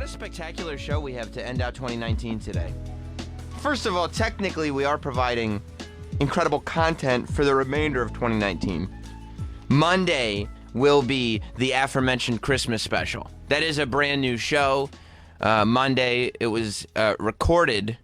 What a spectacular show we have to end out 2019 today. First of all, technically, we are providing incredible content for the remainder of 2019. Monday will be the aforementioned Christmas special. That is a brand new show. Monday, it was recorded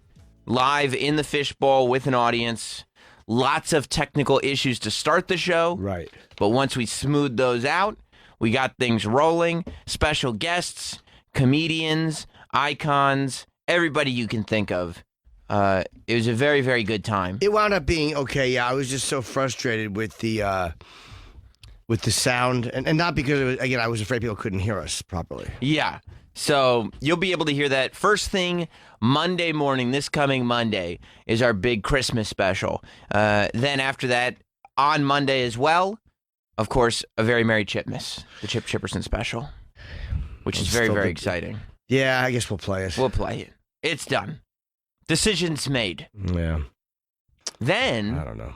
live in the Fishbowl with an audience. Lots of technical issues to start the show. Right. But once we smoothed those out, we got things rolling. Special guests, comedians, icons, everybody you can think of. It was a very, very good time. It wound up being okay. Yeah, I was just so frustrated with the sound, and not because it was, again, I was afraid people couldn't hear us properly. Yeah. So you'll be able to hear that first thing Monday morning. This coming Monday is our big Christmas special. Then after that, on Monday as well, of course, a very Merry Chipmas, the Chip Chipperson special, which is very, very exciting. Yeah, I guess we'll play it. We'll play it. It's done. Decisions made. Yeah. Then I don't know.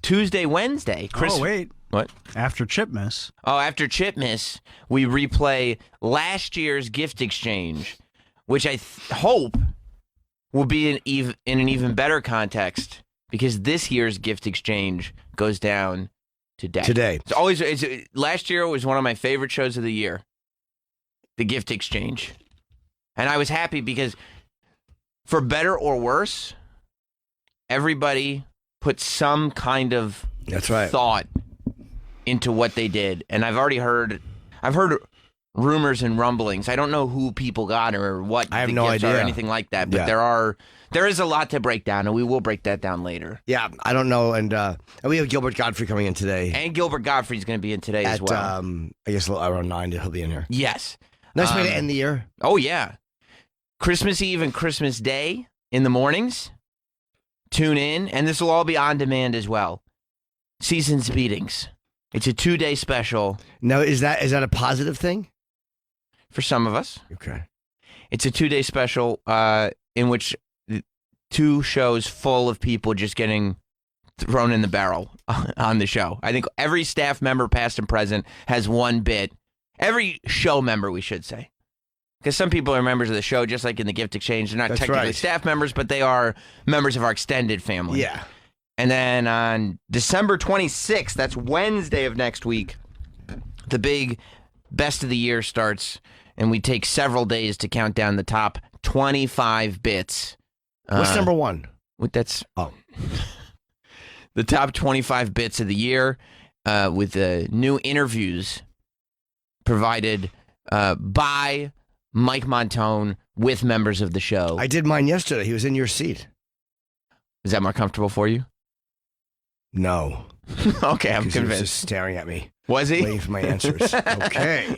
Tuesday, Wednesday. Oh, wait. What? After Chipmas. Oh, after Chipmas, we replay last year's gift exchange, which I hope will be in an even better context because this year's gift exchange goes down today. Last year was one of my favorite shows of the year, the gift exchange. And I was happy because for better or worse, everybody put some kind of thought into what they did. And I've heard rumors and rumblings. I don't know who people got or what I have the no gifts idea are or anything like that, but there is a lot to break down, and we will break that down later. Yeah, I don't know, and we have Gilbert Godfrey coming in today. And Gilbert Godfrey's going to be in today as well. I guess around 9 he'll be in here. Yes. Nice way to end the year. Oh, yeah. Christmas Eve and Christmas Day in the mornings. Tune in, and this will all be on demand as well. Season's Beatings. It's a 2-day special. Now, is that a positive thing? For some of us. Okay. It's a 2-day special in which 2 shows full of people just getting thrown in the barrel on the show. I think every staff member, past and present, has one bit. Every show member, we should say. Because some people are members of the show, just like in the gift exchange. They're not technically staff members, but they are members of our extended family. Yeah. And then on December 26th, that's Wednesday of next week, the big best of the year starts, and we take several days to count down the top 25 bits. What's number one? That's the top 25 bits of the year with new interviews provided by Mike Montone with members of the show. I did mine yesterday. He was in your seat. Is that more comfortable for you? No. Okay, I'm convinced. convinced. He was just staring at me. Was he? Waiting for my answers. Okay.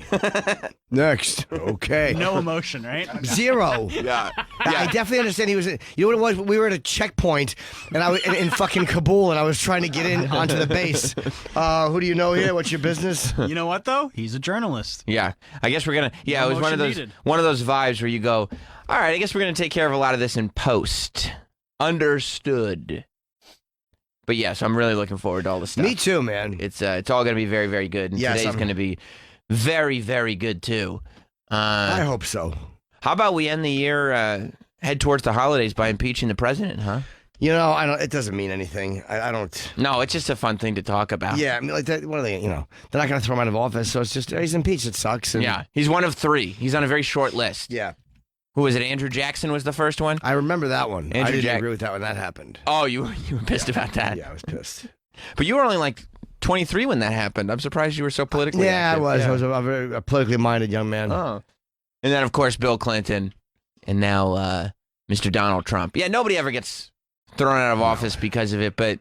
Next. Okay. No emotion, right? Zero. Yeah. I definitely understand he was. You know what it was? We were at a checkpoint, and I was in fucking Kabul, and I was trying to get in onto the base. Who do you know here? What's your business? You know what though? He's a journalist. Yeah. I guess we're gonna. Yeah, No it was one of those vibes where you go, all right. I guess we're gonna take care of a lot of this in post. Understood. But yes, I'm really looking forward to all the stuff. Me too, man. It's all going to be very, very good. And today's going to be very, very good too. I hope so. How about we end the year, head towards the holidays by impeaching the president, huh? You know, I don't. It doesn't mean anything. I don't. No, it's just a fun thing to talk about. Yeah, I mean, like, what are they? You know, they're not going to throw him out of office, so it's just he's impeached. It sucks. And, yeah, he's one of 3. He's on a very short list. Yeah. Who was it? Andrew Jackson was the first one? I remember that one. I didn't Jack- agree with that when that happened. Oh, you were pissed about that? Yeah, I was pissed. But you were only like 23 when that happened. I'm surprised you were so politically active. I was. Yeah. I was a very politically minded young man. Oh. And then, of course, Bill Clinton. And now Mr. Donald Trump. Yeah, nobody ever gets thrown out of office because of it, but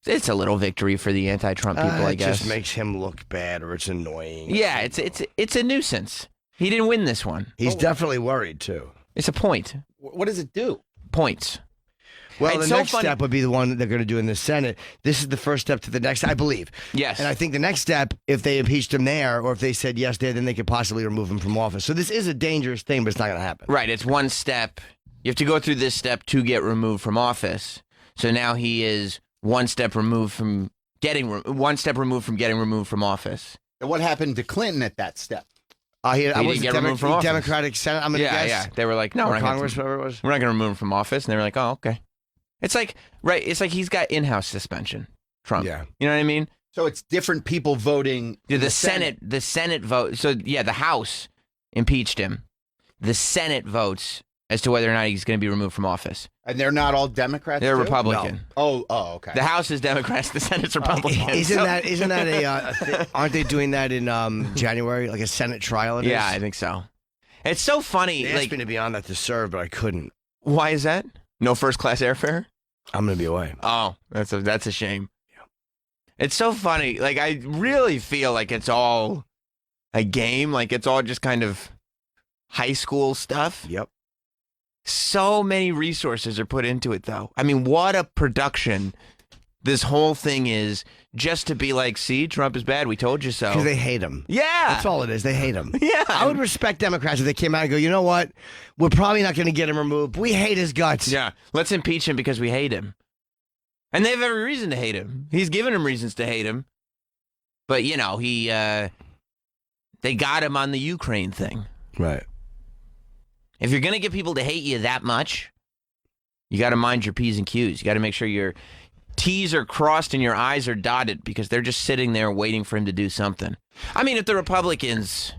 it's a little victory for the anti-Trump people, I guess. It just makes him look bad, or it's annoying. Yeah, it's a nuisance. He didn't win this one. He's definitely worried, too. It's a point. What does it do? Points. Well, It's the so next funny- step would be the one that they're going to do in the Senate. This is the first step to the next, I believe. Yes. And I think the next step, if they impeached him there, or if they said yes there, then they could possibly remove him from office. So this is a dangerous thing, but it's not going to happen. Right, it's one step. You have to go through this step to get removed from office. So now he is one step removed from getting removed from office. And what happened to Clinton at that step? I didn't was get removed from office. Democratic Senate. I'm gonna Yeah, guess. yeah. They were like, no, Or we're not Congress, gonna, whatever it was. we're not going to remove him from office. And they were like, oh, okay. It's like, right. It's like he's got in-house suspension, Trump. Yeah. You know what I mean? So it's different people voting. Yeah, in the Senate vote. So yeah, the House impeached him. The Senate votes as to whether or not he's going to be removed from office. And they're not all Democrats. They're too? Republican. Oh, okay. The House is Democrats. The Senate's Republican. Isn't So- that aren't they doing that in January, like a Senate trial? it Yeah, is? I think so. It's so funny. They asked Like, me to be on that to serve, but I couldn't. why is that? No first class airfare? I'm gonna be away. Oh, that's a shame. It's so funny. Like, I really feel like it's all a game. Like, it's all just kind of high school stuff. Yep. So many resources are put into it, though. I mean, what a production this whole thing is, just to be like, see, Trump is bad. We told you so. Because they hate him. Yeah. That's all it is. They hate him. Yeah. I would respect Democrats if they came out and go, you know what? We're probably not going to get him removed. We hate his guts. Yeah. Let's impeach him because we hate him. And they have every reason to hate him. He's given them reasons to hate him. But, you know, they got him on the Ukraine thing. Right. If you're going to get people to hate you that much, you got to mind your P's and Q's. You got to make sure your T's are crossed and your I's are dotted, because they're just sitting there waiting for him to do something. I mean, if the Republicans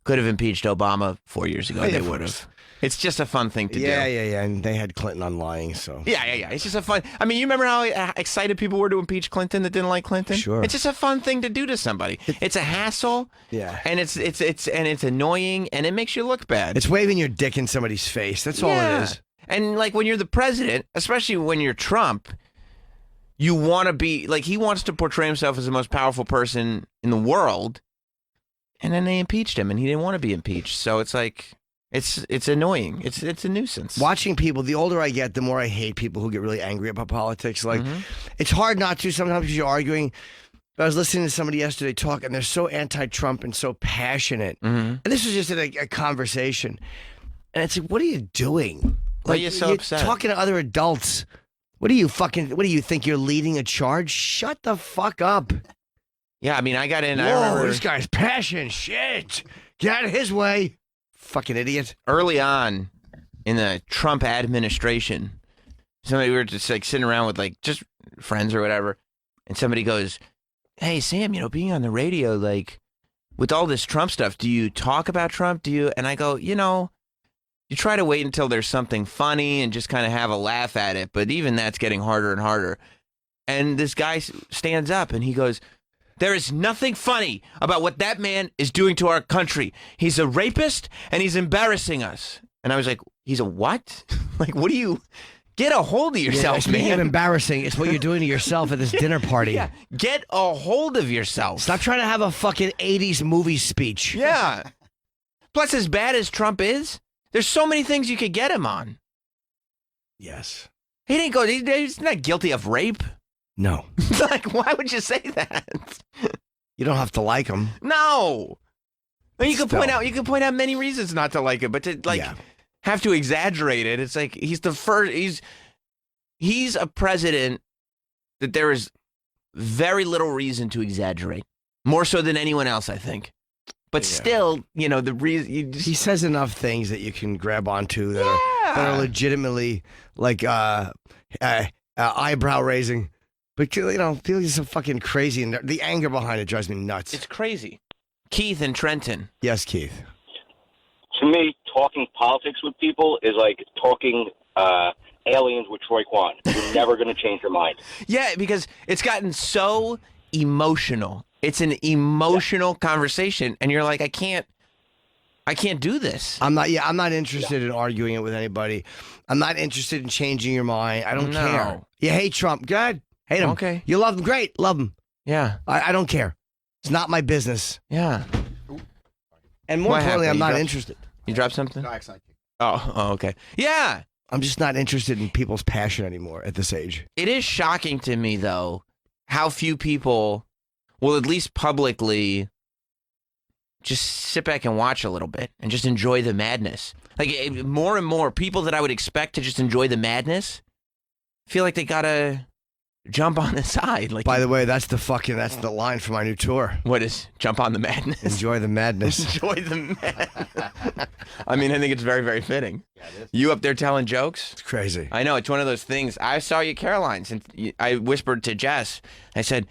could have impeached Obama 4 years ago, they would have. It's just a fun thing to do. Yeah. And they had Clinton on lying, so. Yeah. It's just a fun. I mean, you remember how excited people were to impeach Clinton that didn't like Clinton? Sure. It's just a fun thing to do to somebody. It's a hassle. Yeah. And it's annoying, and it makes you look bad. It's waving your dick in somebody's face. That's all it is. And like when you're the president, especially when you're Trump, you want to be like, he wants to portray himself as the most powerful person in the world. And then they impeached him, and he didn't want to be impeached. So it's like, it's annoying. It's a nuisance. Watching people, the older I get, the more I hate people who get really angry about politics. Like, it's hard not to sometimes because you're arguing. I was listening to somebody yesterday talk, and they're so anti-Trump and so passionate. And this was just a conversation. And it's like, what are you doing? Why are you so you're upset? talking to other adults. What do you think you're leading a charge? Shut the fuck up. Yeah, I mean, I got in. I Whoa, remember this guy's passion. Shit. Get out of his way. Fucking idiot. early on in the Trump administration, we were just like sitting around with like just friends or whatever, and somebody goes, "Hey Sam, being on the radio, like with all this Trump stuff, do you talk about Trump? Do you?" And I go, you try to wait until there's something funny and just kind of have a laugh at it, but even that's getting harder and harder. And this guy stands up and he goes, "There is nothing funny about what that man is doing to our country. He's a rapist and he's embarrassing us." And I was like, "He's a what? Like, what do you get a hold of yourself, Speaking of man? embarrassing, it's what you're doing to yourself at this dinner party. Yeah, get a hold of yourself." Stop trying to have a fucking 80s movie speech. Yeah. Plus, as bad as Trump is, there's so many things you could get him on. Yes. He didn't go. He's not guilty of rape. No. Like, why would you say that? You don't have to like him. No. And you can Still. point out many reasons not to like it, but to Yeah. have to exaggerate it. It's like he's the first. He's a president that there is very little reason to exaggerate, more so than anyone else, I think. But Yeah. still, the reason you just, He says enough things that you can grab onto that are legitimately like eyebrow raising. But people are so fucking crazy, and the anger behind it drives me nuts. it's crazy. Keith and Trenton. Yes, Keith. To me, talking politics with people is like talking aliens with Troy Kwan. You're never going to change your mind. Yeah, because it's gotten so emotional. It's an emotional conversation, and you're like, I can't do this. I'm not interested in arguing it with anybody. I'm not interested in changing your mind. I don't No. care. You hate Trump. Good. Hate him. Okay. You love him. Great. Love him. Yeah, I don't care. It's not my business. yeah. And more What importantly, happened? I'm You not dropped- interested. You dropped something? No, accident. Oh, okay. Yeah. I'm just not interested in people's passion anymore at this age. It is shocking to me, though, how few people will at least publicly just sit back and watch a little bit and just enjoy the madness. Like, more and more people that I would expect to just enjoy the madness feel like they gotta jump on the side. Like, By the way, that's the line for my new tour. what is jump on the madness? Enjoy the madness. Enjoy the madness. I mean, I think it's very, very fitting. You up there telling jokes? It's crazy. I know, it's one of those things. I saw you at Caroline's, and I whispered to Jess. I said,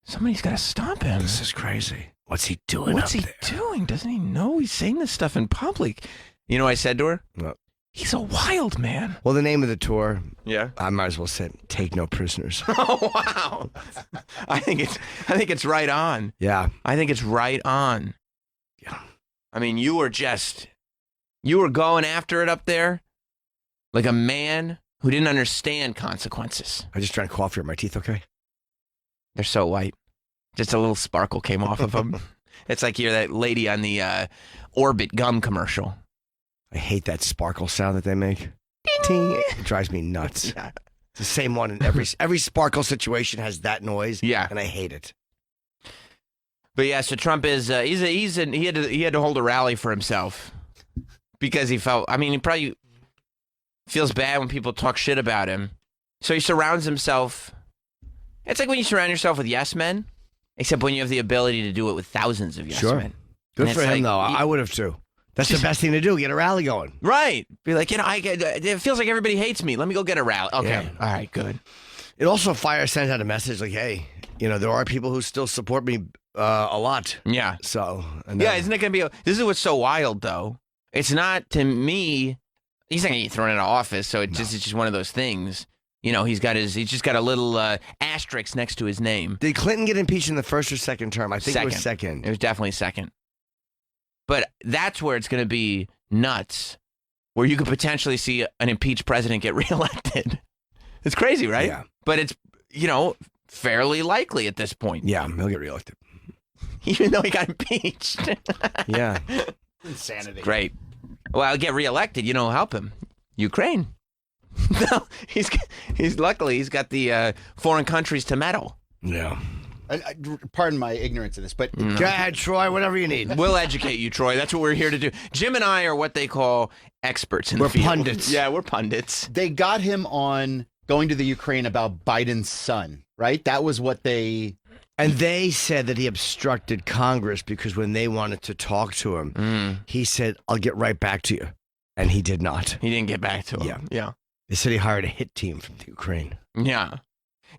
somebody's got to stop him. This is crazy. What's he doing What's up he there? doing? Doesn't he know he's saying this stuff in public? You know what I said to her? What? He's a wild man. Well, the name of the tour, Yeah. I might as well say, Take No Prisoners. Oh, wow. I think it's right on. Yeah. I think it's right on. Yeah. I mean, you were going after it up there like a man who didn't understand consequences. I just drank coffee. Are my teeth okay? They're so white. Just a little sparkle came off of them. It's like you're that lady on the Orbit gum commercial. I hate that sparkle sound that they make. Ting. It drives me nuts. Yeah. It's the same one in every sparkle situation has that noise. Yeah. And I hate it. But yeah, so Trump is he had to hold a rally for himself because he felt. I mean, he probably feels bad when people talk shit about him. So he surrounds himself. It's like when you surround yourself with yes men, except when you have the ability to do it with thousands of yes Sure. men. Good And for it's him, like, though. I would have, too. That's the best thing to do. Get a rally going. Right. Be like, it feels like everybody hates me. Let me go get a rally. Okay. Yeah. All right, good. It also sends out a message like, hey, there are people who still support me a lot. Yeah. So, and Yeah, isn't it going to be this is what's so wild though. It's not to me he's not going to get thrown out of office, so it's just one of those things. He's just got a little asterisk next to his name. Did Clinton get impeached in the first or second term? I think it was second. It was definitely second. But that's where it's going to be nuts, where you could potentially see an impeached president get reelected. It's crazy, right? Yeah. But it's, fairly likely at this point. Yeah, he'll get reelected. Even though he got impeached. Yeah. Insanity. Great. Well, I'll get reelected. Help him. Ukraine. No, he's luckily he's got the foreign countries to meddle. Yeah. Pardon my ignorance of this, but Go ahead, Troy, whatever you need. We'll educate you, Troy. That's what we're here to do. Jim and I are what they call experts in the field. We're pundits. Yeah, we're pundits. they got him on going to the Ukraine about Biden's son, right? That was what they... And they said that he obstructed Congress because when they wanted to talk to him, he said, I'll get right back to you. And he did not. He didn't get back to him. Yeah. Yeah. They said he hired a hit team from the Ukraine. Yeah.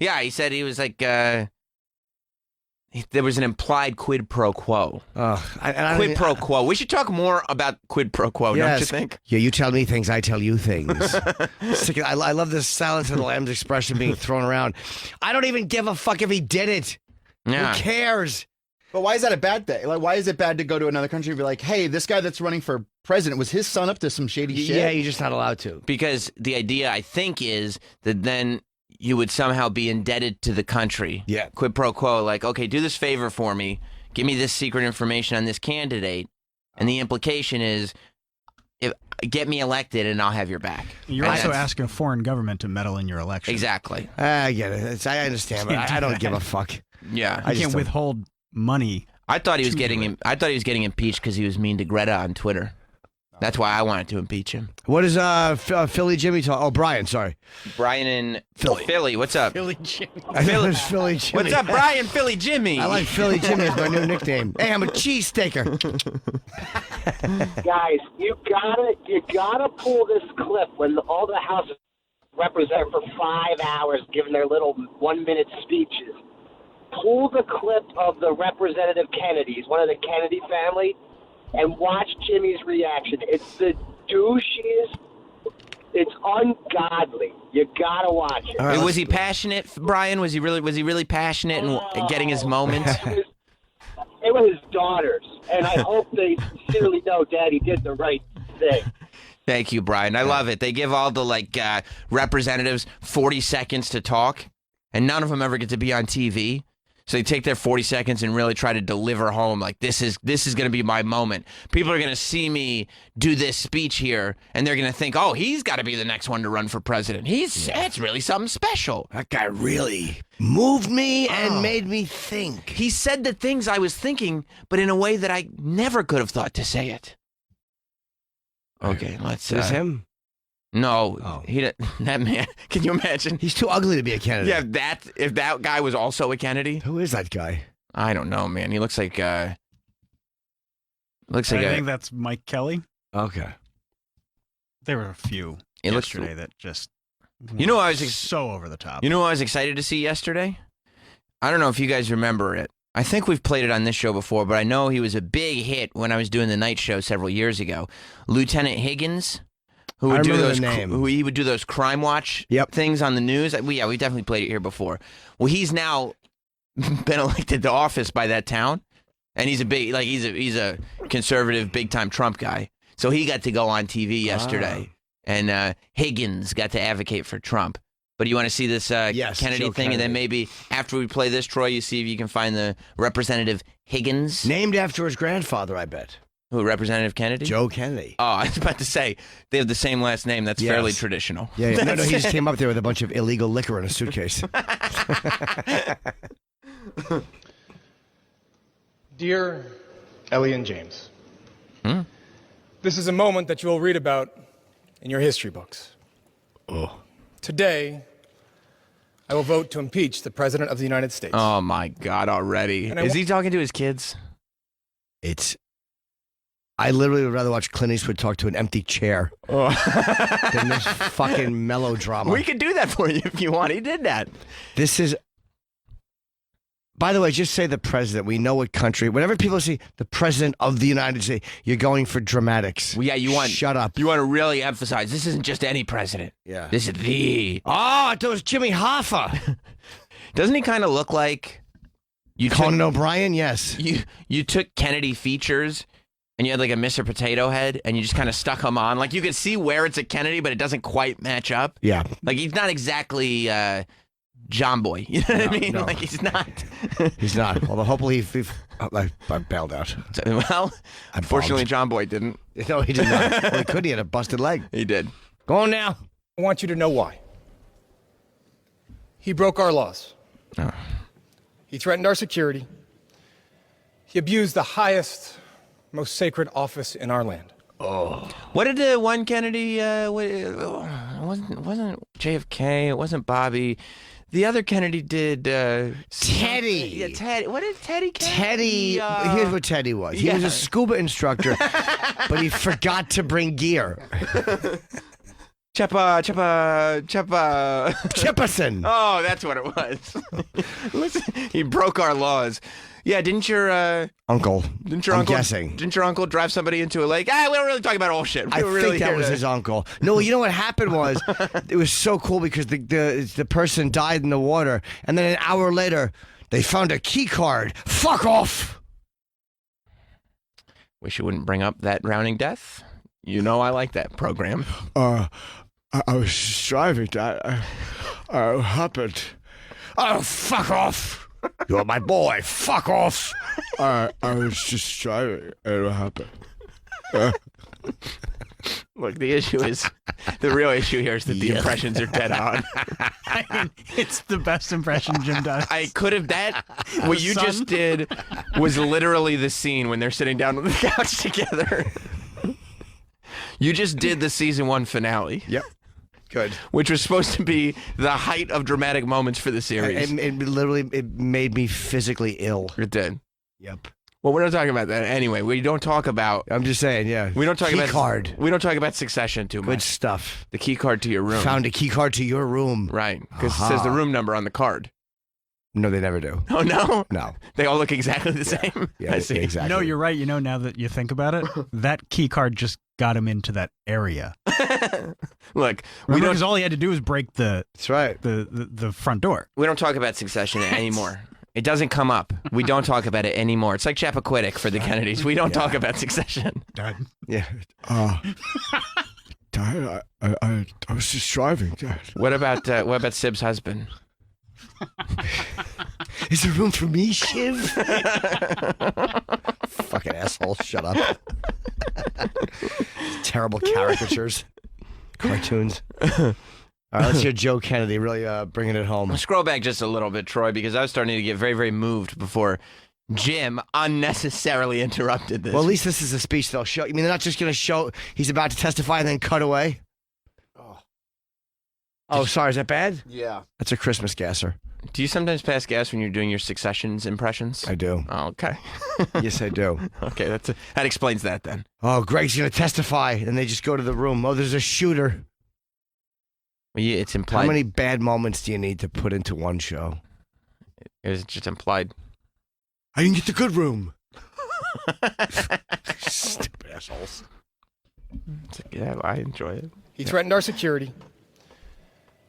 Yeah, he said he was like, there was an implied quid pro quo. Quid pro quo. We should talk more about quid pro quo, don't you think? Yeah, you tell me things, I tell you things. I love this Silence of the Lambs expression being thrown around. I don't even give a fuck if he did it. Yeah. Who cares? But why is that a bad thing? Like, why is it bad to go to another country and be like, hey, this guy that's running for president, was his son up to some shady shit? Yeah, you're just not allowed to. Because the idea, I think, is that then you would somehow be indebted to the country. Yeah. Quid pro quo, like, okay, do this favor for me. Give me this secret information on this candidate. And the implication is, get me elected and I'll have your back. You're And also that's- asking a foreign government to meddle in your election. Exactly. I get it. I understand, but Can't I do don't that. give a fuck. Yeah. You I just can't don't- withhold money. I thought he was to getting do him. I thought he was getting impeached because he was mean to Greta on Twitter. That's why I wanted to impeach him. What is Philly Jimmy talk? Oh, Brian, sorry. Brian in Philly. Philly, what's up? Billy Jimmy. I thought it was Philly Jimmy. What's up, Brian? Philly Jimmy. I like Philly Jimmy as my new nickname. Hey, I'm a cheesesteaker. Guys, you gotta pull this clip when all the House represent for 5 hours giving their little 1-minute speeches. Pull the clip of the Representative Kennedys, one of the Kennedy family, and watch Jimmy's reaction. It's the douchiest. It's ungodly. You gotta watch it. All right, Was he passionate, Brian? Was he really passionate and getting his moments? It was his daughters, and I hope they sincerely know Daddy did the right thing. Thank you, Brian. I love it. They give all the representatives 40 seconds to talk, and none of them ever get to be on TV. So they take their 40 seconds and really try to deliver home like this is going to be my moment. People are going to see me do this speech here, and they're going to think, oh, he's got to be the next one to run for president. It's really something special. That guy really moved me and made me think. He said the things I was thinking, but in a way that I never could have thought to say it. Okay, let's. Is this him? No, Oh. that man. Can you imagine? He's too ugly to be a candidate. Yeah, if that guy was also a Kennedy, Who is that guy? I don't know, man. He looks like I think that's Mike Kelly. Okay. There were a few It looks- yesterday that just You know, I was so over the top. You know what I was excited to see yesterday? I don't know if you guys remember it. I think we've played it on this show before, but I know he was a big hit when I was doing the night show several years ago. Lieutenant Higgins, who I would do remember those the name. who he would do those crime watch Yep. things on the news. We definitely played it here before. Well, he's now been elected to office by that town, and he's a big he's a conservative, big time Trump guy. So he got to go on TV yesterday, and Higgins got to advocate for Trump. But you want to see this Yes, Kennedy Joe thing, and then Kennedy. maybe after we play this, Troy, you see if you can find the Representative Higgins, Named after his grandfather, I bet. who Representative Kennedy. Joe Kennedy. Oh, I was about to say they have the same last name. That's Yes. fairly traditional. Yeah, yeah. No, he just came up there with a bunch of illegal liquor in a suitcase. Dear Ellie and James, this is a moment that you will read about in your history books. Oh. Today, I will vote to impeach the President of the United States. Oh my God! Already And I is wa- he talking to his kids? I literally would rather watch Clint Eastwood talk to an empty chair than this fucking melodrama. We could do that for you if you want. He did that. This is. By the way, just say the president. We know what country. Whenever people say the president of the United States, you're going for dramatics. Well, yeah, you want Shut up. You want to really emphasize this isn't just any president. Yeah. This is the. Oh, I thought it was Jimmy Hoffa. Doesn't he kind of look like you? Conan O'Brien, yes. You took Kennedy features and you had like a Mr. Potato Head and you just kind of stuck him on. Like you could see where it's a Kennedy, but it doesn't quite match up. Yeah. Like he's not exactly John Boy. You know what I mean? no. Like he's not. He's not. Although hopefully, I bailed out. Well, unfortunately, John Boy didn't. No, he did not. Well, he could. He had a busted leg. He did. Go on now. I want you to know why. He broke our laws. Oh. He threatened our security. He abused the highest, most sacred office in our land. What did the one Kennedy? It wasn't JFK. It wasn't Bobby. The other Kennedy did. Teddy. Yeah, Teddy. What did Teddy? Teddy. Here's what Teddy was. He was yeah. a scuba instructor, but he forgot to bring gear. Cheppa. Chipperson. Oh, that's what it was. Listen, he broke our laws. Yeah, didn't your Uncle. I'm uncle? guessing. Didn't your uncle drive somebody into a lake? We don't really talk about all shit. I We were think really that here was to- his uncle. No, you know what happened was, it was so cool because the person died in the water, and then an hour later, they found a key card. Fuck off. Wish you wouldn't bring up that drowning death. You know I like that program. I was just driving, Dad. I happened. Oh, fuck off. You're my boy. Fuck off. I was just driving, and it happened. Look, the issue is, the real issue here is that the impressions are dead on. I mean, it's the best impression Jim does. I could have what you Son? just did was literally the scene when they're sitting down on the couch together. You just did the season 1 finale. Yep. Good. Which was supposed to be the height of dramatic moments for the series. It literally made me physically ill. It did. Yep. Well, we're not talking about that anyway. We don't talk about. I'm just saying, yeah. We don't talk key about card. We don't talk about Succession too Good much. stuff. The key card to your room. Found a key card to your room. Right, because it says the room number on the card. No, they never do. Oh no, No. they all look exactly the same. Yeah, I see. exactly. No, you're right. You know, now that you think about it, that key card just got him into that area. Look, we don't Because all he had to do was break the That's right. the front door. we don't talk about Succession anymore. It doesn't come up. We don't talk about it anymore. It's like Chappaquiddick for the Kennedys. We don't talk about Succession. Dad. Yeah. Dad, I was just driving, Dad. What about Sib's husband? Is there room for me, Shiv? Fucking asshole. Shut up. Terrible caricatures. Cartoons. All right, let's hear Joe Kennedy really bringing it home. Scroll back just a little bit, Troy, because I was starting to get very, very moved before Jim unnecessarily interrupted this. Well, at least this is a speech they'll show. I mean, they're not just going to show he's about to testify and then cut away. Oh, sorry. Is that bad? Yeah. That's a Christmas gasser. Do you sometimes pass gas when you're doing your Successions impressions? I do. Oh, okay. Yes, I do. Okay, that explains that then. Oh, Greg's going to testify. And they just go to the room. Oh, there's a shooter. Well, yeah, it's implied. How many bad moments do you need to put into one show? It was just implied. I didn't get the good room. Stupid assholes. Yeah, I enjoy it. He threatened our security.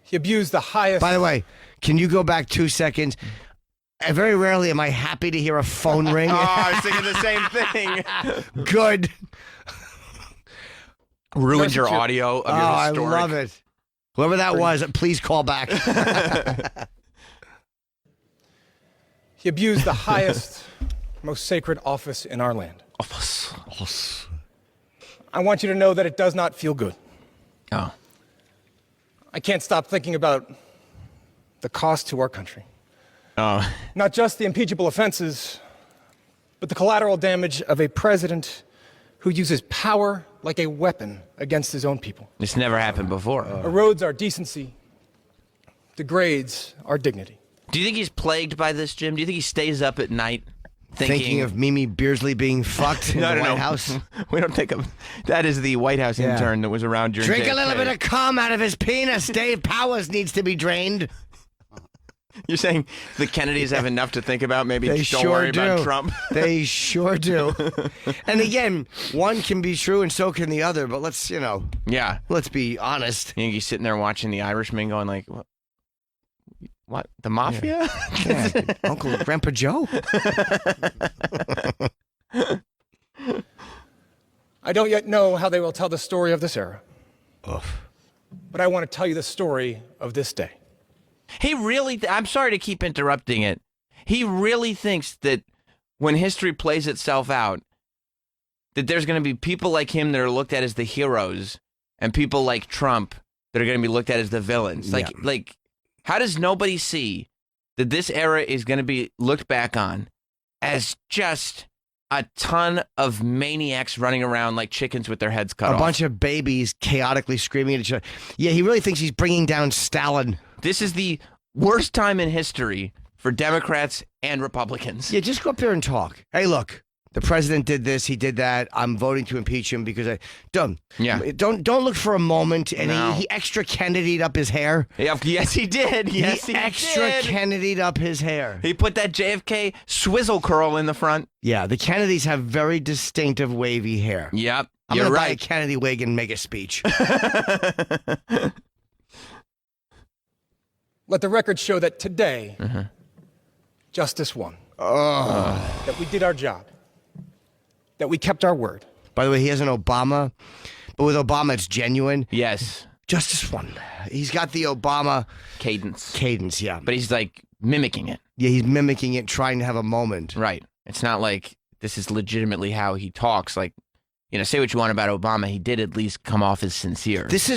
He abused the highest. By the way, can you go back 2 seconds? Very rarely am I happy to hear a phone ring. Oh, I was thinking the same thing. Good. Ruined your audio of your I historic. love it. Whoever that was, please call back. He abused the highest, most sacred office in our land. Office. I want you to know that it does not feel good. Oh. I can't stop thinking about the cost to our country. Oh. Not just the impeachable offenses, but the collateral damage of a president who uses power like a weapon against his own people. This never happened before. Erodes our decency, degrades our dignity. Do you think he's plagued by this, Jim? Do you think he stays up at night Thinking of Mimi Beardsley being fucked in the White House. We don't think of that. Is the White House intern that was around during Drink JFK. a little bit of cum out of his penis. Dave Powers needs to be drained. You're saying the Kennedys have enough to think about? Maybe They don't sure worry about do. Trump. They sure do. And again, one can be true and so can the other. But let's Yeah. let's be honest. You think he's sitting there watching The Irishman, going like, "What? The mafia?" Yeah, Uncle Grandpa Joe. I don't yet know how they will tell the story of this era, Oof. but I want to tell you the story of this day. He really, I'm sorry to keep interrupting it. He really thinks that when history plays itself out, that there's going to be people like him that are looked at as the heroes and people like Trump that are going to be looked at as the villains. Like, how does nobody see that this era is going to be looked back on as just a ton of maniacs running around like chickens with their heads cut A off? bunch of babies chaotically screaming at each other. Yeah, he really thinks he's bringing down Stalin. This is the worst time in history for Democrats and Republicans. Yeah, just go up there and talk. Hey, look, the president did this, he did that. I'm voting to impeach him because don't look for a moment. And No. he extra Kennedy'd up his hair. Yeah, yes, he did. Yes, he extra did. Kennedy'd up his hair. He put that JFK swizzle curl in the front. Yeah, the Kennedys have very distinctive wavy hair. Yep, I'm you're gonna buy a right. Kennedy wig and make a speech. Let the record show that today, justice won. That we did our job. That we kept our word. By the way, he has an Obama, but with Obama, it's genuine. Yes, Justice one. He's got the Obama cadence, yeah. but he's like mimicking it. Yeah, he's mimicking it, trying to have a moment. Right. It's not like this is legitimately how he talks. Like, say what you want about Obama, he did at least come off as sincere. This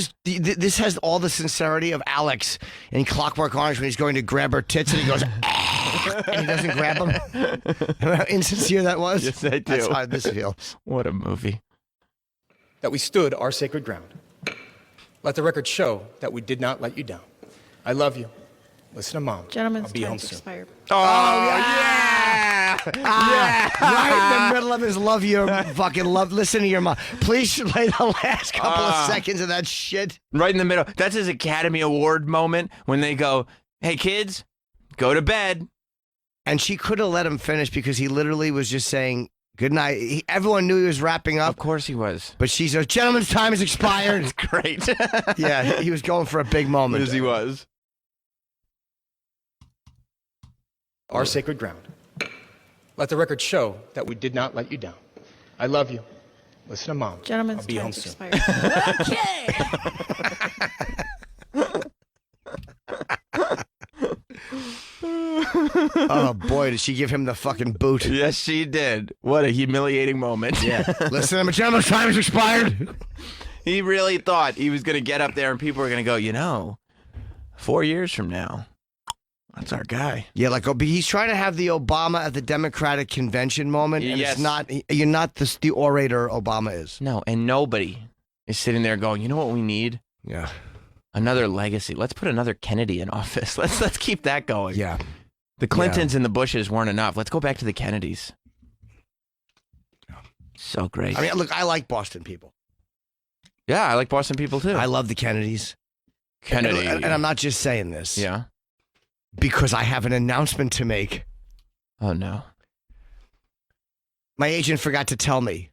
has all the sincerity of Alex in Clockwork Orange when he's going to grab her tits and he goes, and he doesn't grab them. Remember how insincere that was? Yes, I do. That's how this feels. What a movie. That we stood our sacred ground. Let the record show that we did not let you down. I love you. Listen to Mom. Gentlemen's I'll be home time's soon. expired. Oh, yeah! Right in the middle of his love your fucking love. Listen to your mom. Please play the last couple of seconds of that shit. Right in the middle. That's his Academy Award moment when they go, "Hey, kids, go to bed." And she could have let him finish because he literally was just saying good night. Everyone knew he was wrapping Of up, course he was. but she said, "Gentlemen's time has expired." It's great. Yeah, he was going for a big moment. As he was. Our sacred ground. Let the record show that we did not let you down. I love you. Listen to Mom. Gentlemen's I'll be home time's soon. expired. Oh boy, did she give him the fucking boot? Yes, she did. What a humiliating moment. Yeah. Listen, my gentleman's time has expired. He really thought he was going to get up there and people were going to go, 4 years from now, that's our guy. Yeah, like he's trying to have the Obama at the Democratic convention moment, and Yes. it's not. You're not the orator Obama is. No, and nobody is sitting there going, you know what we need? Yeah. Another legacy. Let's put another Kennedy in office. Let's keep that going. Yeah. The Clintons and the Bushes weren't enough. Let's go back to the Kennedys. So great. I mean, look, I like Boston people. Yeah, I like Boston people too. I love the Kennedys. Kennedy. And I'm not just saying this. Yeah. Because I have an announcement to make. Oh, no. My agent forgot to tell me.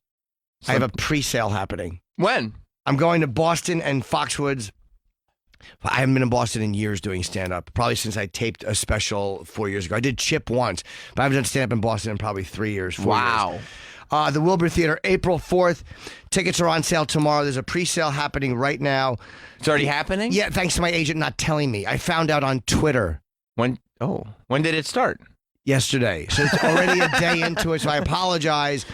I have a pre-sale happening. When? I'm going to Boston and Foxwoods. I haven't been in Boston in years doing stand-up, probably since I taped a special 4 years ago. I did Chip once, but I haven't done stand-up in Boston in probably 3 years, 4 years. Wow. The Wilbur Theater, April 4th. Tickets are on sale tomorrow. There's a pre-sale happening right now. It's already happening? Yeah, thanks to my agent not telling me. I found out on Twitter When did it start? yesterday. So it's already a day into it, so I apologize.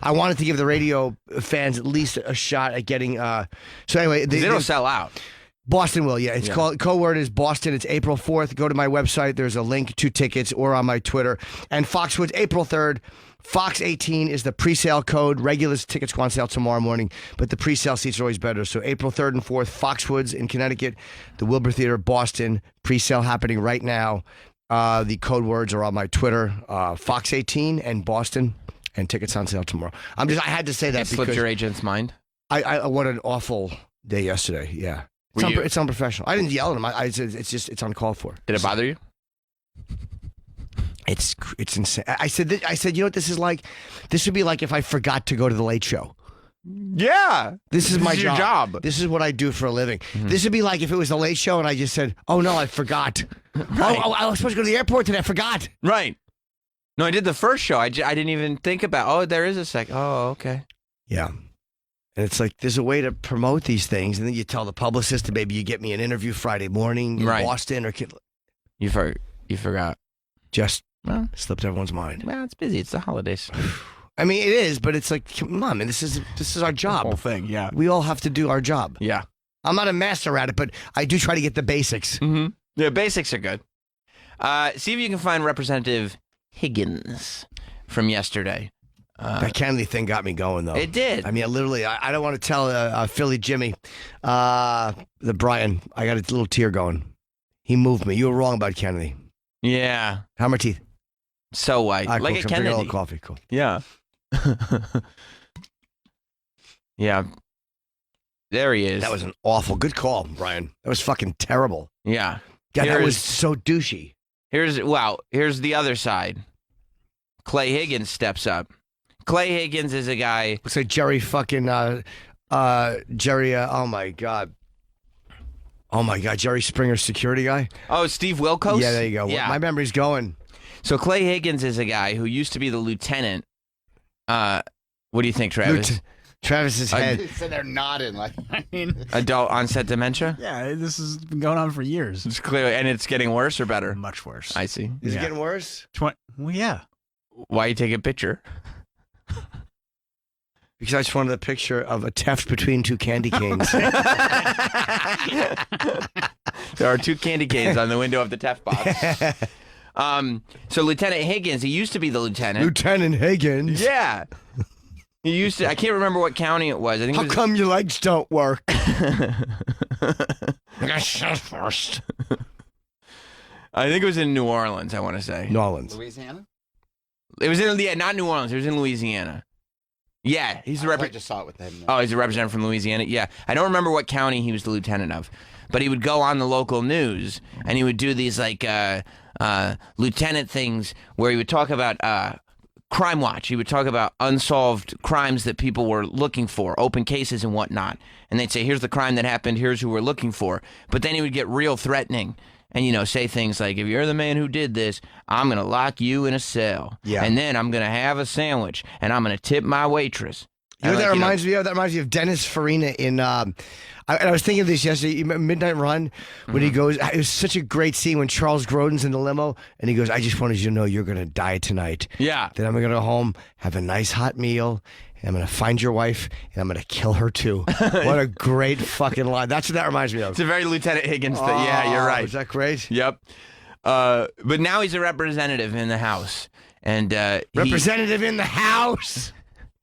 I wanted to give the radio fans at least a shot at getting... so anyway... It'll sell out. Boston will, yeah. It's called, code word is Boston. It's April 4th. Go to my website. There's a link to tickets or on my Twitter. And Foxwoods, April 3rd. Fox 18 is the pre-sale code. Regular tickets go on sale tomorrow morning, but the pre-sale seats are always better. So April 3rd and 4th, Foxwoods in Connecticut, the Wilbur Theater, Boston. Pre-sale happening right now. The code words are on my Twitter. Fox 18 and Boston, and tickets on sale tomorrow. I had to say that It slipped because your agent's mind? I what an awful day yesterday. Yeah. It's unprofessional. I didn't yell at him. I said it's uncalled for. Did it bother you? It's insane. I said, you know what this is like? This would be like if I forgot to go to the Late Show. Yeah. This is my your job. This is what I do for a living. This would be like if it was the Late Show and I just said, "Oh no, I forgot. Right. Oh, I was supposed to go to the airport today. I forgot." Right. No, I did the first show. I didn't even think about, there is a sec. Oh, okay. Yeah. And it's like there's a way to promote these things, and then you tell the publicist that maybe you get me an interview Friday morning in Boston or You forgot. Just Well, slipped everyone's mind. well, it's busy. It's the holidays. I mean, it is, but it's like, come on, man, this is our job. Whole thing, yeah. We all have to do our job. Yeah. I'm not a master at it, but I do try to get the basics. Mm-hmm. Yeah, basics are good. See if you can find Representative Higgins from yesterday. That Kennedy thing got me going, though. It did. I mean, literally, I don't want to tell Philly Jimmy, the Brian, I got a little tear going. He moved me. You were wrong about Kennedy. Yeah. How are my teeth? So white. Cool. Like a Bring a little Kennedy. coffee. Cool. Yeah. Yeah. There he is. That was an awful good call, Brian. That was fucking terrible. Yeah. God, that was Here's- so douchey. Here's the other side. Clay Higgins steps up. Clay Higgins is a guy. Looks like Jerry fucking Jerry. Oh my god. Jerry Springer, security guy. Oh, Steve Wilkos? Yeah, there you go. Yeah. My memory's going. So Clay Higgins is a guy who used to be the lieutenant. What do you think, Travis? Travis's head. So they're nodding like, I mean, Adult onset dementia? Yeah, this has been going on for years. It's clearly, and it's getting worse or better? Much worse. I see. Is it Yeah. getting worse? Well, yeah. Why you take a picture? Because I just wanted a picture of a theft between two candy canes. There are 2 candy canes on the window of the Tef box. So Lieutenant Higgins, he used to be the lieutenant. Lieutenant Higgins. Yeah. He used to, I can't remember what county it was. I think it How was, come your legs don't work? I got shot first. I think it was in New Orleans, I want to say. New Orleans. Louisiana? It was in, not New Orleans, it was in Louisiana. Yeah, he's the I just saw it with him. Oh, he's a representative from Louisiana? Yeah. I don't remember what county he was the lieutenant of, but he would go on the local news and he would do these like lieutenant things where he would talk about Crime Watch. He would talk about unsolved crimes that people were looking for, open cases and whatnot. And they'd say, here's the crime that happened, here's who we're looking for. But then he would get real threatening and, say things like, if you're the man who did this, I'm going to lock you in a cell. Yeah. And then I'm going to have a sandwich and I'm going to tip my waitress. You know what And, that like, reminds me of? That reminds me of Dennis Farina in. I was thinking of this yesterday, Midnight Run, when he goes. It was such a great scene when Charles Grodin's in the limo, and he goes, "I just wanted you to know you're going to die tonight. Yeah. Then I'm going to go home, have a nice hot meal, and I'm going to find your wife, and I'm going to kill her too." What a great fucking line! That's what that reminds me of. It's a very Lieutenant Higgins thing. Yeah, you're right. Is that great? Yep. But now he's a representative in the House. And Representative in the House.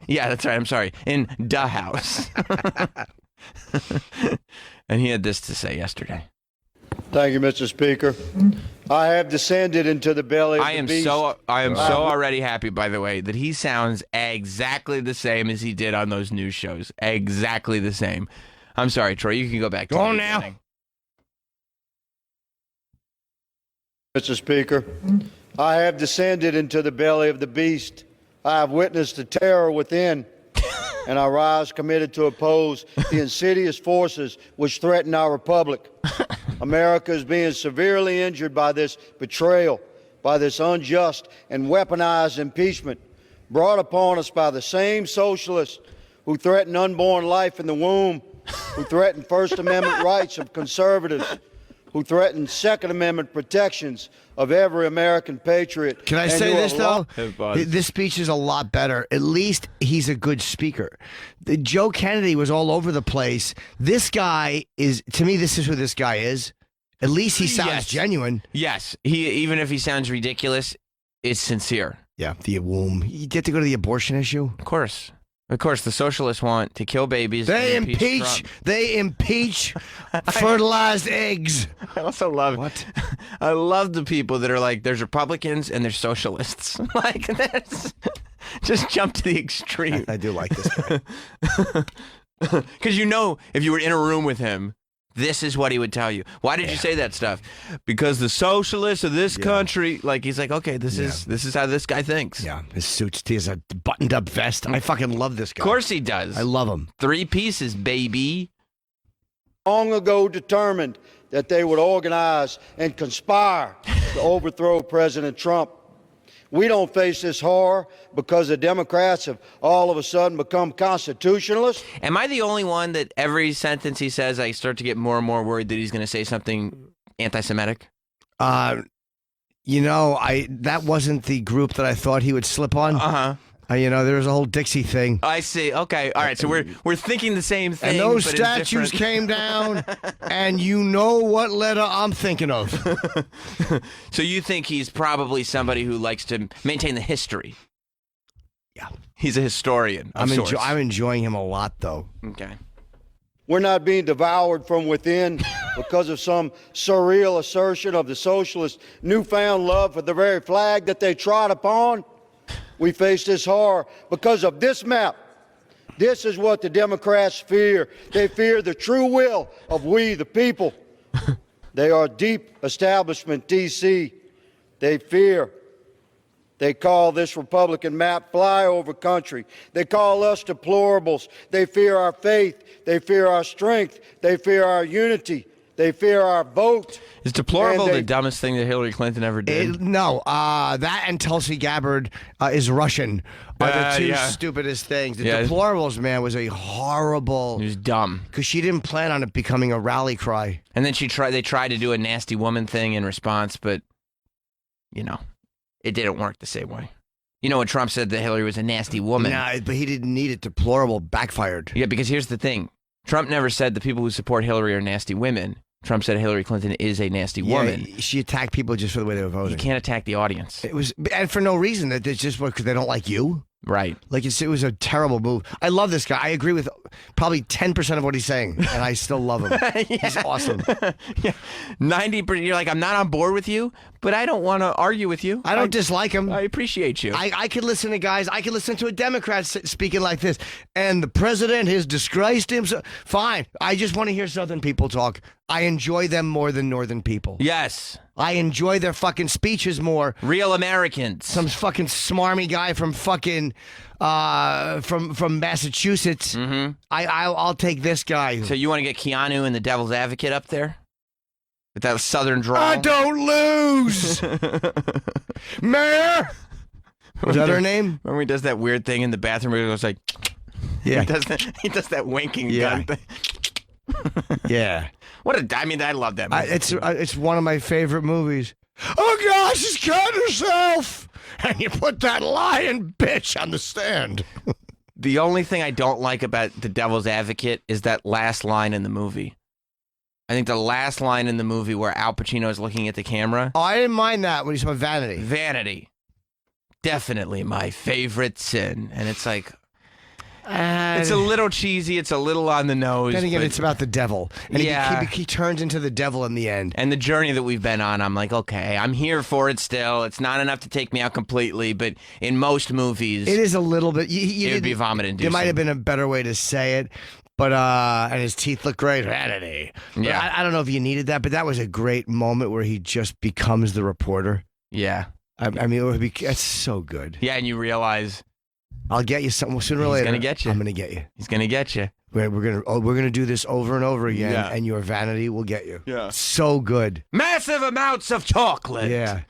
Yeah, that's right. I'm sorry. In the House. And he had this to say yesterday. Thank you, Mr. Speaker. I have descended into the belly of I the am beast. so already happy, by the way, that he sounds exactly the same as he did on those news shows. Exactly the same. I'm sorry, Troy. You can go back to Go the on now. beginning. Mr. Speaker, I have descended into the belly of the beast. I have witnessed the terror within, and I rise committed to oppose the insidious forces which threaten our republic. America is being severely injured by this betrayal, by this unjust and weaponized impeachment brought upon us by the same socialists who threaten unborn life in the womb, who threaten First Amendment rights of conservatives, who threaten Second Amendment protections of every American patriot. Can I and say who this, have though? Hey, Buzz. This speech is a lot better. At least he's a good speaker. Joe Kennedy was all over the place. This guy is, to me, this is who this guy is. At least he sounds Yes. genuine. Yes, even if he sounds ridiculous, it's sincere. Yeah, the womb. You get to go to the abortion issue. Of course, the socialists want to kill babies. They and impeach. Trump. They impeach fertilized eggs. I also love What? I love the people that are like, there's Republicans and there's socialists. Like, that's just jump to the extreme. I do like this guy. Because if you were in a room with him, this is what he would tell you. Why did you say that stuff? Because the socialists of this country, like, he's like, okay, this is how this guy thinks. Yeah, his suits. He has a buttoned-up vest. I fucking love this guy. Of course he does. I love him. 3 pieces, baby. long ago determined that they would organize and conspire to overthrow President Trump. We don't face this horror because the Democrats have all of a sudden become constitutionalists. Am I the only one that every sentence he says, I start to get more and more worried that he's going to say something anti-Semitic? That wasn't the group that I thought he would slip on. Uh-huh. There was a whole Dixie thing. I see. Okay. All right. So we're thinking the same thing. And those but in statues different- came down, and you know what letter I'm thinking of. So you think he's probably somebody who likes to maintain the history? Yeah. He's a historian. Of sorts. I'm enjoying him a lot, though. Okay. We're not being devoured from within because of some surreal assertion of the socialists' newfound love for the very flag that they trod upon. We face this horror because of this map. This is what the Democrats fear. They fear the true will of we, the people. They are deep establishment, D.C. They fear. They call this Republican map flyover country. They call us deplorables. They fear our faith. They fear our strength. They fear our unity. They fear our vote. Is deplorable And they- the dumbest thing that Hillary Clinton ever did? That and Tulsi Gabbard is Russian are the two yeah. stupidest things. The Yeah. deplorables, man, was a horrible... It was dumb. Because she didn't plan on it becoming a rally cry. And then they tried to do a nasty woman thing in response, but, it didn't work the same way. You know when Trump said that Hillary was a nasty woman? Nah, but he didn't need it. Deplorable backfired. Yeah, because here's the thing. Trump never said the people who support Hillary are nasty women. Trump said Hillary Clinton is a nasty woman. Yeah, she attacked people just for the way they were voting. You can't attack the audience. It was, and for no reason. That it's just because they don't like you. Right. Like it was a terrible move. I love this guy. I agree with probably 10% of what he's saying, and I still love him. He's awesome. Yeah. 90%. You're like, I'm not on board with you, but I don't want to argue with you. I don't dislike him. I appreciate you. I could listen to guys. I could listen to a Democrat speaking like this, and the president has disgraced himself. Fine. I just want to hear Southern people talk. I enjoy them more than Northern people. Yes. I enjoy their fucking speeches more. Real Americans. Some fucking smarmy guy from fucking from Massachusetts. Mm-hmm. I'll take this guy. So you want to get Keanu and the Devil's Advocate up there? With that Southern drawl? I don't lose, Mayor. Was that her name? Remember he does that weird thing in the bathroom where he goes like, Yeah, he does that winking Yeah. gun thing. yeah. I love that movie. It's one of my favorite movies. Oh gosh, she's killed herself, and you put that lying bitch on the stand. The only thing I don't like about the Devil's Advocate is that last line in the movie. I think the last line in the movie where Al Pacino is looking at the camera. Oh, I didn't mind that when he's about Vanity. Vanity. Definitely my favorite sin. And it's like, It's a little cheesy. It's a little on the nose. Then again, but- it's about the devil. And Yeah. he turns into the devil in the end. And the journey that we've been on, I'm like, okay, I'm here for it still. It's not enough to take me out completely, but in most movies, It is a little bit. it would be vomit-inducing. There might have been a better way to say it, but and his teeth look great. Vanity. But Yeah. I don't know if you needed that, but that was a great moment where he just becomes the reporter. Yeah. I mean, it would be. That's so good. Yeah, and you realize I'll get you something sooner or He's later. gonna get you. I'm gonna get you. he's going to get you. We're gonna do this over and over again, Yeah. and your vanity will get you. Yeah. So good. Massive amounts of chocolate. Yeah.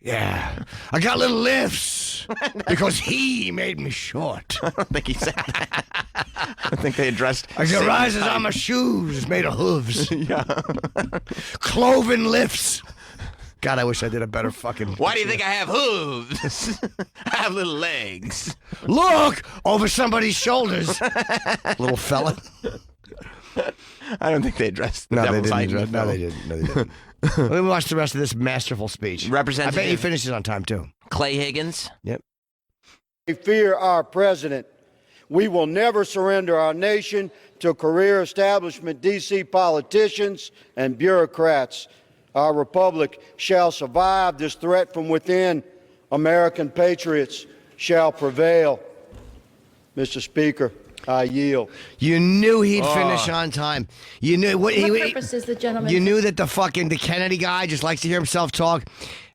Yeah. I got little lifts because he made me short. I don't think he said that. I don't think they addressed. I got Satan's rises type. on my shoes made of hooves. Yeah. Cloven lifts. God, I wish I did a better fucking. Why do you think I have hooves? I have little legs. Look over somebody's shoulders, little fella. I don't think they addressed the No, they devil's height didn't. in the No, film. they didn't. No, they didn't. Let me watch the rest of this masterful speech. I bet Representative- he finishes on time too. Clay Higgins. Yep. We fear our president. We will never surrender our nation to career establishment D.C. politicians and bureaucrats. Our republic shall survive this threat from within. American patriots shall prevail. Mr. Speaker, I yield. You knew he'd finish on time. You knew what What purpose is the gentleman? You knew that the Kennedy guy just likes to hear himself talk.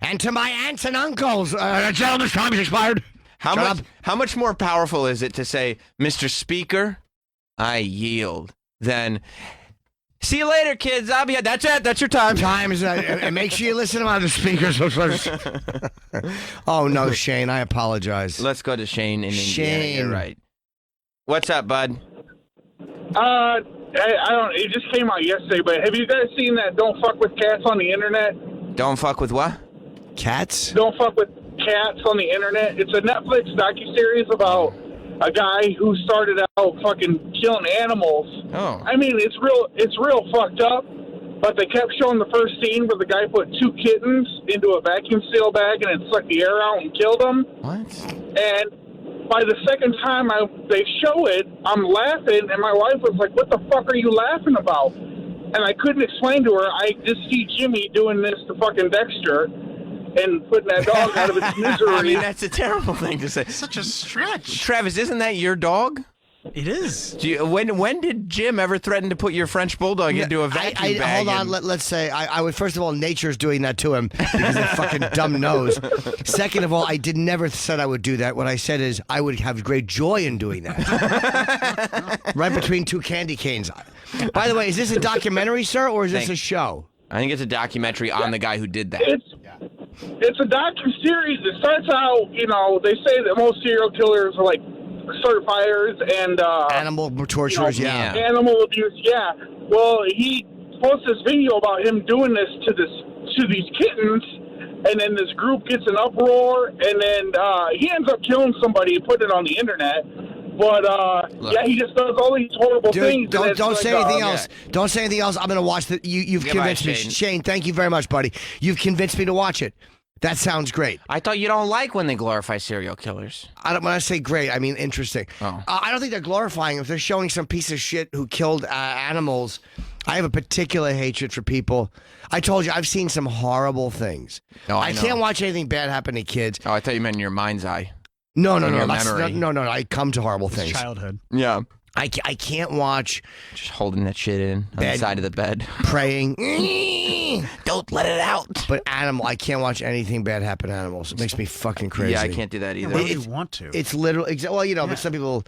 And to my aunts and uncles, gentleman's time has expired. How Shut much? up. How much more powerful is it to say, "Mr. Speaker, I yield," than "See you later, kids. I'll be. That's it. That's your time." Times, and make sure you listen to my other speakers. Oh no, Shane, I apologize. Let's go to Shane in Indiana. Shane. You're right. What's up, bud? I don't. It just came out yesterday, but have you guys seen that "Don't fuck with cats" on the internet? Don't fuck with what? Cats? Don't fuck with cats on the internet. It's a Netflix docuseries about a guy who started out fucking killing animals. Oh. I mean, it's real fucked up. But they kept showing the first scene where the guy put 2 kittens into a vacuum seal bag and it sucked the air out and killed them. What? And by the second time they show it, I'm laughing, and my wife was like, "What the fuck are you laughing about?" And I couldn't explain to her. I just see Jimmy doing this to fucking Dexter and putting that dog out of its misery. I mean, that's a terrible thing to say. Such a stretch. Travis, isn't that your dog? It is. When did Jim ever threaten to put your French bulldog into a vacuum bag? Hold on, and- let's say I would first of all, nature's doing that to him because of fucking dumb nose. Second of all, I never said I would do that. What I said is I would have great joy in doing that. Right between 2 candy canes. By the way, is this a documentary, sir, or is this a show? I think it's a documentary on the guy who did that. It's a docu-series. It starts out, they say that most serial killers are like certifiers and animal torturers, yeah. animal abuse, yeah. Well, he posts this video about him doing this to these kittens, and then this group gets an uproar, and then he ends up killing somebody and putting it on the internet. But yeah, he just does all these horrible things. Dude, and it's don't like, say anything else. Don't say anything else. I'm going to watch the. You've Goodbye, convinced me, Shane. Shane. Thank you very much, buddy. You've convinced me to watch it. That sounds great. I thought you don't like when they glorify serial killers. When I say great, I mean interesting. Oh. I don't think they're glorifying. If they're showing some piece of shit who killed animals, I have a particular hatred for people. I told you, I've seen some horrible things. Oh, I know. can't watch anything bad happen to kids. Oh, I thought you meant in your mind's eye. No, In your that's- memory. no. I come to horrible things. Childhood. Yeah. I can't watch Just holding that shit in on Bed. the side of the bed. praying. Don't let it out. But I can't watch anything bad happen to animals. It makes me fucking crazy. Yeah, I can't do that either. Why would you want to? It's literally, well, but some people,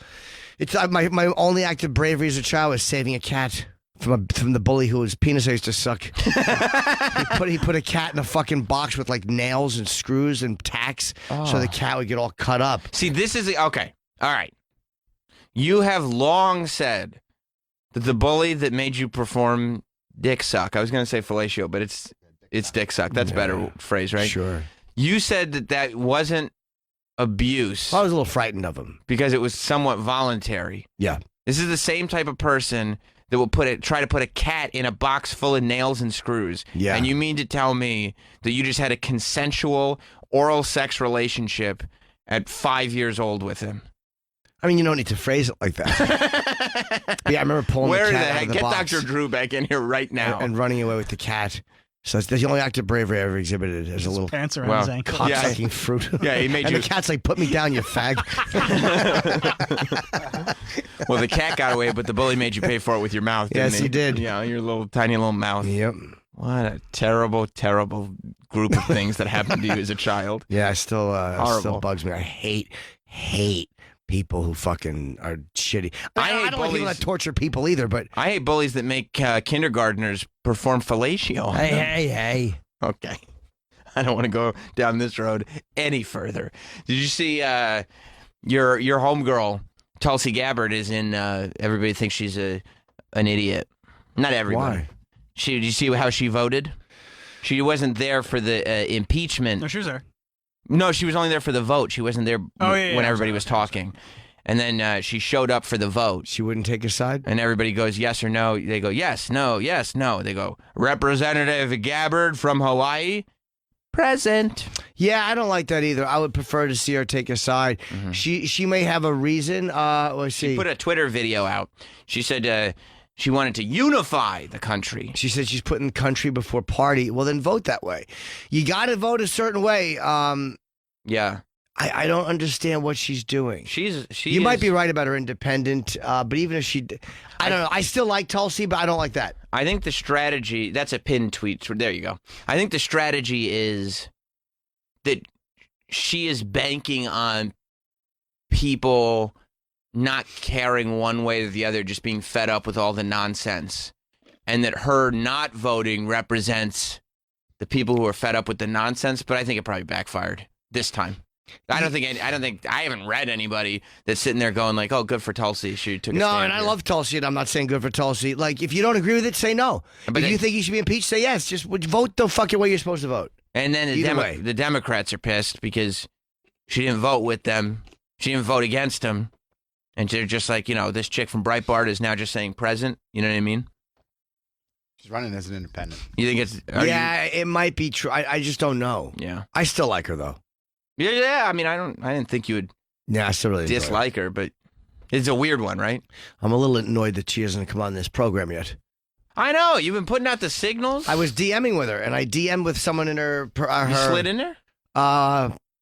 it's my only act of bravery as a child was saving a cat from the bully whose penis I used to suck. he put a cat in a fucking box with like nails and screws and tacks, so the cat would get all cut up. See, this is okay. All right. You have long said that the bully that made you perform dick suck. I was going to say fellatio, but it's dick suck. That's a better phrase, right? Sure. You said that wasn't abuse I was a little frightened of him. because it was somewhat voluntary. Yeah. This is the same type of person that will try to put a cat in a box full of nails and screws. Yeah. And you mean to tell me that you just had a consensual oral sex relationship at 5 years old with him? I mean, you don't need to phrase it like that. Yeah, I remember pulling Where the the cat out heck? of the Get box Dr. Drew back in here right now. and running away with the cat. So that's the only act of bravery I ever exhibited as a little Pants around Well, his ankle. cocksucking fruit. Yeah, he made and you- the cat's like, put me down, you fag. Well, the cat got away, but the bully made you pay for it with your mouth. Didn't Yes, he did. Yeah, your little tiny little mouth. Yep. What a terrible, terrible group of things that happened to you as a child. Yeah, it still Horrible. bugs me. I hate people who fucking are shitty. I hate don't like people bullies. that torture people either, but I hate bullies that make kindergartners perform fellatio. on them. hey. Okay. I don't want to go down this road any further. Did you see your homegirl, Tulsi Gabbard, is in everybody thinks she's an idiot. Not everybody. Why? Did you see how she voted? She wasn't there for the impeachment. No, she was there. No, she was only there for the vote. She wasn't there yeah, when yeah, everybody sorry, was talking. And then she showed up for the vote. She wouldn't take a side? And everybody goes, yes or no. They go, yes, no, yes, no. They go, Representative Gabbard from Hawaii, present. Yeah, I don't like that either. I would prefer to see her take a side. She may have a reason. Let's see. She put a Twitter video out. She said she wanted to unify the country. She said she's putting country before party. Well, then vote that way. You got to vote a certain way. Yeah. I don't understand what she's doing. You You might be right about her independent, but even if I don't know. I still like Tulsi, but I don't like that. I think the strategy, that's a pinned tweet. There you go. I think the strategy is that she is banking on people not caring one way or the other, just being fed up with all the nonsense. And that her not voting represents the people who are fed up with the nonsense, but I think it probably backfired this time. I haven't read anybody that's sitting there going like, "Oh, good for Tulsi. She took a No, stand and I here." love Tulsi, and I'm not saying good for Tulsi. Like, if you don't agree with it, say no. But if then- you think he should be impeached, say yes. Just vote the fucking way you're supposed to vote. And then Either way. the Democrats are pissed because she didn't vote with them. She didn't vote against them. And they're just like, this chick from Breitbart is now just saying present. You know what I mean? She's running as an independent. You think it's... It might be true. I just don't know. Yeah. I still like her, though. Yeah, I mean, I didn't think you would Yeah, I still really enjoy her. dislike her, but it's a weird one, right? I'm a little annoyed that she hasn't come on this program yet. I know. You've been putting out the signals. I was DMing with her, and I DM'd with someone in her... You slid in there?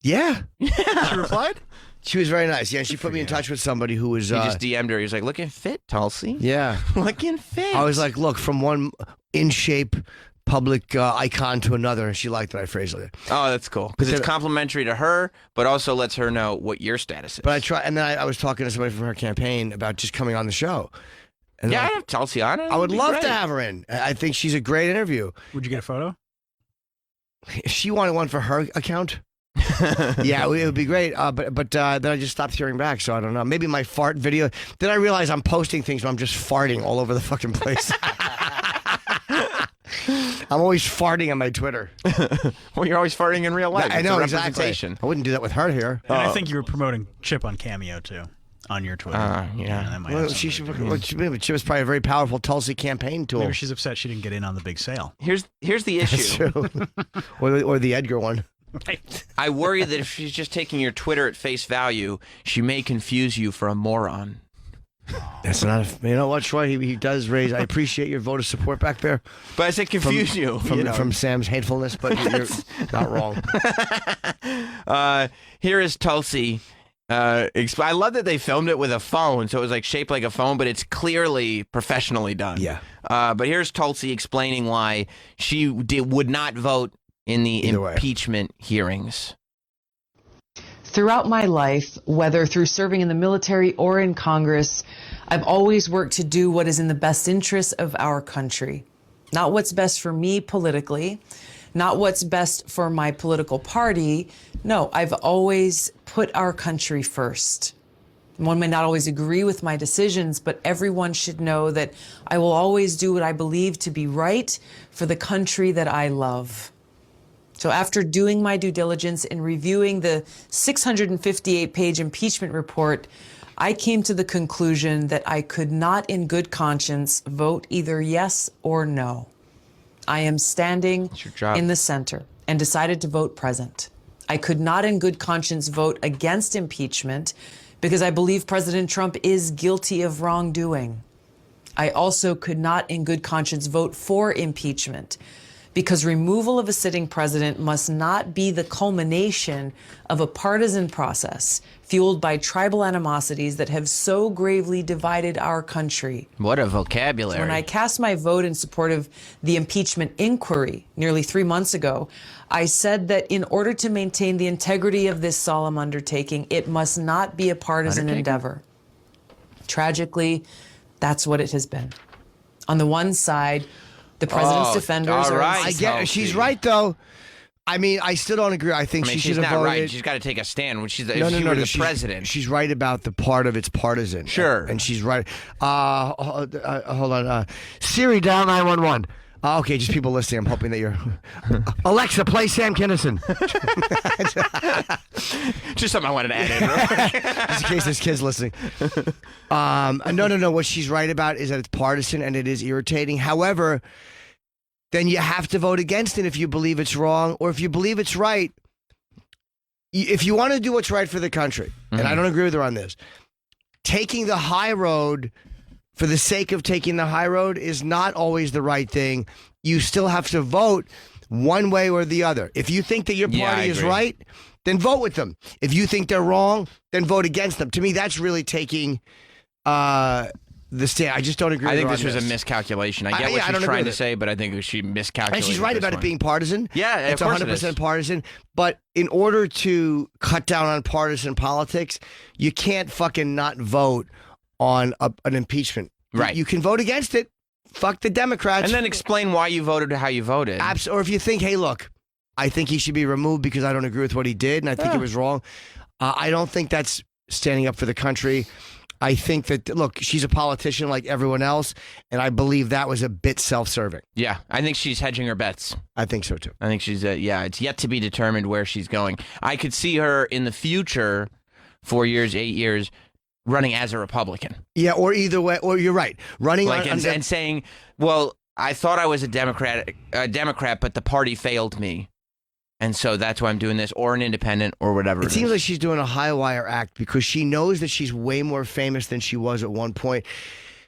Yeah. She replied? She was very nice. Yeah, and she put me in touch with somebody who was... He just DM'd her. He was like, looking fit, Tulsi. yeah. Looking fit. I was like, look, from one in-shape public icon to another, and she liked that I phrased it. Oh, that's cool. Because it's complimentary to her, but also lets her know what your status is. But I try, and then I was talking to somebody from her campaign about just coming on the show. And yeah, I, I have Tulsi on it. I would It'd be love great. to have her in. I think she's a great interview. Would you get a photo? If she wanted one for her account, yeah, it would be great. But then I just stopped hearing back, so I don't know. Maybe my fart video. Then I realized I'm posting things where I'm just farting all over the fucking place. I'm always farting on my Twitter. Well, you're always farting in real life. I It's know a exactly. representation. I wouldn't do that with her here. And I think you were promoting Chip on Cameo, too, on your Twitter. Yeah. That might Well, have she something should. to do with it. Well, she was probably a very powerful Tulsi campaign tool. Maybe she's upset she didn't get in on the big sale. Here's the That's issue. true. or the Edgar one. Right. I worry that if she's just taking your Twitter at face value, she may confuse you for a moron. That's not. You know what, Troy? He does raise. I appreciate your vote of support back there. But I said confuse you. From Sam's hatefulness, but you're not wrong. Here is Tulsi. I love that they filmed it with a phone, so it was like shaped like a phone, but it's clearly professionally done. Yeah. But here's Tulsi explaining why she would not vote in the Either way. impeachment hearings. Throughout my life, whether through serving in the military or in Congress, I've always worked to do what is in the best interest of our country. Not what's best for me politically, not what's best for my political party. No, I've always put our country first. One may not always agree with my decisions, but everyone should know that I will always do what I believe to be right for the country that I love. So after doing my due diligence and reviewing the 658-page impeachment report, I came to the conclusion that I could not in good conscience vote either yes or no. I am standing your job. in the center and decided to vote present. I could not in good conscience vote against impeachment because I believe President Trump is guilty of wrongdoing. I also could not in good conscience vote for impeachment because removal of a sitting president must not be the culmination of a partisan process fueled by tribal animosities that have so gravely divided our country. What a vocabulary. When I cast my vote in support of the impeachment inquiry nearly 3 months ago, I said that in order to maintain the integrity of this solemn undertaking, it must not be a partisan endeavor. Tragically, that's what it has been. On the one side, the president's defenders all are... right. I get it. She's right, though. I mean, I still don't agree. I think she she's should have not voted. right. She's got to take a stand when she's No, if she were the she's, president. She's right about the part of it's partisan. Sure. And she's right. Hold on. Siri, dial 911. Okay, just people listening. I'm hoping that you're... Alexa, play Sam Kinison. Just something I wanted to add in. Real quick. Just in case there's kids listening. No. What she's right about is that it's partisan and it is irritating. However, then you have to vote against it if you believe it's wrong, or if you believe it's right. If you want to do what's right for the country, and I don't agree with her on this, taking the high road for the sake of taking the high road is not always the right thing. You still have to vote one way or the other. If you think that your party is right, then vote with them. If you think they're wrong, then vote against them. To me, that's really taking the stand. I just don't agree with her I think on this was a miscalculation. I get I what don't she's agree trying with to it. say, but I think she miscalculated. And she's right about it being partisan. Yeah, it's of course 100% it is. partisan. But in order to cut down on partisan politics, you can't fucking not vote on an impeachment. Right. You can vote against it. Fuck the Democrats. And then explain why you voted how you voted. Or if you think, hey, look, I think he should be removed because I don't agree with what he did and I think it was wrong. I don't think that's standing up for the country. I think that, look, she's a politician like everyone else, and I believe that was a bit self-serving. Yeah, I think she's hedging her bets. I think so, too. I think she's, it's yet to be determined where she's going. I could see her in the future, 4 years, 8 years, running as a Republican. Yeah, or either way, or you're right. Running like and saying, well, I thought I was a Democrat, but the party failed me. And so that's why I'm doing this, or an independent, or whatever. It seems like she's doing a high wire act because she knows that she's way more famous than she was at one point.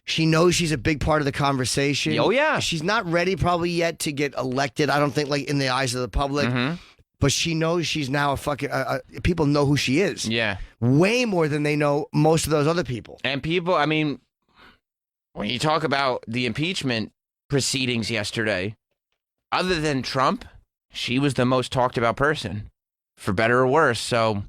She knows she's a big part of the conversation. Oh, yeah. She's not ready probably yet to get elected, I don't think, like in the eyes of the public. Mm-hmm. But she knows she's now a fucking... people know who she is. Yeah. Way more than they know most of those other people. And people, I mean, when you talk about the impeachment proceedings yesterday, other than Trump, she was the most talked about person, for better or worse. So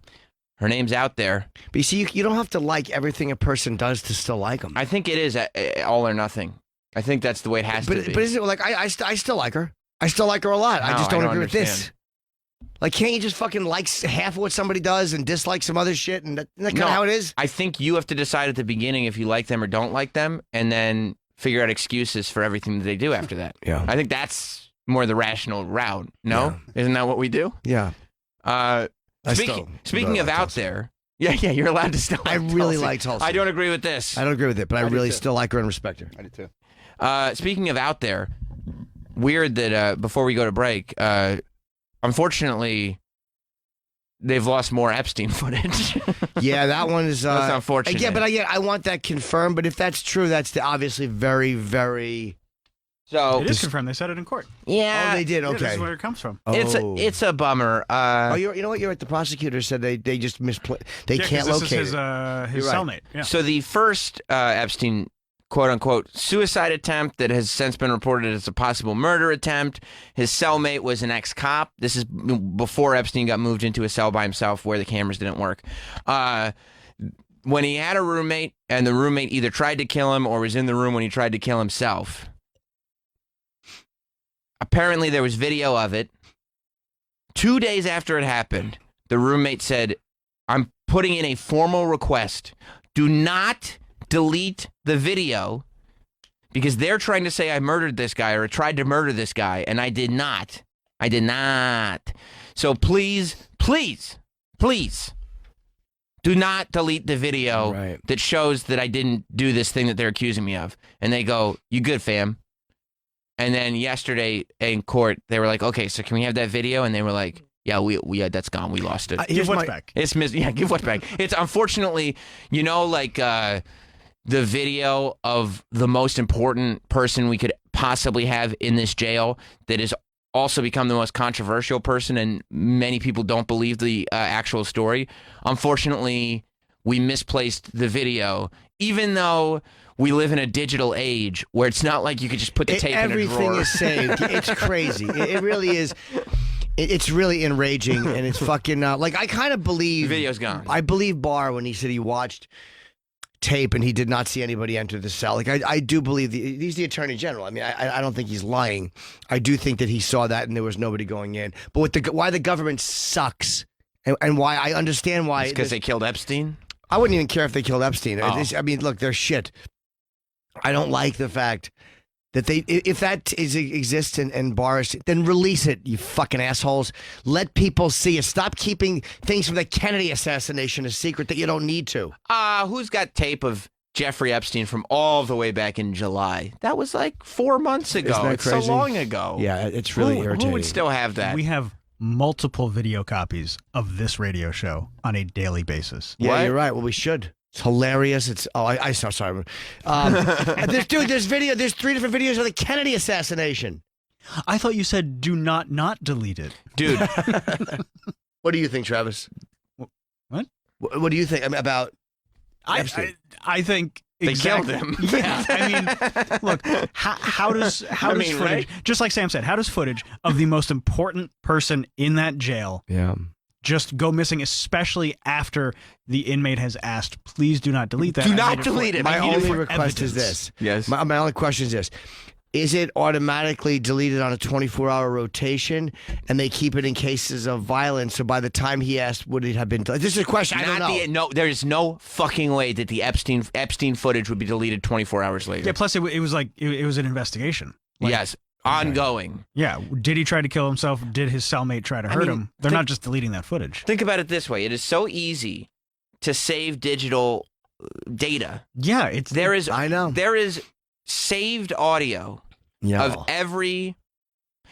her name's out there. But you see, you don't have to like everything a person does to still like them. I think it is all or nothing. I think that's the way it has to be. But isn't it like I still like her? I still like her a lot. I No, just don't agree with this. understand. Like, can't you just fucking like half of what somebody does and dislike some other shit? And isn't that kind of how it is? I think you have to decide at the beginning if you like them or don't like them, and then figure out excuses for everything that they do after that. Yeah. I think that's more the rational route. No? Isn't that what we do? Yeah. Speaking of out there, yeah, you're allowed to still like I really Tulsi. like Tulsi. I don't agree with this. I don't agree with it, but I really still like her and respect her. I do too. Speaking of out there, weird that before we go to break, unfortunately, they've lost more Epstein footage. Yeah, that one is... That's unfortunate. Yeah, but I want that confirmed. But if that's true, that's obviously very, very... So It is confirmed. They said it in court. yeah, Oh, they did? Yeah, this Okay. is where it comes from. it's a bummer. you know what? You're right. The prosecutor said they just misplaced. They Yeah, 'cause can't this locate is his, it. his You're right. cellmate. Yeah. So the first Epstein quote-unquote suicide attempt that has since been reported as a possible murder attempt. His cellmate was an ex-cop. This is before Epstein got moved into a cell by himself where the cameras didn't work. When he had a roommate and the roommate either tried to kill him or was in the room when he tried to kill himself, apparently there was video of it. 2 days after it happened, the roommate said, I'm putting in a formal request. Do not delete the video because they're trying to say I murdered this guy or tried to murder this guy, and I did not. I did not. So please, please, please do not delete the video that shows that I didn't do this thing that they're accusing me of. And they go, you good, fam? And then yesterday in court, they were like, okay, so can we have that video? And they were like, Yeah, we that's gone. We lost it. Give what's back. Give what's back. It's unfortunately, like the video of the most important person we could possibly have in this jail that has also become the most controversial person, and many people don't believe the actual story. Unfortunately, we misplaced the video, even though we live in a digital age where it's not like you could just put the tape in a drawer. Everything is saved. It's crazy. It really is. It's really enraging, and it's fucking like I kind of believe The video's gone. I believe Barr when he said he watched tape and he did not see anybody enter the cell. Like I do believe he's the Attorney General. I mean, I don't think he's lying. I do think that he saw that and there was nobody going in. But why the government sucks and why I understand why because they killed Epstein. I wouldn't even care if they killed Epstein. Oh. I mean, look, they're shit. I don't like the fact that if that exists and Barr, then release it, you fucking assholes. Let people see it. Stop keeping things from the Kennedy assassination a secret that you don't need to. Who's got tape of Jeffrey Epstein from all the way back in July? That was like 4 months ago. Isn't that it's crazy? so long ago. Yeah, it's really irritating. Who would still have that? We have multiple video copies of this radio show on a daily basis. Yeah, What? you're right. Well, we should. It's hilarious. It's I sorry. There's 3 different videos of the Kennedy assassination. I thought you said do not delete it. Dude, What do you think, Travis? What? What do you think about Epstein? I think they exactly. killed him. Yeah, I mean, look, how does footage, right? just like Sam said, how does footage of the most important person in that jail Yeah. just go missing, especially after the inmate has asked, please do not delete that. Do I not made it for- delete it. My I need it only for request is evidence. this. Yes. My only question is this. Is it automatically deleted on a 24-hour rotation, and they keep it in cases of violence? So by the time he asked, would it have been? This is a question. I don't know. No, there is no fucking way that the Epstein footage would be deleted 24 hours later. Yeah, plus it was like, it was an investigation. Like, Yes, ongoing. Yeah, did he try to kill himself? Did his cellmate try to hurt him? They're not just deleting that footage. Think about it this way: it is so easy to save digital data. Yeah, I know. There is saved audio of every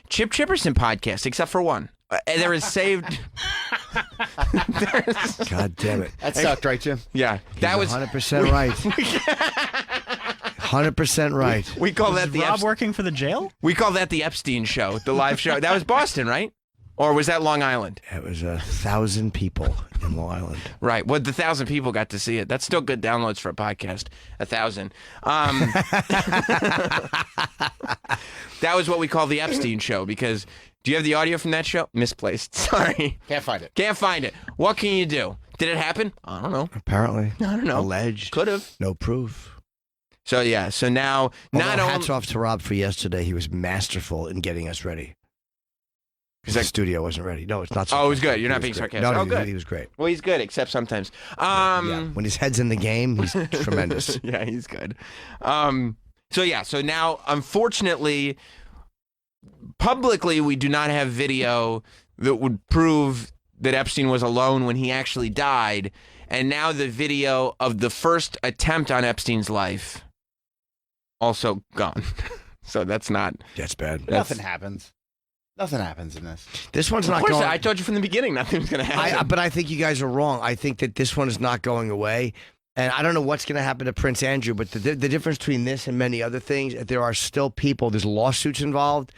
Chip Chipperson podcast except for one. There is saved. God damn it. That sucked, right, Jim? Yeah, That was 100% right. 100% right. We call that Is the Rob working for the jail? We call that the Epstein show, the live show. That was Boston, right? Or was that Long Island? It was 1,000 people in Long Island. Right. Well, the 1,000 people got to see it. That's still good downloads for a podcast. 1,000. That was what we call the Epstein show because do you have the audio from that show? Misplaced. Sorry. Can't find it. Can't find it. What can you do? Did it happen? I don't know. Apparently. I don't know. Alleged. Could have. No proof. So, yeah. So now, not Although hats only. off to Rob for yesterday. He was masterful in getting us ready. Because the studio wasn't ready. No, it's not. Oh, it was good. You're He not was being great. sarcastic. No, Oh, good. He was great. Well, he's good, except sometimes. Yeah. When his head's in the game, he's tremendous. Yeah, he's good. So now, unfortunately, publicly, we do not have video that would prove that Epstein was alone when he actually died. And now the video of the first attempt on Epstein's life also gone. So that's not. That's bad. Nothing happens. Nothing happens in this. This one's Of not course, going. I told you from the beginning nothing was going to happen. But I think you guys are wrong. I think that this one is not going away. And I don't know what's going to happen to Prince Andrew, but the difference between this and many other things, there are still people, there's lawsuits involved.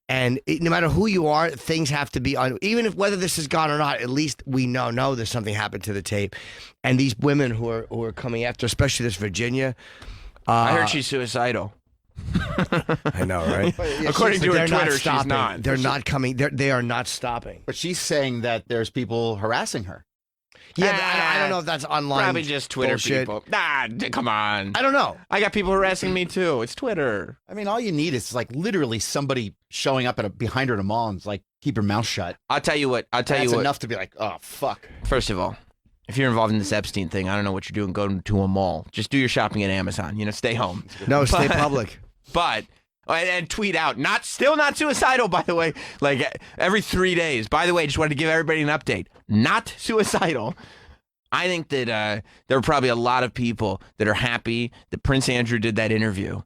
And no matter who you are, things have to be on. Even if whether this is gone or not, at least we know there's something happened to the tape. And these women who are coming after, especially this Virginia. I heard she's suicidal. I know, right? According to her They're not Twitter, she's stopping. not. They're not coming. They are not stopping. But she's saying that there's people harassing her. Yeah, but I don't know if that's online. Probably just Twitter bullshit. people. Come on. I don't know. I got people harassing me too. It's Twitter. I mean, all you need is like literally somebody showing up behind her at a mall and it's like, keep your mouth shut. I'll tell you what. That's enough to be like, oh, fuck. First of all, if you're involved in this Epstein thing, I don't know what you're doing. Go to a mall. Just do your shopping at Amazon. Stay home. No, stay public. But and tweet out. Still not suicidal, by the way. Like every 3 days. By the way, just wanted to give everybody an update. Not suicidal. I think that there are probably a lot of people that are happy that Prince Andrew did that interview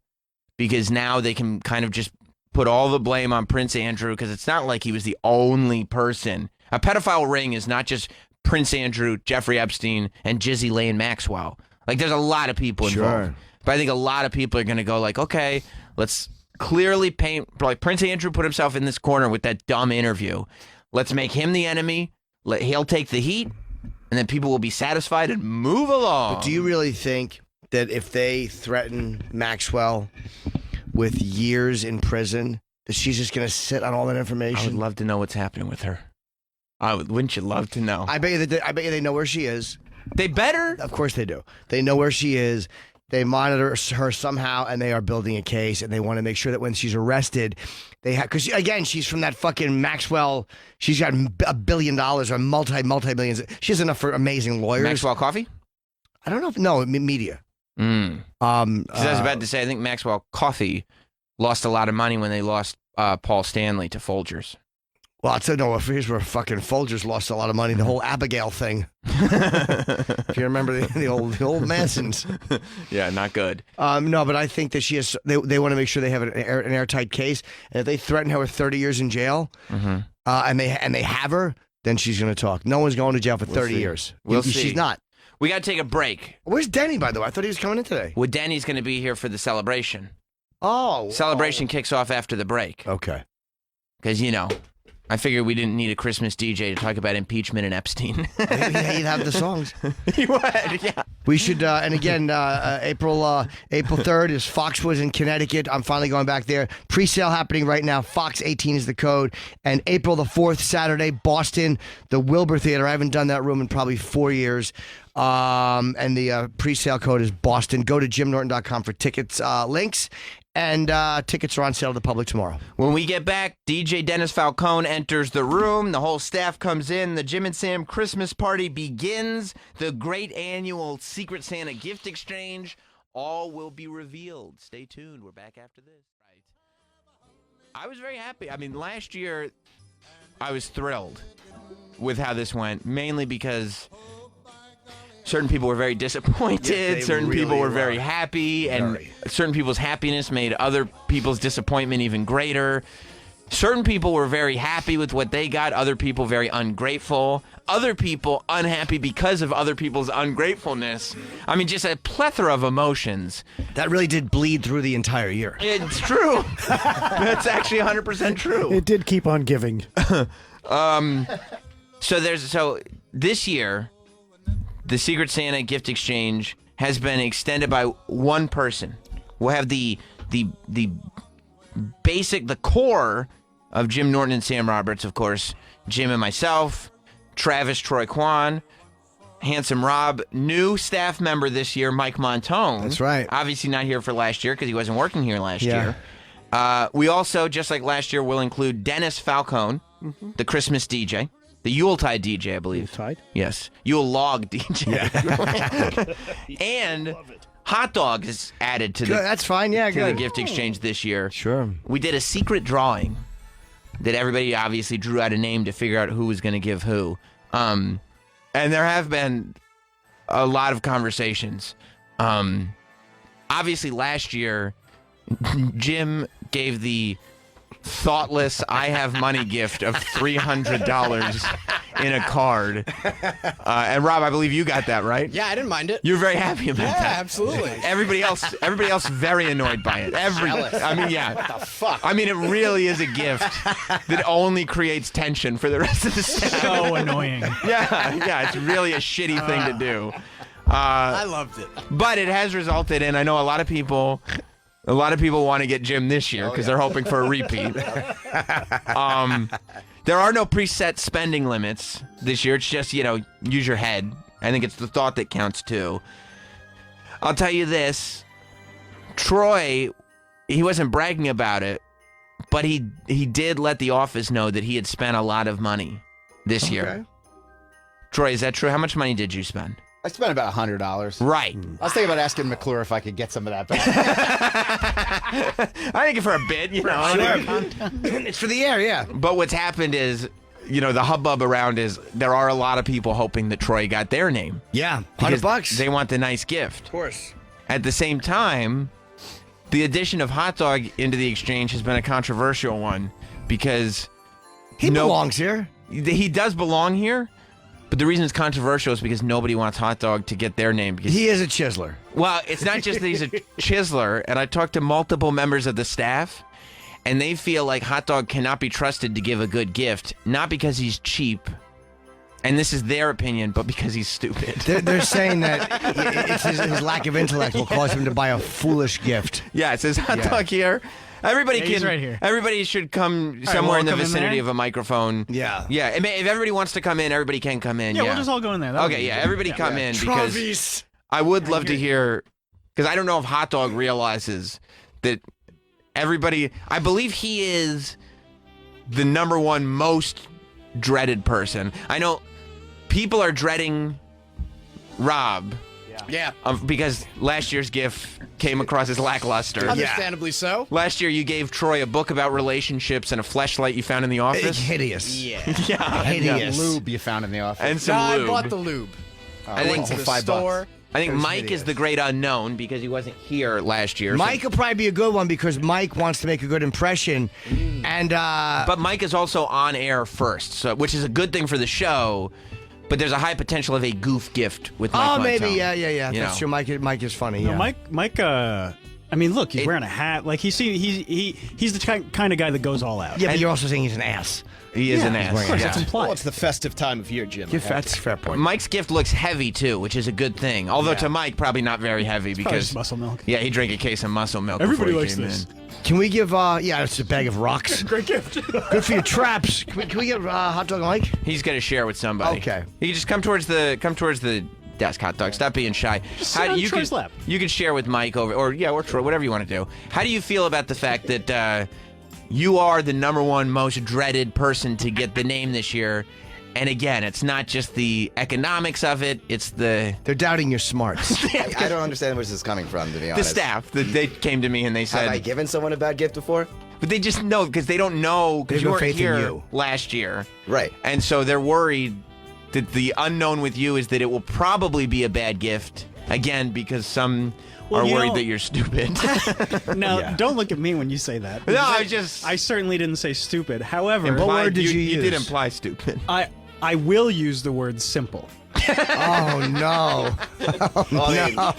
because now they can kind of just put all the blame on Prince Andrew because it's not like he was the only person. A pedophile ring is not just Prince Andrew, Jeffrey Epstein, and Ghislaine Maxwell. Like, there's a lot of people involved. Sure. But I think a lot of people are going to go like, okay, let's clearly paint. Like Prince Andrew put himself in this corner with that dumb interview. Let's make him the enemy. He'll take the heat, and then people will be satisfied and move along. But do you really think that if they threaten Maxwell with years in prison, that she's just going to sit on all that information? I would love to know what's happening with her. Wouldn't you love to know? I bet you they know where she is. They better. Of course they do. They know where she is. They monitor her somehow, and they are building a case, and they want to make sure that when she's arrested, they have, because again, she's from that fucking Maxwell. She's got $1 billion or multi-millions. She has enough for amazing lawyers. Maxwell Coffee? I don't know if media. I was about to say, I think Maxwell Coffee lost a lot of money when they lost Paul Stanley to Folgers. Well, I'll tell you, no, here's where fucking Folgers lost a lot of money. The whole Abigail thing. If you remember the old Mansons. Yeah, not good. No, but I think that she has. They want to make sure they have an airtight case, and if they threaten her with 30 years in jail, and they have her, then she's going to talk. No one's going to jail for 30 years. We'll see. She's not. We got to take a break. Where's Denny, by the way? I thought he was coming in today. Well, Denny's going to be here for the celebration. Oh. Celebration kicks off after the break. Okay. Because, I figured we didn't need a Christmas DJ to talk about impeachment and Epstein. Yeah, you'd have the songs. You would, yeah. We should, and again, April 3rd is Foxwoods in Connecticut. I'm finally going back there. Pre-sale happening right now. Fox 18 is the code. And April the 4th, Saturday, Boston, the Wilbur Theater. I haven't done that room in probably 4 years. And the pre-sale code is Boston. Go to jimnorton.com for tickets links. And tickets are on sale to the public tomorrow. When we get back, DJ Dennis Falcone enters the room. The whole staff comes in. The Jim and Sam Christmas party begins. The great annual Secret Santa gift exchange. All will be revealed. Stay tuned. We're back after this. Right. I was very happy. I mean, last year, I was thrilled with how this went, mainly because certain people were very disappointed. Yes, certain really people were very happy. And certain people's happiness made other people's disappointment even greater. Certain people were very happy with what they got. Other people very ungrateful. Other people unhappy because of other people's ungratefulness. I mean, just a plethora of emotions. That really did bleed through the entire year. It's true. That's actually 100% true. It did keep on giving. So this year, the Secret Santa gift exchange has been extended by one person. We'll have the basic, the core of Jim Norton and Sam Roberts, of course, Jim and myself, Travis Troy Kwan, Handsome Rob, new staff member this year, Mike Montone. That's right. Obviously not here for last year because he wasn't working here last year. We also, just like last year, will include Dennis Falcone, the Christmas DJ. The Yuletide DJ, I believe. Yuletide? Yes. Yule Log DJ. Yeah. And hot dog is added to That's fine. Yeah, the good. gift exchange this year. Sure. We did a secret drawing that everybody obviously drew out a name to figure out who was going to give who. And there have been a lot of conversations. Obviously, last year, Jim gave the thoughtless I have money gift of $300 in a card. And Rob, I believe you got that, right? Yeah, I didn't mind it. You're very happy about that. Yeah, absolutely. Everybody else very annoyed by it. I mean, yeah. What the fuck? I mean, it really is a gift that only creates tension for the rest of the staff. So annoying. Yeah, it's really a shitty thing to do. I loved it. But it has resulted in, I know a lot of people want to get Jim this year because they're hoping for a repeat. There are no preset spending limits this year. It's just, use your head. I think it's the thought that counts too. I'll tell you this. Troy, he wasn't bragging about it, but he did let the office know that he had spent a lot of money this year. Troy, is that true? How much money did you spend? I spent about $100. Right. I was thinking about asking McClure if I could get some of that back. I think for a bit, It's for the air, yeah. But what's happened is, the hubbub around is there are a lot of people hoping that Troy got their name. Yeah, because $100. They want the nice gift. Of course. At the same time, the addition of hot dog into the exchange has been a controversial one because he belongs here. he does belong here. But the reason it's controversial is because nobody wants Hot Dog to get their name. Because He is a chiseler. Well, it's not just that he's a chiseler, and I talked to multiple members of the staff, and they feel like Hot Dog cannot be trusted to give a good gift, not because he's cheap, and this is their opinion, but because he's stupid. They're saying that it's his lack of intellect will cause him to buy a foolish gift. Yeah, it says Hot Dog here. Everybody Yeah, can. he's right here. Everybody should come right, somewhere in the we'll come in vicinity there. of a microphone. Yeah. Yeah. If everybody wants to come in, everybody can come in. Yeah, we'll just all go in there. That'll Okay. be Yeah. good. Everybody come in because Travis. I would love to hear, because I don't know if Hot Dog realizes that everybody. I believe he is the number one most dreaded person. I know people are dreading Rob. Yeah. Because last year's gift came across as lackluster. Understandably so. Last year, you gave Troy a book about relationships and a fleshlight you found in the It's office. hideous. Yeah. Yeah. Hideous. Lube you found in the office. And some I lube. bought the lube. I think to the $5. store. I think It was Mike hideous. is the great unknown because he wasn't here last year. so- Mike will probably be a good one because Mike wants to make a good impression. And But Mike is also on air first, so which is a good thing for the show. But there's a high potential of a goof gift with Mike. oh, maybe, Montone. yeah. You That's know. true. Mike is funny. No, Yeah. Mike. I mean, look, he's wearing a hat. Like he's the kind of guy that goes all out. Yeah, but you're also saying he's an ass. He is an ass. Of course, yeah. that's implied. Well, it's the festive time of year, Jim. That's a fair point. Mike's gift looks heavy too, which is a good thing. Although to Mike, probably not very heavy Probably because just muscle milk. yeah, he drank a case of muscle milk. Everybody before he likes came this. in. Can we give? Yeah, it's a bag of rocks. Great gift. Good for your traps. Can we give Hot Dog Mike? He's got to share with somebody. Okay. You can just come towards the desk, Hot Dog. Stop being shy. Just sit on you Troy's can, lap. You can share with Mike or Troy, whatever you want to do. How do you feel about the fact that you are the number one most dreaded person to get the name this year? And again, it's not just the economics of it; it's the They're doubting your smarts. I don't understand where this is coming from, to be honest. staff. They came to me and they said, Have I given someone a bad gift before? but they just know because they don't know They because have you no weren't faith in here you. last year, Right. and so they're worried that the unknown with you is that it will probably be a bad gift again because some Well, are you worried know- that you're stupid. Now, don't look at me when you say that. No, because I certainly didn't say stupid. However, Implied- word did you You did use? imply stupid. I will use the word simple. Oh no!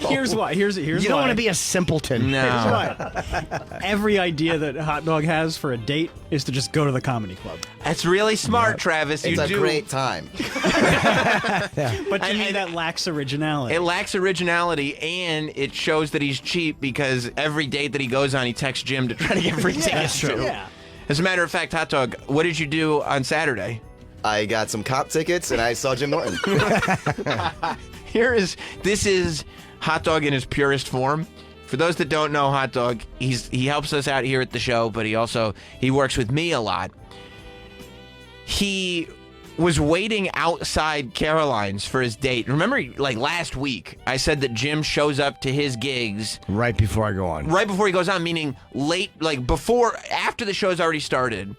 Here's why. Here's You why. don't want to be a simpleton. Here's No. why. Every idea that Hot Dog has for a date is to just go to the comedy club. That's really smart, Travis. It's you a do. great time. But to me, that lacks originality. It lacks originality, and it shows that he's cheap because every date that he goes on, he texts Jim to try to get free tickets to. Yeah. As a matter of fact, Hot Dog, what did you do on Saturday? I got some cop tickets and I saw Jim Norton. This is Hot Dog in his purest form. For those that don't know Hot Dog, he helps us out here at the show, but he works with me a lot. He was waiting outside Caroline's for his date. Remember, like last week, I said that Jim shows up to his gigs Right before I go on. right before he goes on, meaning late, like after the show's already started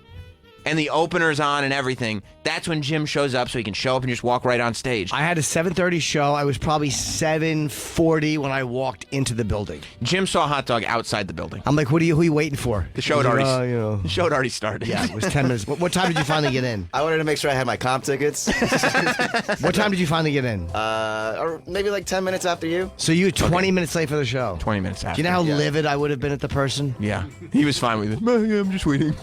and the opener's on and everything. That's when Jim shows up so he can show up and just walk right on stage. I had a 7:30 show. I was probably 7:40 when I walked into the building. Jim saw Hot Dog outside the building. I'm like, who are you waiting for? The show had He's like, already, "Oh, you know." the show had already started. Yeah, it was 10 minutes. What time did you finally get in? I wanted to make sure I had my comp tickets. What time did you finally get in? Or maybe like 10 minutes after you. So you were 20 minutes late for the show. 20 minutes Do after. you know how Yeah. livid I would have been at the person? Yeah, he was fine with it. Yeah, I'm just waiting.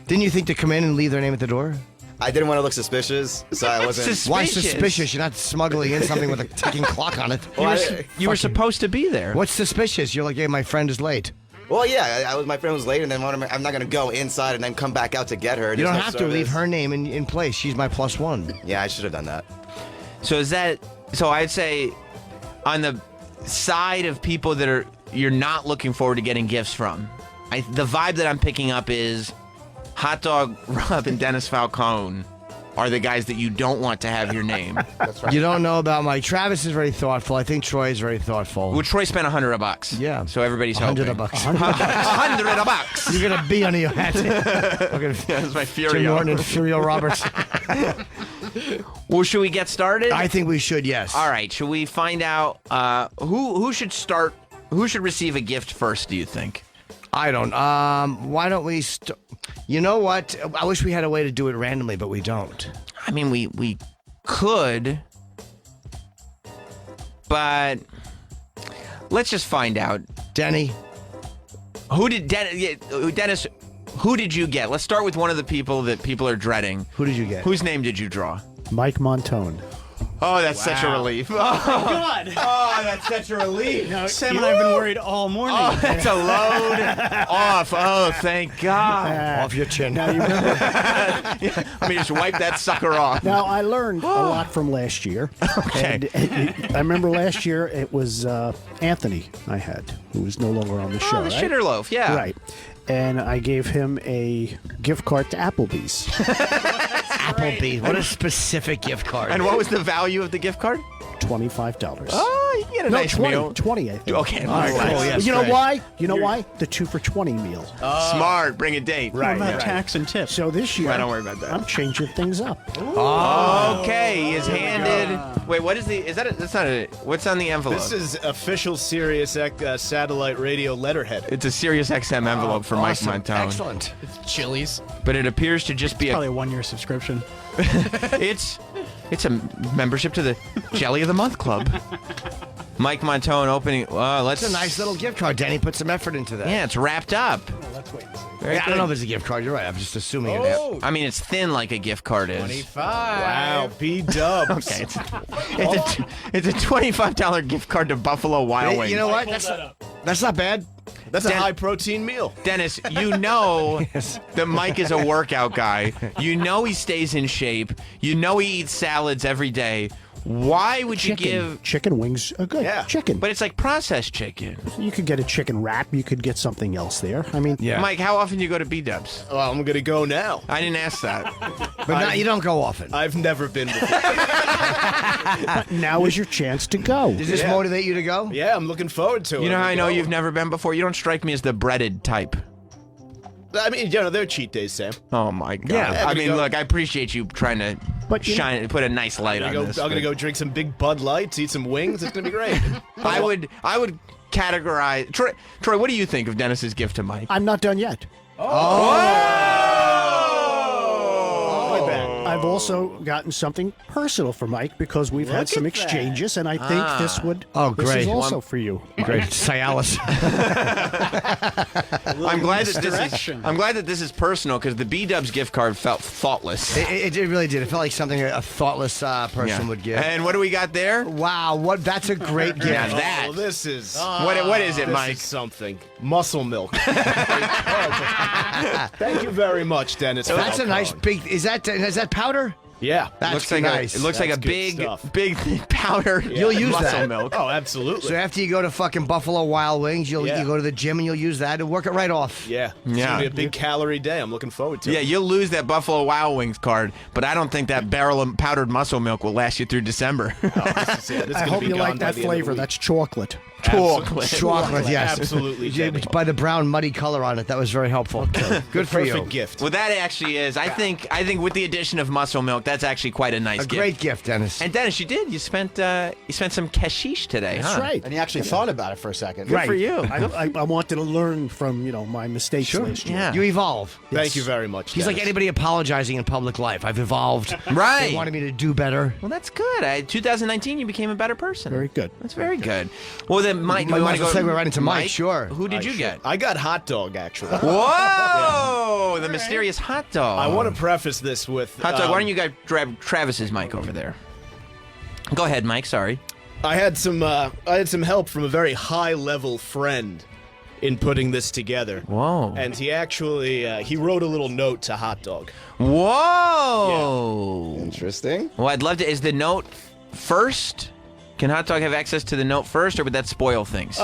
Didn't you think to come in and leave their name at the door? I didn't want to look suspicious, so I wasn't. Why suspicious? You're not smuggling in something with a ticking clock on it. You were supposed to be there. What's suspicious? You're like, hey, my friend is late. Well, yeah, my friend was late, and then I'm not going to go inside and then come back out to get her. You There's don't no have to service. leave her name in place. She's my +1. Yeah, I should have done that. So I'd say on the side of people that you're not looking forward to getting gifts from, the vibe that I'm picking up is Hot Dog, Rob, and Dennis Falcone are the guys that you don't want to have your name. That's right. You don't know about Mike. Travis is very thoughtful. I think Troy is very thoughtful. Well, Troy spent $100. Yeah. So everybody's hoping. $100. $100. You're gonna be under your hat. Yeah, that's my Jim Furio. Norton and Furio Roberts. Well, should we get started? I think we should. Yes. All right. Should we find out who should start? Who should receive a gift first? Do you think? I don't. Why don't we? You know what? I wish we had a way to do it randomly, but we don't. I mean, we could, but let's just find out. Denny, Dennis? Who did you get? Let's start with one of the people that people are dreading. who did you get? Whose name did you draw? Mike Montone. Oh, that's such a relief. Oh, God. oh, that's such a relief. Sam and I have been worried all morning. Oh, that's a load off. Oh, thank God. Off your chin. Now you remember. Let me just wipe that sucker off. Now I learned a lot from last year. Okay. And I remember last year it was Anthony I had, who was no longer on the show. Oh, the right? shitter loaf, yeah. Right. And I gave him a gift card to Applebee's. Applebee's. What a specific gift card. And what was the value of the gift card? $25. Oh, you get a No, nice 20, meal. 20, I think. Okay, Oh, all right. cool, yes, You know right. why? You know why? The 2 for $20 meal. Smart. Bring a date. What about tax and tips? So this year, Right, don't worry about that. I'm changing things up. Okay, he is handed. Wait, what is the? Is that? That's not a. What's on the envelope? This is official Sirius satellite radio letterhead. It's a Sirius XM envelope for Mike Awesome. Montone. Excellent. Chili's. But it appears to just be Probably a 1-year subscription. It's a membership to the Jelly of the Month Club. Mike Montone opening. Let's. It's a nice little gift card. Danny put some effort into that. Yeah, it's wrapped up. Let's wait and see. Very Yeah, I don't good. know if it's a gift card. You're right. I'm just assuming it is. I mean, it's thin like a gift card is. 25. Wow, B-dubs. Okay, it's a $25 gift card to Buffalo Wild Wings. You know what? That's not bad. That's a high-protein meal. Dennis, you know that Mike is a workout guy. You know he stays in shape. You know he eats salads every day. Why would you give... Chicken wings are good. Yeah. Chicken. But it's like processed chicken. You could get a chicken wrap. You could get something else there. I mean, Yeah. Mike, how often do you go to B-Dubs? Well, I'm going to go now. I didn't ask that. But you don't go often. I've never been before. now is your chance to go. Does this motivate you to go? Yeah, I'm looking forward to it. You know how I know Go. you've never been before? You don't strike me as the breaded type. I mean, you know, they're cheat days, Sam. Oh, my God. Yeah, I I'm mean, gonna go- look, I appreciate you trying to But you know- put a nice light on I'm this. going to go drink some big Bud Lights, eat some wings. It's going to be great. I would categorize... Troy, what do you think of Dennis's gift to Mike? I'm not done yet. I've also gotten something personal for Mike because we've had some exchanges, and I think this would. Oh, This great. is also for you. Great. Cialis. I'm glad that this is personal because the B-Dubs gift card felt thoughtless. It really did. It felt like something a thoughtless person would give. And what do we got there? Wow, that's a great gift. Now that. Oh, this is... What is it, this Mike? is something. Muscle milk. Thank you very much, Dennis. for That's that a nice card. big. Is that powder? Yeah. That's Looks like nice. it looks like a That's good big, stuff. big powder. You'll use muscle that. milk. Oh, absolutely. So after you go to fucking Buffalo Wild Wings, you go to the gym and you'll use that and work it right off. Yeah. It's Yeah. going to be a big calorie day. I'm looking forward to Yeah, it. you'll lose that Buffalo Wild Wings card, but I don't think that barrel of powdered muscle milk will last you through December. This is I gonna hope be you gone like by that the end of the flavor. week. That's chocolate. Chocolate, yes. Absolutely, Yeah, Denny. by the brown muddy color on it, that was very helpful. Good for Perfect you. gift. Well, that actually is. I think with the addition of muscle milk, that's actually quite a nice A gift. great gift, Dennis. And Dennis, you did. You spent some cashish today, That's huh? right. And he actually thought about it for a second. Good for you. I wanted to learn from my mistakes last year. Yeah. You evolve. Thank you very much, He's like Dennis. anybody apologizing in public life. I've evolved. Right. They wanted me to do better. Well, that's good. 2019, you became a better person. Very good. That's very good. Well, then, Mike, Might you want want to to go segue right into Mike, sure. Who did you get? I got hot dog, actually. Whoa! The mysterious hot dog. I want to preface this with... Hot dog, why don't you guys grab Travis's mic over there? Go ahead, Mike. Sorry. I had some help from a very high-level friend in putting this together. Whoa. And he actually he wrote a little note to Hot Dog. Whoa. Interesting. Well, I'd love to. Is the note first? Can Hot Dog have access to the note first, or would that spoil things?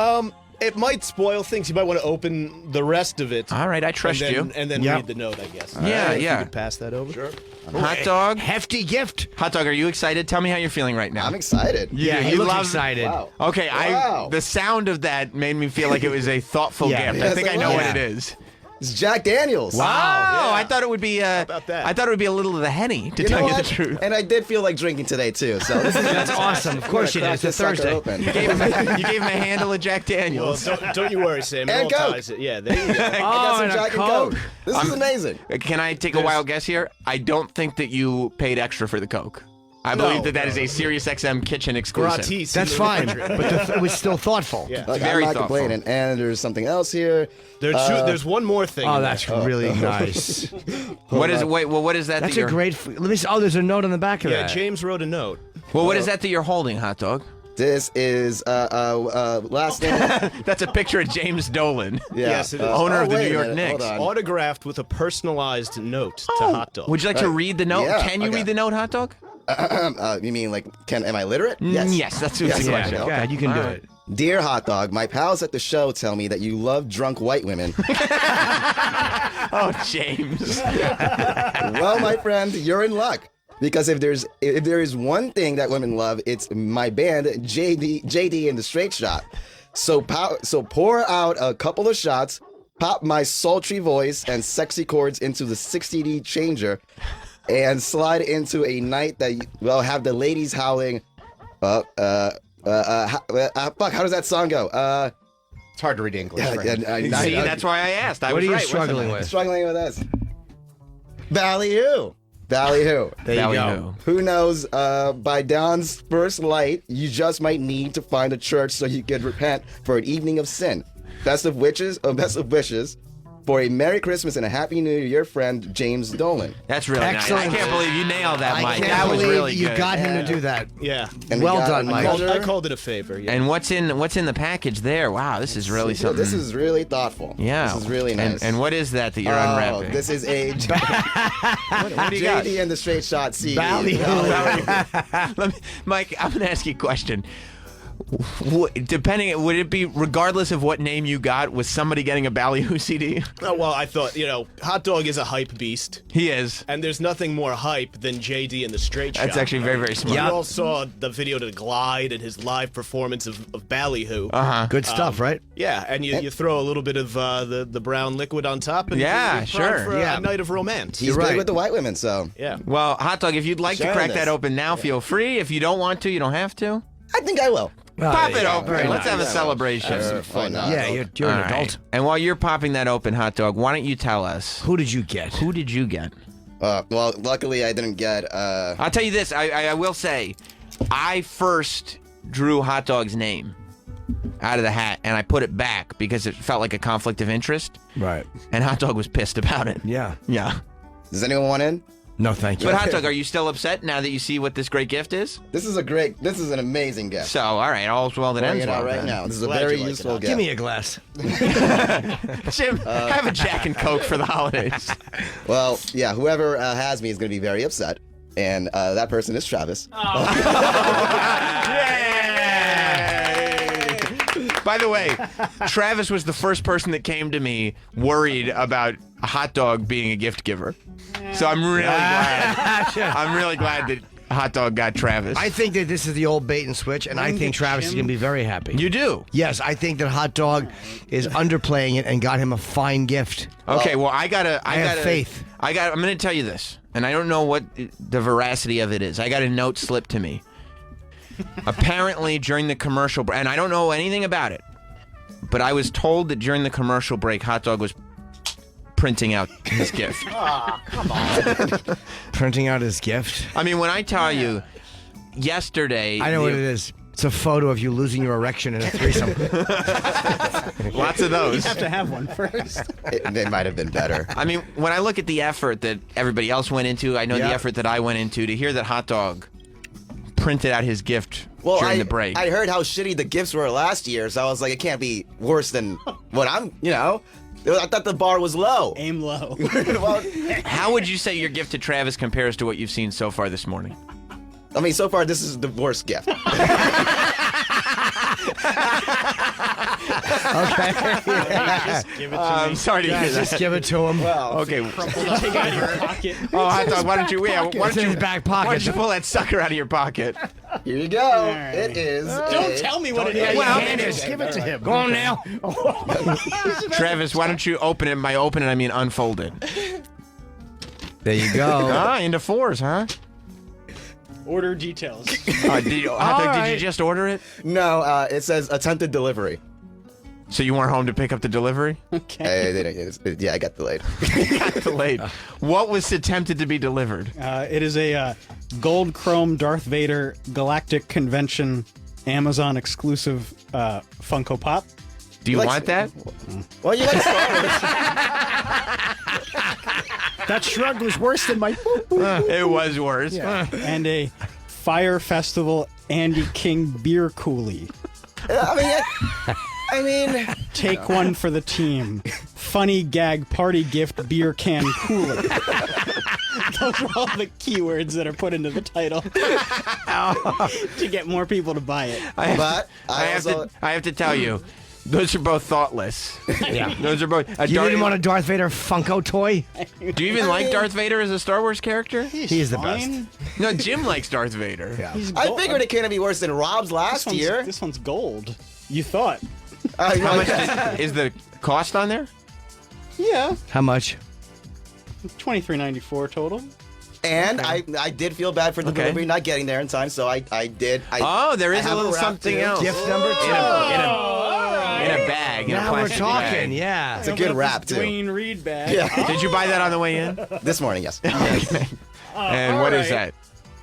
It might spoil things. You might want to open the rest of it. All right, I trust and then, you. And then Yep. read the note, I guess. Yeah, If yeah. You could pass that over. Sure. Hot Dog. Hefty gift. Hot Dog, are you excited? Tell me how you're feeling right now. I'm excited. Yeah, he you looks love- excited. Wow. Okay, Wow. the sound of that made me feel like it was a thoughtful Yeah. gift. I Yes, think it I know was. what it is. It's Jack Daniels. Wow. I thought it would be about that? I thought it would be a little of the Henny, to You tell know you what? the truth. And I did feel like drinking today too. So this is That's awesome. Of course you did. It's a Thursday. You gave him a handle of Jack Well, Daniels. don't you worry, Sam. It And all Coke. ties it. Yeah, there you go. I got some and a Jack and Coke. Coke. This is amazing. Can I take a wild guess here? I don't think that you paid extra for the Coke. I believe that is a Sirius XM kitchen exclusive. Gratis. That's fine, but it was still thoughtful. Yeah. Like, Very I'm not thoughtful. complaining. And there's something else here. There's one more thing. Oh, in that's there. really nice. What is what is that? That's that a you're, great. Let me see. Oh, there's a note on the back of Yeah, that. James wrote a note. Well, what is that you're holding, hot dog? This is last name. That's a picture of James Dolan. Yeah. Yes, it is. Owner of the wait New a York minute, Knicks. hold on. Autographed with a personalized note to Hot Dog. Would you like to read the note? Yeah, Can you okay. read the note, hot dog? You mean like, am I literate? Yes. Yes, that's what's the Yes, question. okay. God, you can do All right. it. Dear Hot Dog, my pals at the show tell me that you love drunk white women. Oh, James. Well, my friend, you're in luck. Because if there is one thing that women love, it's my band JD and the Straight Shot. So pour out a couple of shots, pop my sultry voice and sexy chords into the 60D changer, and slide into a night that will have the ladies howling. Fuck, how does that song go? It's hard to read English. Yeah, right? See, that's why I asked. I What was are you right, struggling wasn't I? with? Struggling with this. Ballyhoo. Ballyhoo. There you Ballyhoo. go. Who knows, by dawn's first light, you just might need to find a church so you can repent for an evening of sin. Best of wishes for a Merry Christmas and a Happy New Year, your friend, James Dolan. That's really Excellent. nice. I can't believe you nailed that, I Mike. can't That was believe really you good. got him to do that. Yeah. And we Well got done, Mike. another- I called it a favor. Yeah. And what's in the package there? Wow, this is really something. This is really thoughtful. yeah. This is really nice. And what is that you're Oh, unwrapping? this is a what do you got? JD and the Straight Shot CD. Mike, I'm gonna ask you a question. Would it be regardless of what name you got? Was somebody getting a Ballyhoo CD? Oh, well, I thought, Hot Dog is a hype beast. He is. And there's nothing more hype than JD and the Straight Shot. That's actually very, very smart. You all saw the video to Glide and his live performance of Ballyhoo. Uh-huh. Good stuff, right? Yeah, and you throw a little bit of the brown liquid on top, and Yeah, you're sure. primed for Yeah. a night of romance. He's good with the white women, so Yeah. Well, Hot Dog, if you'd like to Sharing crack this. that open now, feel free. If you don't want to, you don't have to. I think I will. Pop it yeah, open. very Let's nice. have a Yeah, celebration. sure, why not? Yeah, you're All an right. adult. And while you're popping that open, Hot Dog, why don't you tell us Who did you get? who did you get? Well, luckily I didn't get. I'll tell you this. I will say, I first drew Hot Dog's name out of the hat, and I put it back because it felt like a conflict of interest. Right. And Hot Dog was pissed about it. Yeah. Yeah. Does anyone want in? No, thank you. But Hot Dog, are you still upset now that you see what this great gift is? This is an amazing gift. So, all right, all's well that Bring ends it out well. right then. now. This is a Glad very you like it, useful Hot gift. Give me a glass. Jim, have a Jack and Coke for the holidays. Well, yeah, whoever has me is going to be very upset, and that person is Travis. By the way, Travis was the first person that came to me worried about a Hot Dog being a gift giver. So I'm really glad. I'm really glad that Hot Dog got Travis. I think that this is the old bait and switch, and I think Travis is going to be very happy. You do? Yes, I think that Hot Dog is underplaying it and got him a fine gift. Okay, well, I have faith. I'm going to tell you this, and I don't know what the veracity of it is. I got a note slipped to me. Apparently, during the commercial break, and I don't know anything about it, but I was told that during the commercial break, Hot Dog was printing out his gift. Printing out his gift. I mean, when I tell you, yesterday... I know what it is. It's a photo of you losing your erection in a threesome. Lots of those. You have to have one first. It might have been better. I mean, when I look at the effort that everybody else went into, I know the Yeah. effort that I went into to hear that Hot Dog printed out his gift during the break. I heard how shitty the gifts were last year, so I was like, it can't be worse than what I'm, I thought the bar was low. Aim low. Well, How would you say your gift to Travis compares to what you've seen so far this morning? I mean, so far, this is the worst gift. Okay. Just give it to I'm me. sorry to hear that. Just give it to him. Okay. Take it out of your pocket. Oh, Hot Dog, why don't you? Yeah, why It's don't in you? his back Why pocket. don't you pull that sucker out of your pocket? Here you go. It is. Don't tell me what it is. Candace, give it to him. Go on now. Travis, why don't you open it? By open it, I mean unfold it. There you go. Into 4s, huh? Order details. Did you just order it? No, it says attempted delivery. So you weren't home to pick up the delivery? Yeah, I got delayed. Got delayed. What was attempted to be delivered? It is a gold chrome Darth Vader Galactic Convention Amazon exclusive Funko Pop. Do you want that? Well, you like Star Wars. That shrug was worse than my. It was worse. Yeah. And a Fire Festival Andy King beer coolie. I mean, take one for the team. Funny gag party gift beer can cooler. Those are all the keywords that are put into the title to get more people to buy it. I have to tell you, those are both thoughtless. Yeah. Those are both. You didn't want a Darth Vader Funko toy? Do you even like Darth Vader as a Star Wars character? He is the best. No, Jim likes Darth Vader. Yeah. I figured it couldn't be worse than Rob's last year. This one's gold. You thought. How much is the cost on there? Yeah. How much? $23.94 total. And I did feel bad for the delivery not getting there in time, so I did. There is a little something else. Gift number 2. In a bag. In a Now we're plastic talking, bag. yeah. It's a good wrap, too. Dwayne Reed bag. Yeah. Did you buy that on the way in? This morning, yes. And what is that?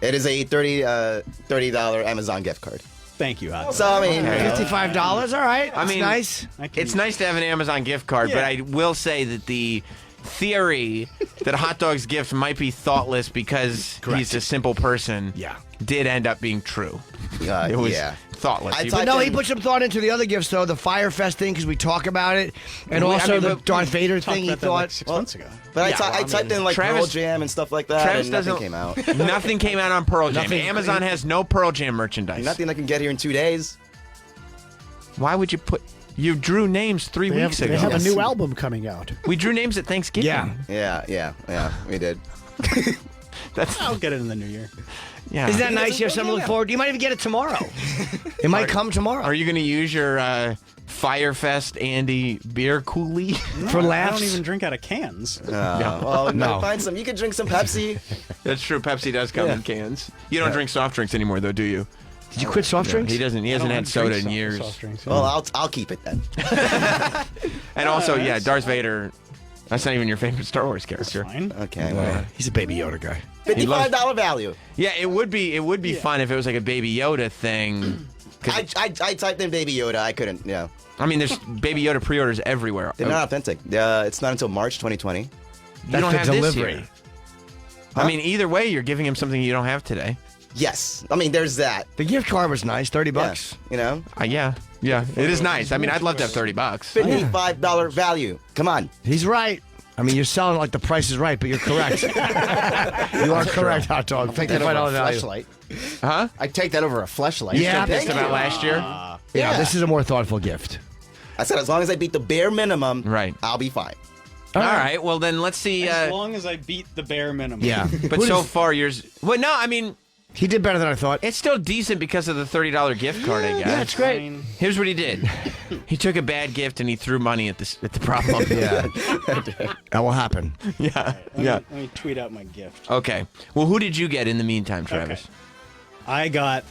It is a $30 Amazon gift card. Thank you, Hot. So, I mean, $55. All right. I mean, nice. It's nice to have an Amazon gift card, but I will say that the theory that Hot Dog's gift might be thoughtless because he's a simple person did end up being true. It was thoughtless. He put some thought into the other gifts, though. The Fire Fest thing, because we talk about it. And the Darth Vader thing, he thought. Like 6 months ago. But I typed in like Pearl Jam and stuff like that, Travis and nothing came out. Nothing came out on Pearl Jam. Amazon has no Pearl Jam merchandise. Nothing I can get here in 2 days. Why would you put... You drew names 3 weeks ago. They have a new album coming out. We drew names at Thanksgiving. Yeah, we did. I'll get it in the new year. Yeah. Isn't that nice? You have something to look forward to. You might even get it tomorrow. It might come tomorrow. Are you going to use your Firefest Andy beer coolie for laughs? I don't even drink out of cans. Well, no. Find some. You can drink some Pepsi. That's true. Pepsi does come in cans. You don't drink soft drinks anymore, though, do you? Did you quit soft drinks? He doesn't. He hasn't had soda in years. Well, I'll keep it then. And also, Darth Vader. That's not even your favorite Star Wars character. Fine. Okay. He's a Baby Yoda guy. $55 value. Yeah, it would be fun if it was like a Baby Yoda thing. I typed in Baby Yoda. I couldn't. Yeah. I mean, there's Baby Yoda pre-orders everywhere. They're not authentic. It's not until March 2020. You don't have delivery. this year. Huh? I mean, either way, you're giving him something you don't have today. Yes. I mean, there's that. The gift card was nice, $30. You know? Yeah, it is nice. I mean, I'd love to have $30. $55 value. Come on. He's right. I mean, you're selling like the price is right, but you're correct. You are correct, Hot Dog. Take that over a value. fleshlight. Huh? I'd take that over a fleshlight. Yeah, Pissed about last year? Yeah, this is a more thoughtful gift. I said as long as I beat the bare minimum, right, I'll be fine. All right. Well, then let's see. As long as I beat the bare minimum. Yeah. But so far, yours. Well, no, I mean. He did better than I thought. It's still decent because of the $30 gift card, I guess. Yeah, it's great. Here's what he did. He took a bad gift and he threw money at the problem. Yeah. That will happen. Yeah. Let me tweet out my gift. Okay. Well, who did you get in the meantime, Travis? Okay. I got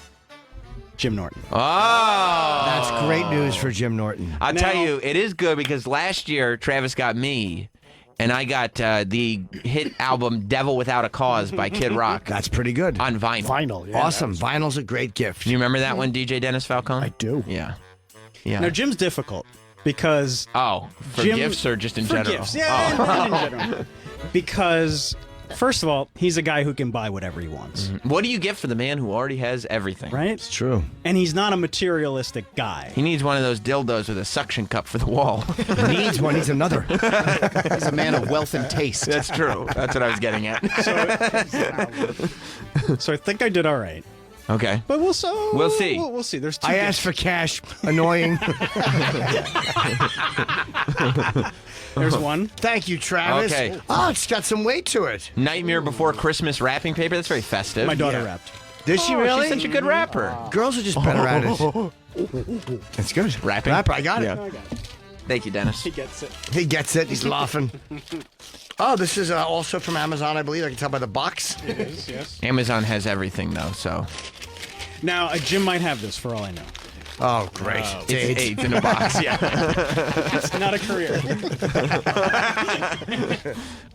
Jim Norton. Oh. That's great news for Jim Norton. I'll tell you, it is good because last year, Travis got me. And I got the hit album "Devil Without a Cause" by Kid Rock. That's pretty good. On vinyl. Vinyl, yeah. Awesome. Vinyl's a great gift. You remember that one, DJ Dennis Falcone? I do. Yeah. Now, Jim's difficult because... for gifts or just in for general? Gifts, yeah, in general. Because... First of all, he's a guy who can buy whatever he wants. Mm-hmm. What do you get for the man who already has everything? Right? It's true. And he's not a materialistic guy. He needs one of those dildos with a suction cup for the wall. He needs one. Needs another. He's a man of wealth and taste. That's true. That's what I was getting at. So I think I did all right. Okay. But we'll see. We'll see. There's two I asked for cash. Annoying. There's one. Thank you, Travis. Okay. Oh, it's got some weight to it. Nightmare Before Christmas wrapping paper. That's very festive. My daughter wrapped. Did she really? She's such a good rapper. Girls are just better at it. That's good. Rapping. Rapper, I got it. Yeah. Thank you, Dennis. He gets it. He gets it. He's laughing. Oh, this is also from Amazon, I believe. I can tell by the box. It is, yes. Amazon has everything, though, so. Now, Jim might have this for all I know. Oh, great. It's AIDS in a box, yeah. It's not a career.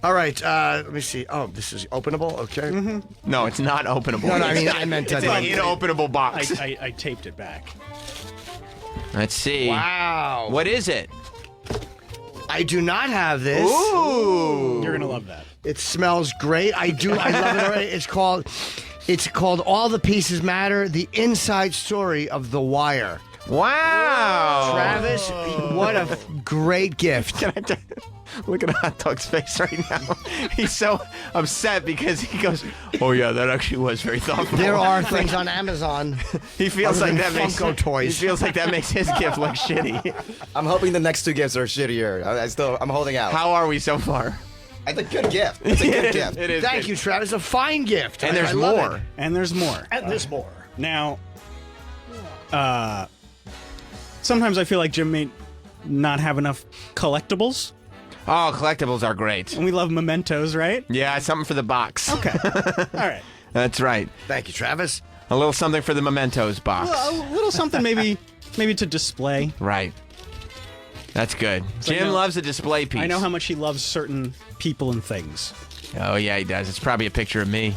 All right, let me see. Oh, this is openable? Okay. No, it's not openable. No, I mean, I meant it's an inopenable box. I taped it back. Let's see. Wow. What is it? I do not have this. Ooh. You're gonna love that. It smells great. I love it already. It's called All the Pieces Matter, the inside story of The Wire. Wow. Travis, what a great gift. Look at Hot Dog's face right now. He's so upset because he goes, oh, yeah, that actually was very thoughtful. There are things on Amazon. He feels other like than that makes Funko toys. He feels like that makes his gift look shitty. I'm hoping the next two gifts are shittier. I'm holding out. How are we so far? It's a good gift. It's a good gift. It is. Thank you, Travis. A fine gift. And there's I love more. it. And there's more. And there's more. Now, sometimes I feel like Jim may not have enough collectibles. Oh, collectibles are great. And we love mementos, right? Yeah, something for the box. Okay. All right. That's right. Thank you, Travis. A little something for the mementos box. Well, a little something maybe to display. Right. That's good. So Jim loves a display piece. I know how much he loves certain people and things. Oh, yeah, he does. It's probably a picture of me.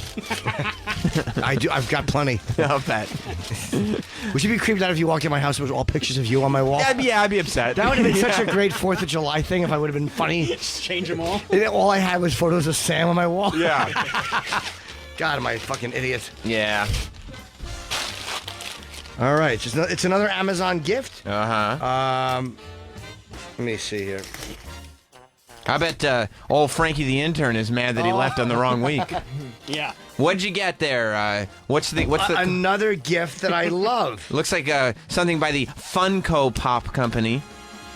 I do. I've got plenty. I'll bet. Would you be creeped out if you walked in my house and it was all pictures of you on my wall? I'd be upset. That would have been such a great 4th of July thing if I would have been funny. Just change them all. And all I had was photos of Sam on my wall. Yeah. God, am I a fucking idiot. Yeah. All right. It's another Amazon gift. Uh-huh. Let me see here. I bet old Frankie the intern is mad that he left on the wrong week. Yeah. What'd you get there? What's the another gift that I love? Looks like something by the Funko Pop Company.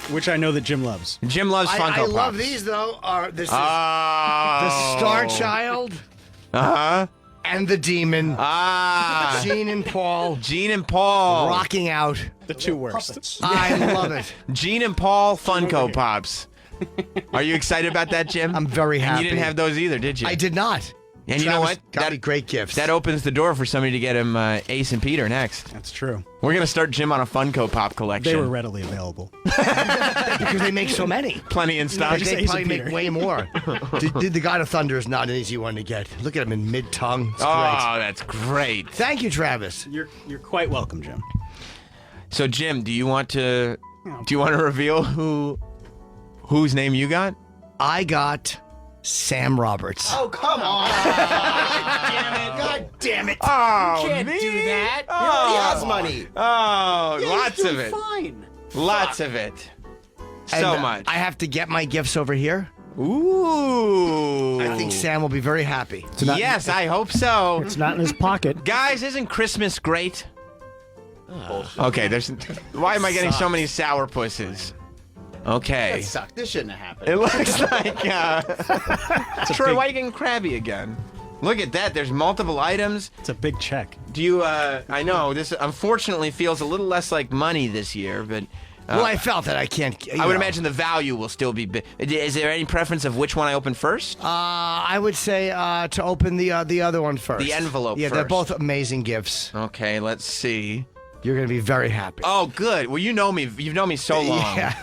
Which I know that Jim loves. Jim loves Funko Pops. I love these though. This is Oh. the Star Child Uh-huh. and the Demon. Ah. Gene and Paul. Gene and Paul. Rocking out. The two worst. I love it. Gene and Paul Funko Pops. Are you excited about that, Jim? I'm very happy. And you didn't have those either, did you? I did not. And you know what? Got me great gifts. That opens the door for somebody to get him Ace and Peter next. That's true. We're going to start Jim on a Funko Pop collection. They were readily available. because they make so many. Plenty in stock. Like, they probably make way more. The God of Thunder is not an easy one to get. Look at him in mid-tongue. It's Oh, that's great. Thank you, Travis. You're quite welcome, Jim. So, Jim, do you want to reveal whose name you got? I got Sam Roberts. Oh, come on. God damn it. Oh, You can't do that. He has money. Oh, Yeah, lots he's of doing it. Fine. Lots of it. And, So much. I have to get my gifts over here. Ooh. I think Sam will be very happy. Yes, I hope so. It's not in his pocket. Guys, isn't Christmas great? Okay, why am I getting so many sourpusses? Okay. That sucked. This shouldn't have happened. It looks like Troy, why are you getting crabby again? Look at that. There's multiple items. It's a big check. Do you I know this unfortunately feels a little less like money this year, but Well, I felt that I can't. I would imagine the value will still be big. Is there any preference of which one I open first? I would say to open the other one first. The envelope Yeah, they're first. both amazing gifts. Okay, let's see. You're going to be very happy. Oh, good. Well, you know me. You've known me so long. Yeah.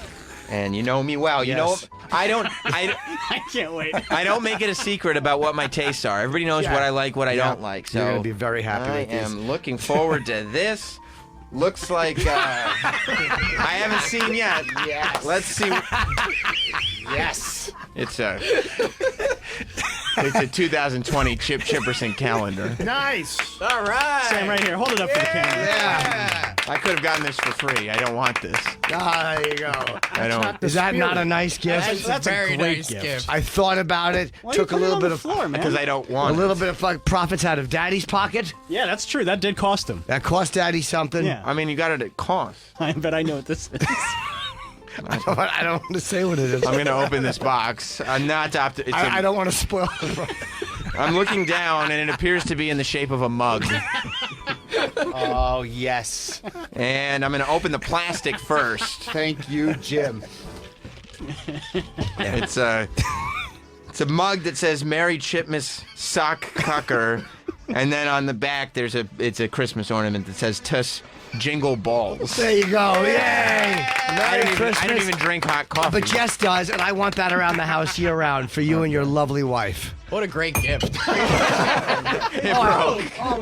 And you know me well. You know, Yes. I can't wait. I don't make it a secret about what my tastes are. Everybody knows what I like, what I don't like. So You're going to be very happy I with this. am looking forward to this. Looks like I haven't seen yet. Yes. Let's see. Yes. It's a 2020 Chip Chipperson calendar. Nice. All right. Sam, right here. Hold it up for the camera. Yeah. I could have gotten this for free. I don't want this. Ah, there you go. I don't. Is that not a nice gift? That's a great gift. I thought about it. Why Took a you put it little on bit the of floor, man. Because I don't a want little it. bit of profits out of Daddy's pocket. Yeah, that's true. That did cost him. That cost Daddy something. Yeah. I mean, you got it at cost. I bet I know what this is. I don't want to say what it is. I'm going to open this box. I'm not I don't want to spoil it. I'm looking down, and it appears to be in the shape of a mug. Oh, yes. And I'm going to open the plastic first. Thank you, Jim. It's a mug that says Merry Chipmus Sock Cucker, and then on the back it's a Christmas ornament that says Tuss Jingle Balls. There you go. Yay! Merry Christmas. I didn't even drink hot coffee. But Jess does, and I want that around the house year round for you and your lovely wife. What a great gift. It broke. Oh,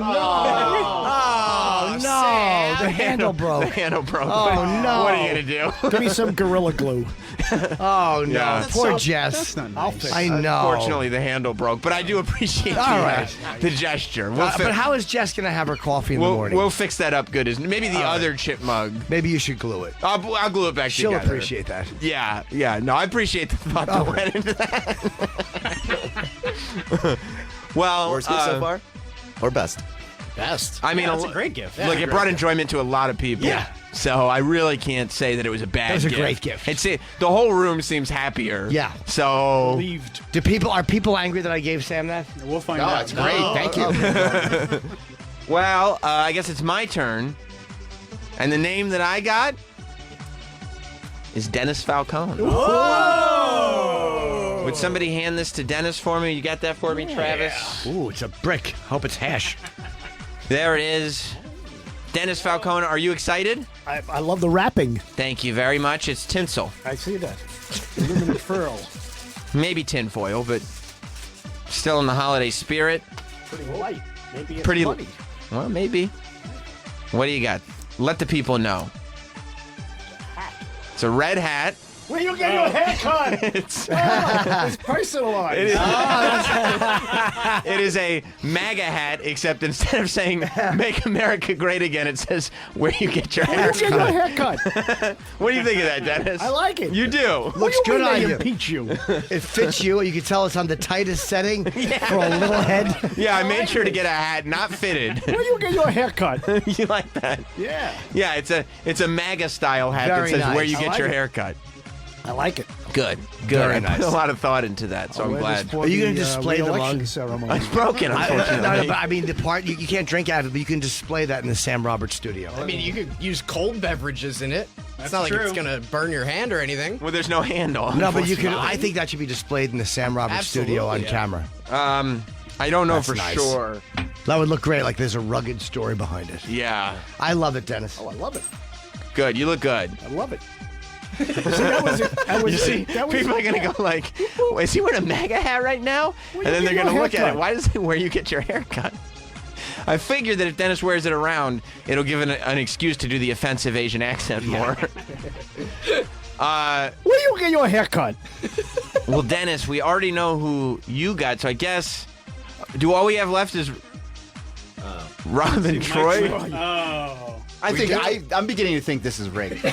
no. The handle broke. The handle broke. Oh, no. What are you going to do? Give me some Gorilla Glue. Oh, no. Yeah. Poor Jess. That's not I'll nice. fix I know. Unfortunately, the handle broke, but I do appreciate All right. the gesture. But how is Jess going to have her coffee in the morning? We'll fix that up good. Maybe the All other chip mug. Maybe you should glue it. I'll glue it back She'll together. appreciate that. Yeah. No, I appreciate the thought that went into that. Well, Worst gift so far, or best? Best. I mean, That's a great gift. Look, it brought enjoyment to a lot of people. Yeah. So I really can't say that it was a bad gift. It was a great gift. The whole room seems happier. Yeah. So. Relieved. Are people angry that I gave Sam that? We'll find Oh, out. it's great. Thank you. Well, I guess it's my turn. And the name that I got is Dennis Falcone. Whoa! Would somebody hand this to Dennis for me? You got that for me, Travis? Ooh, it's a brick. Hope it's hash. There it is. Dennis Falcone, are you excited? I love the wrapping. Thank you very much. It's tinsel. I see that. Aluminum foil. Maybe tinfoil, but still in the holiday spirit. Pretty light. Maybe it's Pretty money. Well, maybe. What do you got? Let the people know. It's a red hat. Where you get your haircut? It's personalized. It is, it is a MAGA hat, except instead of saying "Make America Great Again," it says "Where you get your Where you get your haircut." haircut? What do you think of that, Dennis? I like it. You do. Looks good on you. Impeach you. It fits you. You can tell it's on the tightest setting for a little head. Yeah, I made sure to get a hat not fitted. Where you get your haircut? You like that? Yeah. Yeah, it's a MAGA style hat Very that says nice. "Where you I get like your it. haircut." I like it. Good. Very I nice. put a lot of thought into that, so I'm glad. Are you going to display the mug? Ceremony. It's broken, unfortunately. No, but I mean, the part you can't drink out of it, but you can display that in the Sam Roberts studio. I mean, you could use cold beverages in it. It's not like true. it's gonna burn your hand or anything. Well, there's no handle. No, but you could. unfortunately. I think that should be displayed in the Sam Roberts studio on Absolutely, yeah. camera. I don't know That's for nice. sure. That would look great. Like there's a rugged story behind it. Yeah. I love it, Dennis. Oh, I love it. Good. You look good. I love it. See, that was it. That was You see, that was people are going to go like, is he wearing a MAGA hat right now? Where And then you they're get going to your look at it. haircut? Why does it where you get your haircut? I figured that if Dennis wears it around, it'll give an excuse to do the offensive Asian accent more. Where you get your haircut? Well, Dennis, we already know who you got, so I guess, all we have left is Robin Troy? Oh. I think I'm beginning to think this is rigged.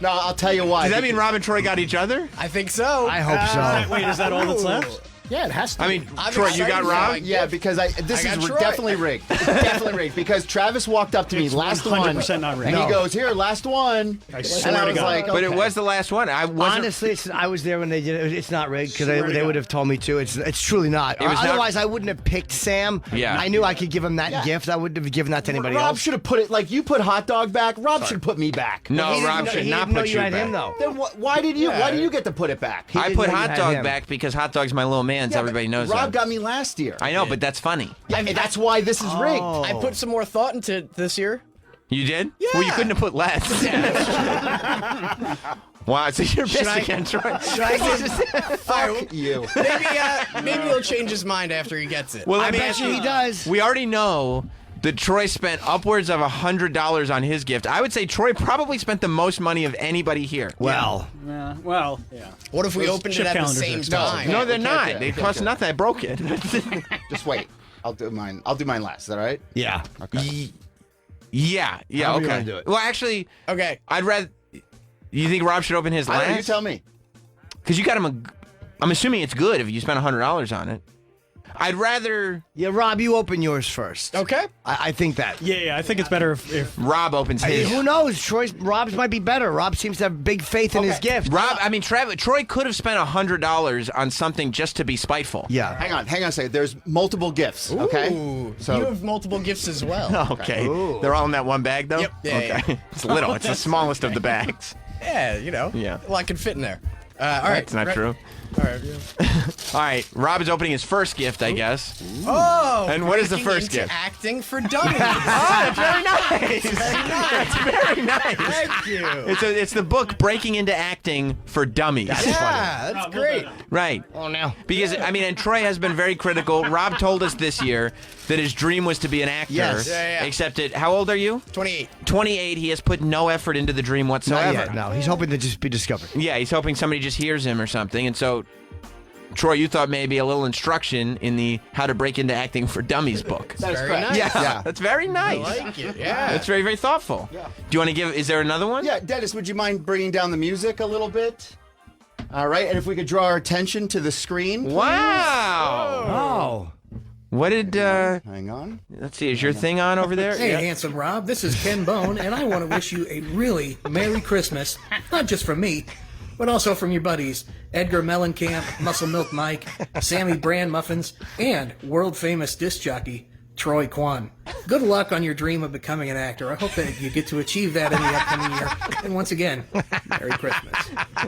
No, I'll tell you why. Does that mean Robin Troy got each other? I think so. I hope so. Wait, is that all that's left? Yeah, it has to. I mean, I'm Troy, you got excited. Rob? Yeah, because this I is got Troy. definitely rigged. It's definitely rigged because Travis walked up to me It's last 100% one, not rigged. and he No. goes, "Here, last one," I and swear I to was God. like, But it okay. was the last one. I wasn't. Honestly, I was there when they did it. It's not rigged because Swear to they God. would have told me to. It's truly not. It was not- Otherwise, I wouldn't have picked Sam. Yeah. I knew I could give him that Yeah. gift. I wouldn't have given that to anybody Rob else. should have put it like you put hot dog back. Rob should have put me back. No, He didn't Rob know- should he not didn't know put you you had back. him though. Then why did you get to put it back? He I didn't put know you Hot had Dog him. back because Hot Dog's my little man, so Yeah, everybody but knows Rob that. got me last year. I know, but that's funny. Yeah, and that's why this is rigged. I put some more thought into this year. You did? Well, you Yeah. couldn't have put less. Wow, so you're pissed again, Troy. Fuck you. Maybe he'll change his mind after he gets it. Well, I let me bet ask you he does. We already know that Troy spent upwards of $100 on his gift. I would say Troy probably spent the most money of anybody here. Well, Yeah. What if we Those opened chip it at the calendars same are time? No, they're we can't not. do that. They We can't cost do nothing. I broke it. Just wait. I'll do mine. I'll do mine last. Is that all right? yeah. Yeah. How do you Okay. wanna do it? Well, actually, Okay. I'd rather. You think Rob should open his I don't know, you last? tell me. Because you got him a. I'm assuming it's good if you spent $100 on it. I'd rather. Yeah, Rob, you open yours first. Okay. I think that. Yeah, I think it's better if Rob opens I mean, his. who knows? Rob's might be better. Rob seems to have big faith in his gift. Troy could have spent $100 on something just to be spiteful. Yeah. Hang on a second. There's multiple gifts. Okay. Ooh, you have multiple gifts as well. Okay. They're all in that one bag, though? Yep. Yeah, okay. yeah. It's little. It's the smallest of the bags. Yeah, Yeah. a lot can fit in there. All right. That's not true. All right. All right. Rob is opening his first gift, I guess. Oh. And what is the breaking first into gift? Acting for dummies. Oh, that's very nice. That's very nice. Thank you. It's the book Breaking into Acting for Dummies. That's great. Right. Oh, no. Because, and Troy has been very critical. Rob told us this year that his dream was to be an actor. Yes. Yeah. Except how old are you? 28. 28. He has put no effort into the dream whatsoever. Not yet. No, he's hoping to just be discovered. Yeah, he's hoping somebody just hears him or something. And so, Troy, you thought maybe a little instruction in the How to Break into Acting for Dummies book. That's very nice. Yeah, that's very nice. I like it. Yeah. That's very, very thoughtful. Yeah. Do you want to give? Is there another one? Yeah, Dennis, would you mind bringing down the music a little bit? All right, and if we could draw our attention to the screen. Please. Wow. Oh. What did? Hang on. Let's see. Is your thing on over there? Hey, Yeah. handsome Rob, this is Ken Bone, and I want to wish you a really Merry Christmas, not just from me, but also from your buddies, Edgar Mellencamp, Muscle Milk Mike, Sammy Brand Muffins, and world-famous disc jockey, Troy Kwan. Good luck on your dream of becoming an actor. I hope that you get to achieve that in the upcoming year. And once again, Merry Christmas.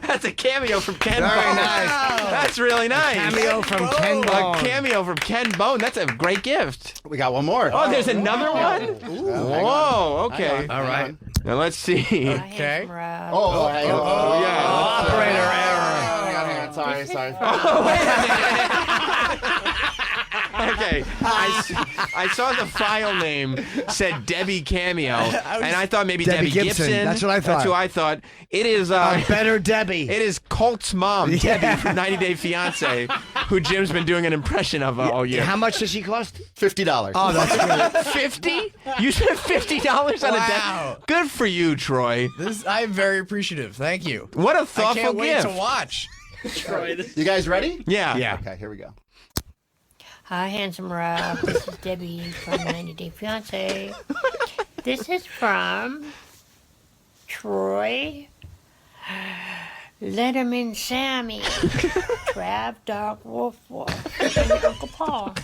That's a cameo from Ken Very Bone. nice. That's really nice. Cameo from Ken Bone. A cameo from Ken Bone. That's a great gift. We got one more. Oh, there's another one? Whoa, okay. All right. Now let's see. Okay. Oh, hang on. Yeah. Operator error. Hang on. Sorry. Oh, wait a minute. Okay, I saw the file name said Debbie Cameo, and I thought maybe Debbie Debbie Gibson. Gibson. That's what I thought. That's who I thought. It is Better Debbie. It is Colt's mom, Debbie from 90 Day Fiance, who Jim's been doing an impression of all year. How much does she cost? $50. Oh, that's great. 50? You spent $50 on a Wow. Debbie? Good for you, Troy. I'm very appreciative. Thank you. What a I thoughtful can't wait gift. to watch. You guys ready? Yeah. Okay, here we go. Hi, handsome Rob. This is Debbie from 90 Day Fiance. This is from Troy, Letterman Sammy, Trav Dog Wolf Wolf, and your Uncle Paul.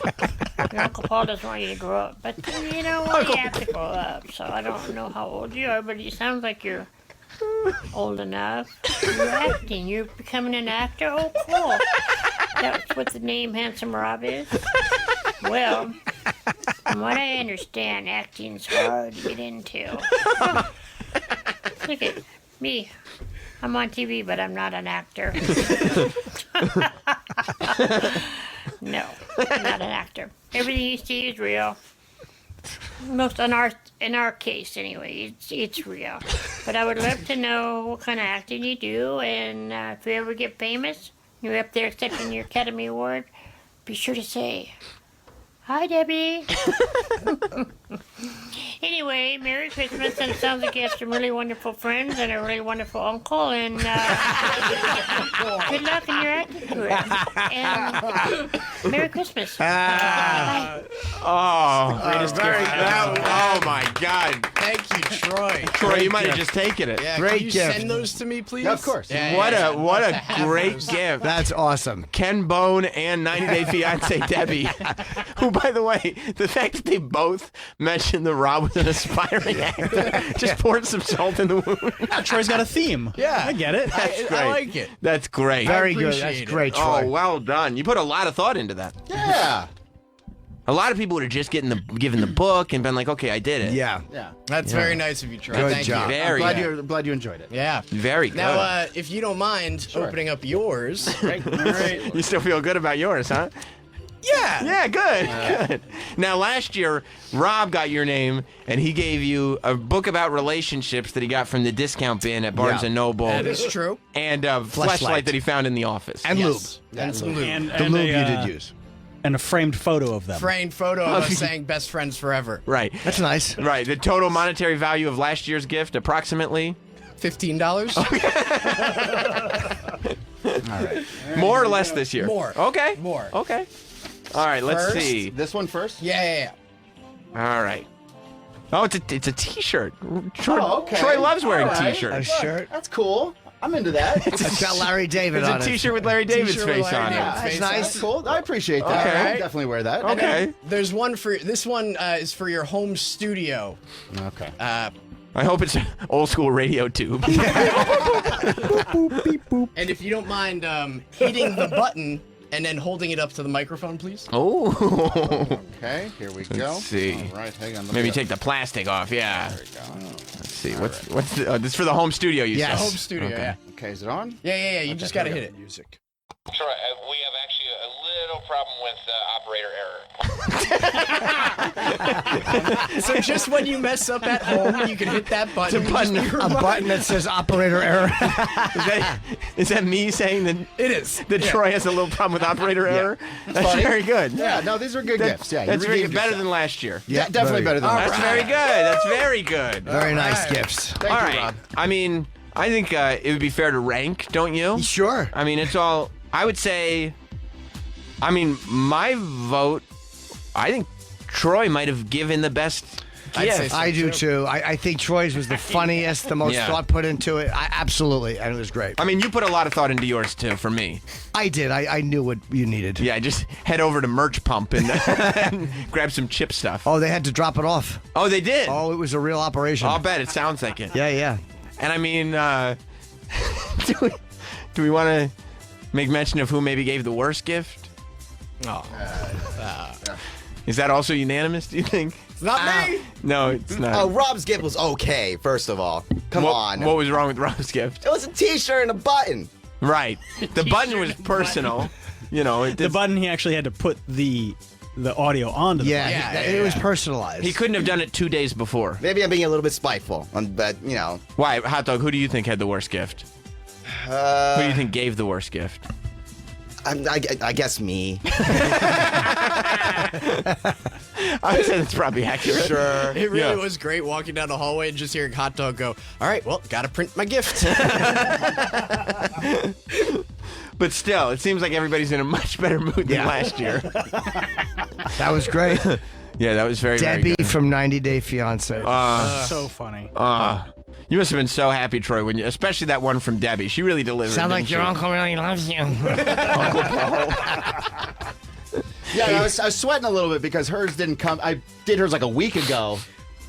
Your Uncle Paul doesn't want you to grow up, but you know what? You have to grow up. So I don't know how old you are, but you sound like you're old enough. You're acting. You're becoming an actor. Oh, cool. That's what the name Handsome Rob is? Well, from what I understand, acting's hard to get into. Look at me. I'm on TV, but I'm not an actor. No, I'm not an actor. Everything you see is real. Most in our case, anyway, it's real. But I would love to know what kind of acting you do, and if you ever get famous, you're up there accepting your Academy Award, be sure to say, "Hi, Debbie." Anyway, Merry Christmas, and it sounds like you have some really wonderful friends and a really wonderful uncle, and good luck in your acting career. And Merry Christmas. Bye. Oh, Oh, my God. Thank you, Troy. Troy, you might have just taken it. Yeah, Great can you gift. send those to me, please? Yeah, of course. Yeah, What yeah. a what Love a to have great those. gift. That's awesome. Ken Bone and 90 Day Fiance Debbie, who, by the way, the fact that they both mentioned that Rob was an aspiring actor just poured some salt in the wound. Troy's got a theme. Yeah. I get it. That's great. I like it. That's great. Very good. appreciate That's it. great, Troy. Oh, well done. You put a lot of thought into that. Yeah. A lot of people would have just given the book and been like, okay, I did it. Yeah. Yeah. That's very nice of you, Troy. Good Thank job. you. Very I'm glad you enjoyed it. Yeah. Very good. Now, if you don't mind opening up yours. You still feel good about yours, huh? Yeah. Yeah, good, good. Now, last year, Rob got your name, and he gave you a book about relationships that he got from the discount bin at Barnes & Noble. That is true. And a fleshlight that he found in the office. And Yes. lube. And some lube. And, The and lube a, you did use. And a framed photo of them. Framed photo of us saying best friends forever. Right. That's nice. Right. The total monetary value of last year's gift, approximately? $15? More or less this year? More. Okay. More. Okay. All right, let's First? see. This one first? Yeah. All right. Oh, it's a T-shirt. Troy, Oh, okay. Troy loves wearing All right. T-shirts. A shirt. That's cool. I'm into that. It's got Larry David It's on a it. T-shirt with Larry David's T-shirt with face Larry on it. David's That's face nice. That's cool. I appreciate that. Okay. I'll definitely wear that. Okay. There's one for this one is for your home studio. Okay. I hope it's an old school radio tube. And if you don't mind hitting the button and then holding it up to the microphone, please. Oh. Okay, here we go. Let's see. All right, hang on. Maybe take the plastic off. Yeah. There we go. Let's see. What's the, this is for the home studio? You Yes. said Home studio, Okay. yeah. Okay, is it on? Yeah. You just gotta hit it. Music. Troy, we have actually a little problem with operator error. So just when you mess up at home, you can hit that button. A button that says operator error. Is that me saying that It is. that Troy has a little problem with operator error? That's funny. very good. Yeah, no, these are good gifts. Yeah, you That's very redeemed better yourself. than last year. Yeah, definitely better than That's last. very good. That's very good. Very nice gifts. Thank All you, right. Rob. I mean, I think it would be fair to rank, don't you? Sure. I mean, it's all. I would say. I mean, my vote. I think Troy might have given the best I'd gift. say so. I do too. I think Troy's was the funniest, the most Yeah. thought put into it. Absolutely, and it was great. I mean, you put a lot of thought into yours too. For me, I did. I knew what you needed. yeah. Just head over to Merch Pump and, and grab some chip stuff. Oh, they had to drop it off. Oh, they did. Oh, it was a real operation. I'll bet it sounds like it. Yeah. And I mean, do we want to make mention of who maybe gave the worst gift? Oh. Is that also unanimous, do you think? It's not me. No, it's not. Oh, Rob's gift was okay, first of all. Come on. What was wrong with Rob's gift? It was a T-shirt and a button. Right. The button was personal. You know, The button, he actually had to put the audio onto the button. It was personalized. He couldn't have done it 2 days before. Maybe I'm being a little bit spiteful, but, you know. Why? Hot Dog, who do you think had the worst gift? Who do you think gave the worst gift? I guess me. I would say that's probably accurate. Sure. It really was great walking down the hallway and just hearing Hot Dog go, all right, well, gotta print my gift. But still, it seems like everybody's in a much better mood than last year. That was great. Yeah, that was very, very Debbie good. from 90 Day Fiance. So funny. You must have been so happy, Troy, when you, especially that one from Debbie. She really delivered. Sound like didn't your she? uncle really loves you. Yeah, I was sweating a little bit because hers didn't come. I did hers like a week ago.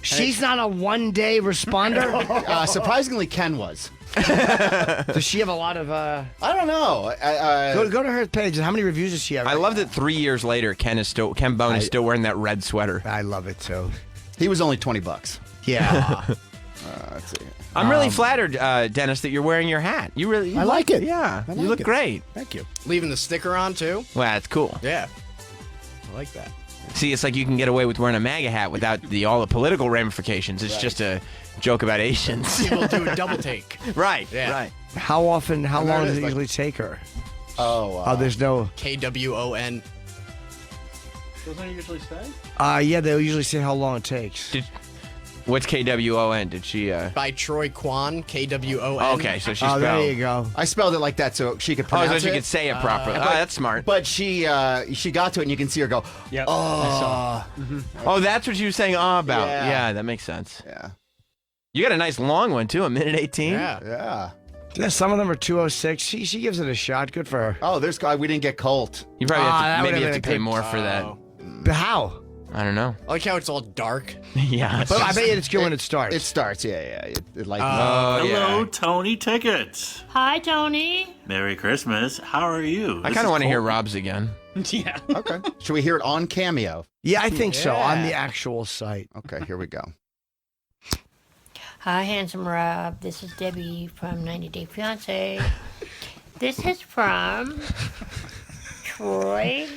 She's not a one-day responder. Surprisingly, Ken was. Does she have a lot of? I don't know. Go to her page. How many reviews does she have? I love that 3 years later, Ken Bone is still wearing that red sweater. I love it too. He was only $20. Yeah. Let's see. I'm really flattered, Dennis, that you're wearing your hat. You really, I like it. Yeah, I you like look it. great. Thank you. Leaving the sticker on, too. Well, that's cool. Yeah. I like that. See, it's like you can get away with wearing a MAGA hat without all the political ramifications. It's just a joke about Asians. People do a double take. Right. Yeah. Right. How long does it like- usually take her? Oh, There's no. KWON. Doesn't it usually say? Yeah, they'll usually say how long it takes. What's KWON? Did she? By Troy Kwan, KWON. Okay, so she Oh, spelled. there you go. I spelled it like that so she could Oh, pronounce so she it. could say it properly. That's smart. But she got to it, and you can see her go, Yep. oh. Oh, that's what she was saying about. Yeah. Yeah, that makes sense. Yeah. You got a nice long one too, 1:18. Yeah. Yeah. Yeah, some of them are 206. She gives it a shot. Good for her. Oh, there's we didn't get Colt. You probably that have to, maybe would've you have been to a pay good- more for that. But how? I don't know. I like how it's all dark. Yeah. But I bet you it's good when it starts. It starts, yeah. It like Oh, Hello, yeah. Tony Tickets. Hi, Tony. Merry Christmas. How are you? I kind of want to hear Rob's again. Yeah. Okay. Should we hear it on Cameo? Yeah, I think so. On Yeah. the actual site. Okay, here we go. Hi, handsome Rob. This is Debbie from 90 Day Fiance. This is from Troy,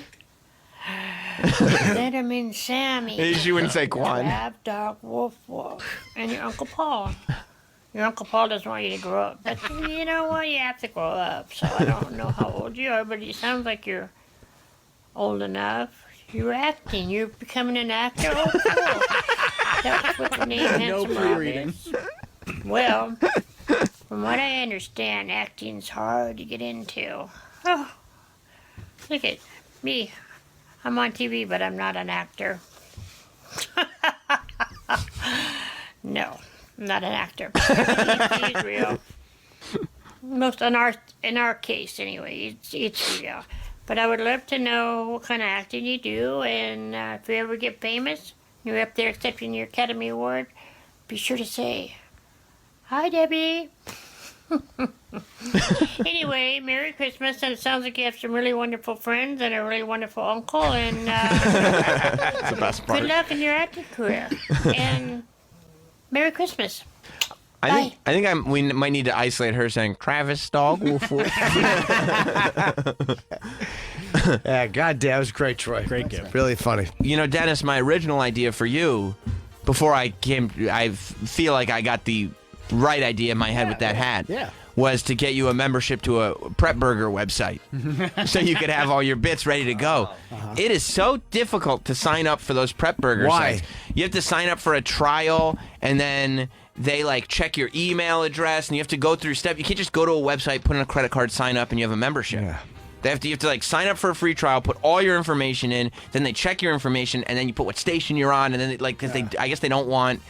Letterman Sammy, She wouldn't say Quan. Crab Dog Wolf Wolf, and your Uncle Paul. Your Uncle Paul doesn't want you to grow up, but you know what? You have to grow up. So I don't know how old you are, but it sounds like you're old enough. You're acting. You're becoming an actor. Oh, cool. That's what the name Handsome Rob is. Well, from what I understand, acting's hard to get into. Oh, look at me. I'm on TV, but I'm not an actor. No, I'm not an actor. He's real. Most in our case, anyway, it's real. But I would love to know what kind of acting you do, and if you ever get famous, you're up there accepting your Academy Award, be sure to say, "Hi, Debbie." Anyway, Merry Christmas, and it sounds like you have some really wonderful friends and a really wonderful uncle, and That's the best part. good luck in your acting career. And Merry Christmas. I think we might need to isolate her saying Travis dog wolf wolf. Yeah, goddamn, it was great, Troy. Great gift. Really funny. You know, Dennis, my original idea for you, before I feel like I got the right idea in my head with that hat. Yeah. Was to get you a membership to a Prep Burger website so you could have all your bits ready to go. It is so difficult to sign up for those Prep Burger Why? sites. You have to sign up for a trial, and then they like check your email address, and you have to go through steps. You can't just go to a website, put in a credit card, sign up, and you have a membership. Yeah. You have to like sign up for a free trial, put all your information in, then they check your information, and then you put what station you're on, and then I guess they don't want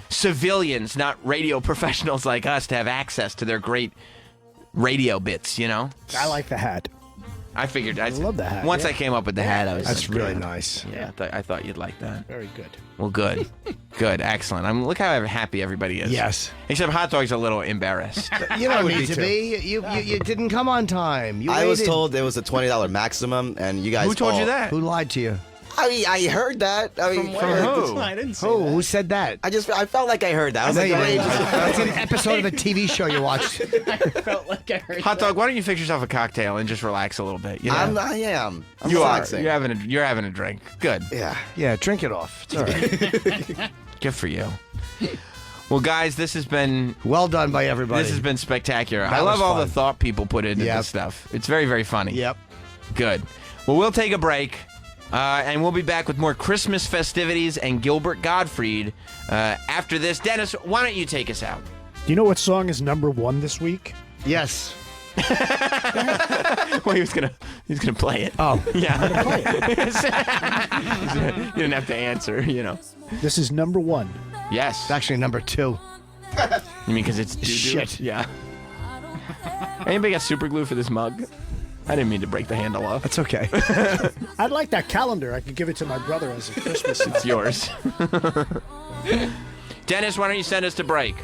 civilians, not radio professionals like us, to have access to their great radio bits, you know? I like the hat. I figured. I love the hat. Once yeah. I came up with the hat, I was That's like, really good. nice. Yeah, I thought you'd like that. Very good. Well, good. Good. Excellent. Look how happy everybody is. Yes. Except Hot Dog's a little embarrassed. You don't need to be. You didn't come on time. You I was waited. told it was a $20 maximum, and you guys. Who told you that? Who lied to you? I heard that. I mean, From who? I didn't say Who? that. Who said that? I felt like I heard that. I was No, like, you wait, didn't. That's an episode of a TV show you watched. I felt like I heard Hot that. Dog, why don't you fix yourself a cocktail and just relax a little bit? You know? I am. I'm you are. relaxing. You're having a drink. Good. Yeah. Yeah, drink it off. It's all right. Good for you. Well, guys, this has been Well done by everybody. this has been spectacular. That I love was all fun. the thought people put into Yep. this stuff. It's very, very funny. Yep. Good. Well, we'll take a break, and we'll be back with more Christmas festivities and Gilbert Gottfried after this. Dennis, why don't you take us out? Do you know what song is #1 this week? Yes. Well, he's gonna play it. Oh. Yeah. Play it. You didn't have to answer, you know. This is #1. Yes. It's actually #2. You mean because it's doo-doo? Shit. Yeah. Anybody got super glue for this mug? I didn't mean to break the handle off. That's okay. I'd like that calendar. I could give it to my brother as a Christmas. It's yours. Dennis, why don't you send us to break?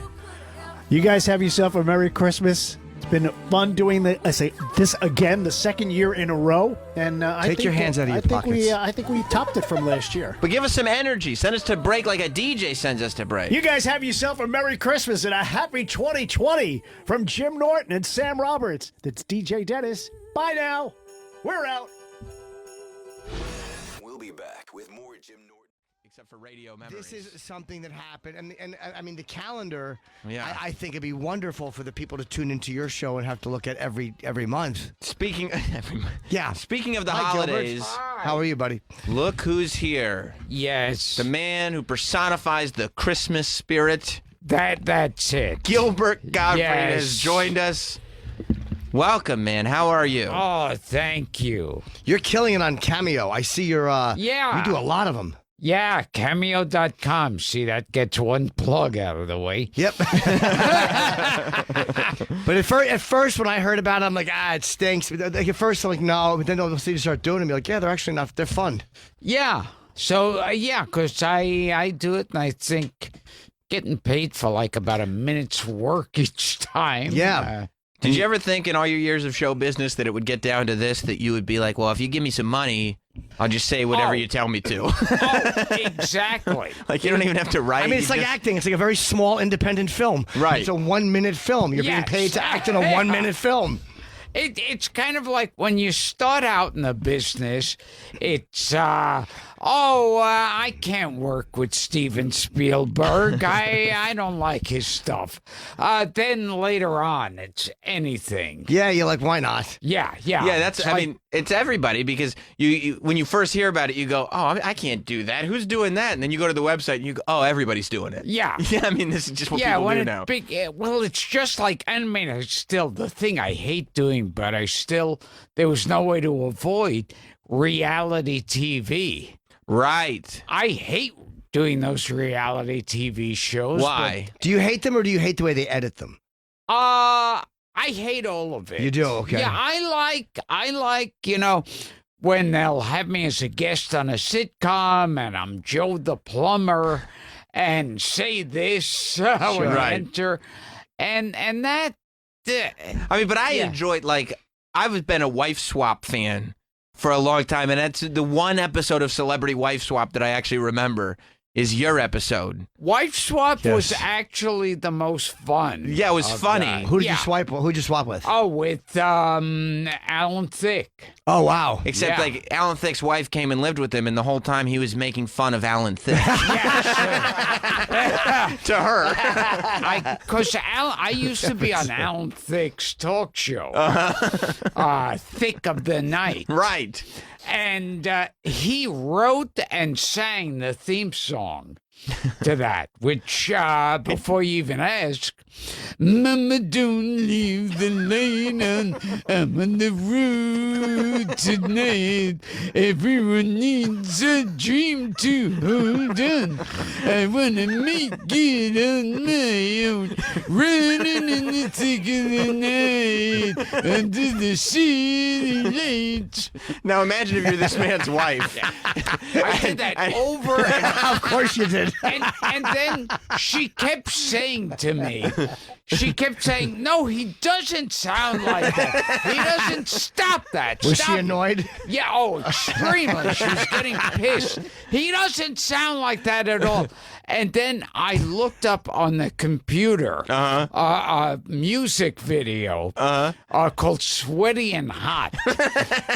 You guys have yourself a Merry Christmas. It's been fun doing this again, the second year in a row. And Take your hands out of your pockets. I think we topped it from last year. But give us some energy. Send us to break like a DJ sends us to break. You guys have yourself a Merry Christmas and a happy 2020 from Jim Norton and Sam Roberts. That's DJ Dennis. Bye now. We're out. We'll be back with more Jim Norton. Except for radio memories. This is something that happened, and I mean the calendar. Yeah. I think it'd be wonderful for the people to tune into your show and have to look at every month. Speaking Yeah. Speaking of the Hi, Gilbert. holidays, How are you, buddy? look who's here. Yes. The man who personifies the Christmas spirit. That's it. Gilbert Gottfried Yes. has joined us. Welcome, man. How are you? Oh, thank you. You're killing it on Cameo. I see your. Yeah. You do a lot of them. Yeah, Cameo.com. See, that gets one plug out of the way. Yep. But at first, when I heard about it, I'm like, it stinks. But at first, I'm like, no. But then they'll see you start doing it. And be like, yeah, they're actually not. They're fun. Yeah. So, because I do it, and I think getting paid for like about a minute's work each time. Yeah. Did you ever think in all your years of show business that it would get down to this, that you would be like, well, if you give me some money, I'll just say whatever you tell me to. Exactly. Like, you don't even have to write. I mean, it's you like just- acting. It's like a very small independent film. Right. It's a 1-minute film. You're being Yes. paid to act in a 1-minute film. It's kind of like when you start out in the business, it's, I can't work with Steven Spielberg. I don't like his stuff. Then later on, it's anything. Yeah, you're like, why not? Yeah. Yeah, that's. It's I like- mean, it's everybody because you when you first hear about it, you go, "Oh, I can't do that. Who's doing that?" And then you go to the website and you go, "Oh, everybody's doing it." Yeah. Yeah. I mean, this is just what people when do it now. well, it's just like, I mean, it's still the thing I hate doing, but there was no way to avoid reality TV. Right. I hate doing those reality TV shows. Why? Do you hate them or do you hate the way they edit them? I hate all of it. You do? Okay. Yeah, I like, when they'll have me as a guest on a sitcom and I'm Joe the plumber and say this when I Right. enter. And that I mean, but I enjoyed, I've been a wife swap fan for a long time, and that's the one episode of Celebrity Wife Swap that I actually remember is your episode. Wife Swap was actually the most fun. Yeah, it was funny. Who did you swap with? Oh, with Alan Thicke. Oh, wow. Except, Yeah. Alan Thicke's wife came and lived with him, and the whole time he was making fun of Alan Thicke. To her. Because I used to be on Alan Thicke's talk show, Thick of the Night. Right. And he wrote and sang the theme song to that, which, before you even ask, Mama, don't leave the lane, I'm on the road tonight. Everyone needs a dream to hold on. I want to make it on my own, running in the thick of the night, under the city lights. Now imagine if you're this man's wife. I did that over and Of course you did. and then she kept saying to me, no, he doesn't sound like that. He doesn't stop that. Was Stop she annoyed? Yeah, extremely. She was getting pissed. He doesn't sound like that at all. And then I looked up on the computer a music video called Sweaty and Hot.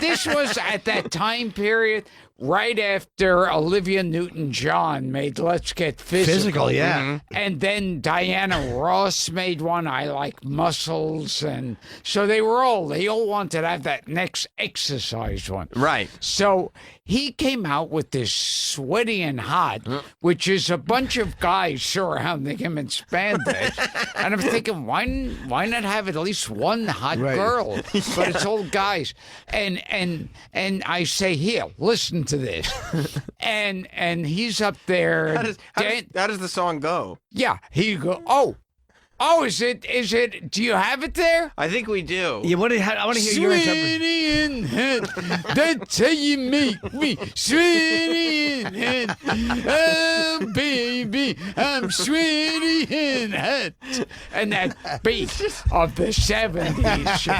This was at that time period right after Olivia Newton-John made Let's Get Physical. Physical, yeah. Mm-hmm. And then Diana Ross made one, I Like Muscles. And so they all wanted to have that next exercise one. Right. So he came out with this Sweaty and Hot, which is a bunch of guys surrounding him in spandex. And I'm thinking, why not have at least one hot girl? But it's all guys. And I say, here, listen to this. And he's up there. How does the song go? Yeah, he go, oh, is it, do you have it there? I think we do. Yeah, I want to hear your interpretation. Sweaty and hot, that's how you make me sweaty and hot. Oh, baby, I'm sweaty and hot. And that beat of the 70s show.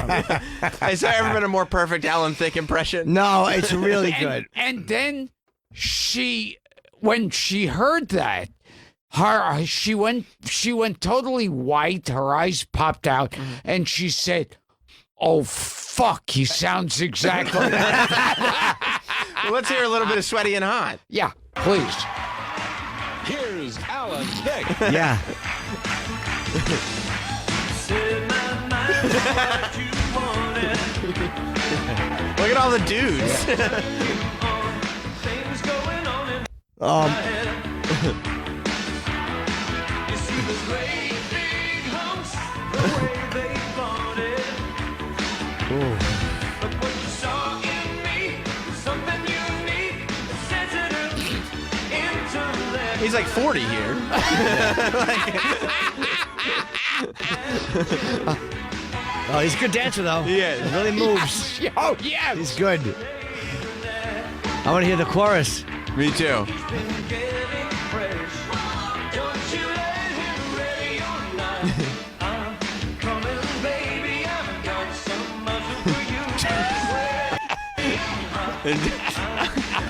Has there ever been a more perfect Alan Thicke impression? No, it's really good. And then when she heard that, she went totally white. Her eyes popped out, and she said, "Oh fuck, he sounds exactly like that." Well, let's hear a little bit of Sweaty and Hot. Yeah, please. Here's Alan Thicke. Yeah. Look at all the dudes. He's like 40 here. Oh, he's a good dancer, though. He is. He really moves. Oh, yes. He's good. I want to hear the chorus. Me too.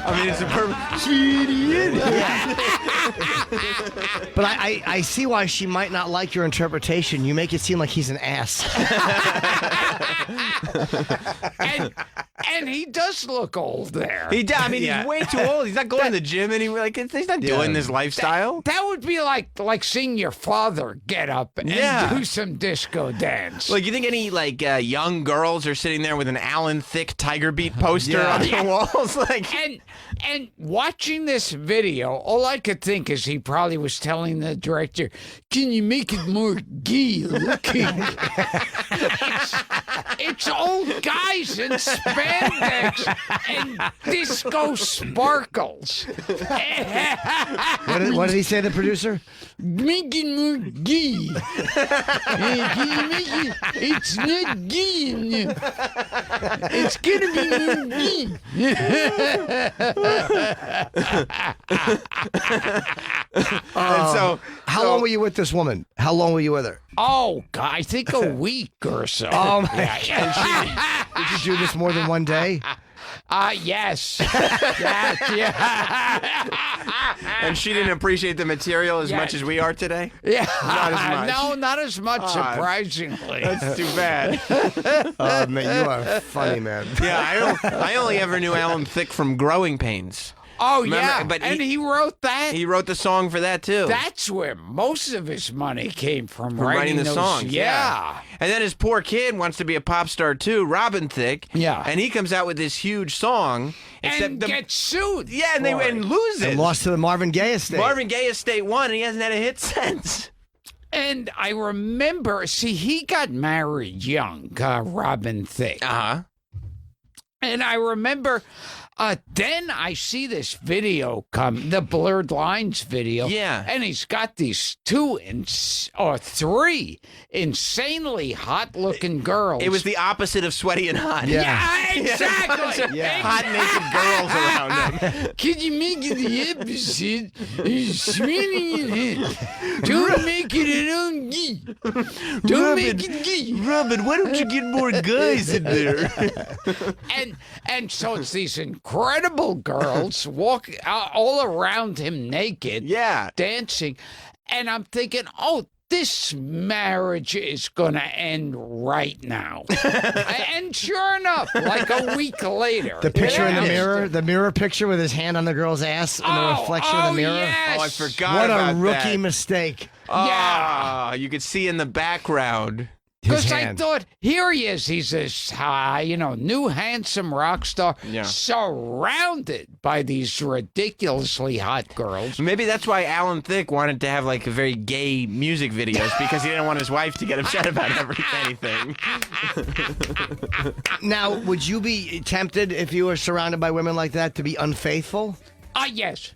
I mean, it's a perfect sweetie. But I see why she might not like your interpretation. You make it seem like he's an ass. And he does look old there. He does. I mean, he's way too old. He's not going to the gym anymore. He's not doing this lifestyle. That would be like seeing your father get up and do some disco dance. Like, you think any young girls are sitting there with an Alan Thicke Tiger Beat poster on the walls? And watching this video, all I could think is he probably was telling the director, "Can you make it more gay looking?" It's old guys in spandex and disco sparkles. What did he say, the producer? Mickey McGee. It's not gee. It's gonna be And so, how long were you with this woman? How long were you with her? Oh, God, I think a week or so. Oh, my God. Did you do this more than one day? Yes. Yes, yeah. And she didn't appreciate the material as much as we are today? Yeah. Not as much. No, not as much, surprisingly. That's too bad. Oh, man, you are funny, man. Yeah, I only ever knew Alan Thicke from Growing Pains. Oh, Remember? yeah. But and he wrote that. He wrote the song for that, too. That's where most of his money came from writing the those songs. Yeah. And then his poor kid wants to be a pop star, too, Robin Thicke. Yeah. And he comes out with this huge song. And gets sued. Yeah, and they lose it. And lost to the Marvin Gaye estate. Marvin Gaye estate won, and he hasn't had a hit since. And I remember, he got married young, Robin Thicke. Uh-huh. And I remember, then I see this video the Blurred Lines video. Yeah. And he's got these 2 or 3 insanely hot-looking girls. It was the opposite of Sweaty and Hot. Yeah, exactly. Hot naked girls around him. Can you make it the episode? Don't make it an own gee. Don't make it gee. Robin, why don't you get more guys in there? And so it's these incredible girls walking all around him naked, dancing, and I'm thinking, oh, this marriage is going to end right now. And sure enough, like a week later. The picture in the mirror picture with his hand on the girl's ass in the reflection of the mirror. Yes. Oh, I forgot What about a rookie that. mistake. Oh, you could see in the background. Because I thought, here he is. He's this, new handsome rock star, surrounded by these ridiculously hot girls. Maybe that's why Alan Thicke wanted to have like a very gay music videos, because he didn't want his wife to get upset about anything. Now, would you be tempted if you were surrounded by women like that to be unfaithful? Yes.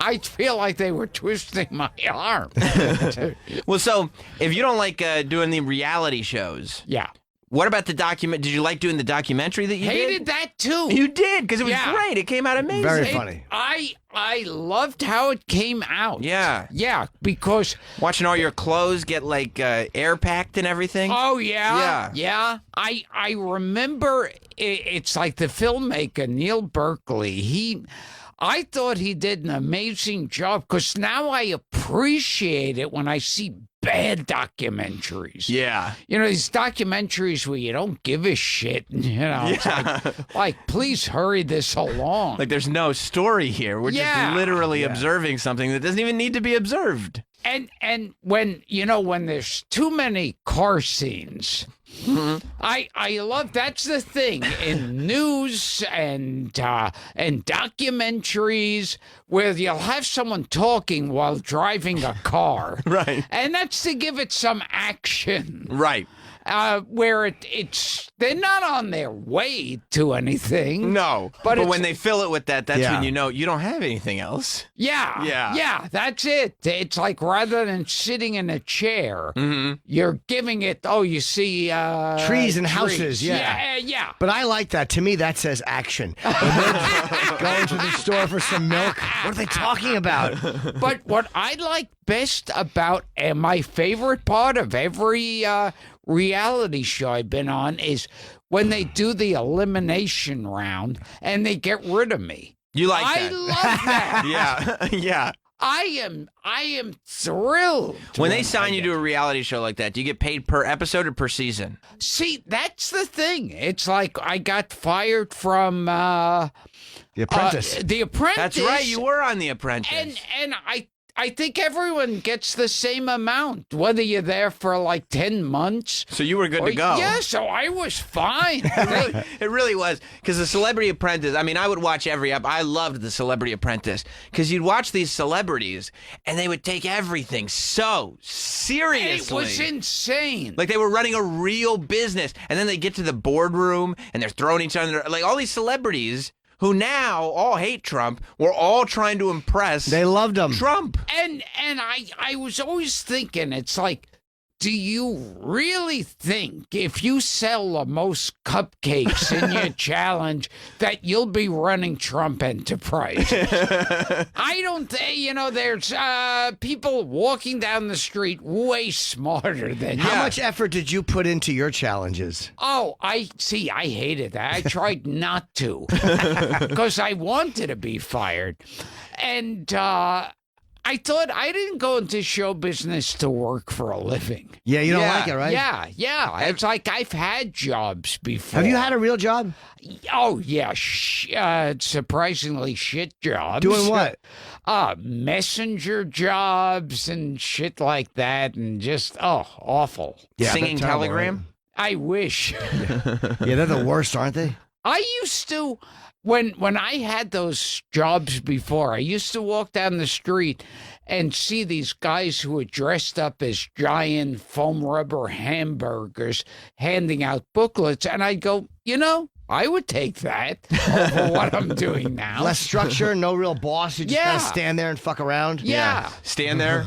I feel like they were twisting my arm. Well, so if you don't like doing the reality shows, what about the document? Did you like doing the documentary that you Hated that too. You did, because it was great. It came out amazing. Very funny. I loved how it came out. Yeah. Yeah, because watching all your clothes get like air packed and everything. Oh yeah. Yeah. I remember it's like the filmmaker Neil Berkeley. I thought he did an amazing job, because now I appreciate it when I see bad documentaries. Yeah. You know, these documentaries where you don't give a shit. It's like, please hurry this along. Like there's no story here. We're just literally observing something that doesn't even need to be observed. And when there's too many car scenes, I love, that's the thing in news and documentaries where you'll have someone talking while driving a car. Right. And that's to give it some action. Right. Where they're not on their way to anything. No. But when they fill it with that's when you know you don't have anything else. Yeah. Yeah. Yeah, that's it. It's like rather than sitting in a chair, you're giving it, you see trees and houses. Yeah. Yeah. But I like that. To me, that says action. Going to the store for some milk. What are they talking about? But what I like best about, and my favorite part of every reality show I've been on, is when they do the elimination round and they get rid of me. You like that? I love that. Yeah. I am thrilled. When they sign you to a reality show like that, do you get paid per episode or per season? See, that's the thing. It's like I got fired from The Apprentice. The Apprentice. That's right. You were on The Apprentice. And I I think everyone gets the same amount, whether you're there for like 10 months. So you were good to go. Yeah, so I was fine. It really was. Because the Celebrity Apprentice, I mean, I would watch every episode. I loved the Celebrity Apprentice. Because you'd watch these celebrities, and they would take everything so seriously. It was insane. Like they were running a real business. And then they get to the boardroom, and they're throwing each other. Like all these celebrities who now all hate Trump, were all trying to impress. They loved him. Trump. And I was always thinking, it's like, do you really think if you sell the most cupcakes in your challenge that you'll be running Trump Enterprise? I don't think, there's people walking down the street way smarter than you. How much effort did you put into your challenges? Oh, I hated that. I tried not to because I wanted to be fired. And, I thought I didn't go into show business to work for a living. Yeah, you don't like it, right? Yeah. It's like I've had jobs before. Have you had a real job? Oh, yeah. Surprisingly shit jobs. Doing what? Messenger jobs and shit like that, and just, awful. Yeah, Singing they're terrible, Telegram? I wish. Yeah, they're the worst, aren't they? I used to, when I had those jobs before, I used to walk down the street and see these guys who were dressed up as giant foam rubber hamburgers handing out booklets, and I'd go, I would take that over what I'm doing now. Less structure, no real boss. You just kind of stand there and fuck around. Yeah. Stand there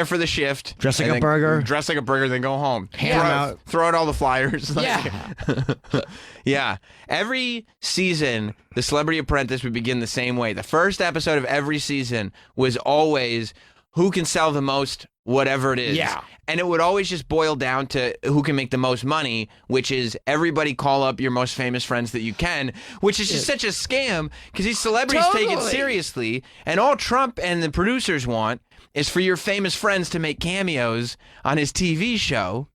for the shift. Dress like and a then burger. Dress like a burger, then go home. Ham Throw out all the flyers. Yeah. Yeah. Every season, The Celebrity Apprentice would begin the same way. The first episode of every season was always who can sell the most, whatever it is. Yeah. And it would always just boil down to who can make the most money, which is everybody call up your most famous friends that you can, which is just such a scam because these celebrities take it seriously. And all Trump and the producers want is for your famous friends to make cameos on his TV show.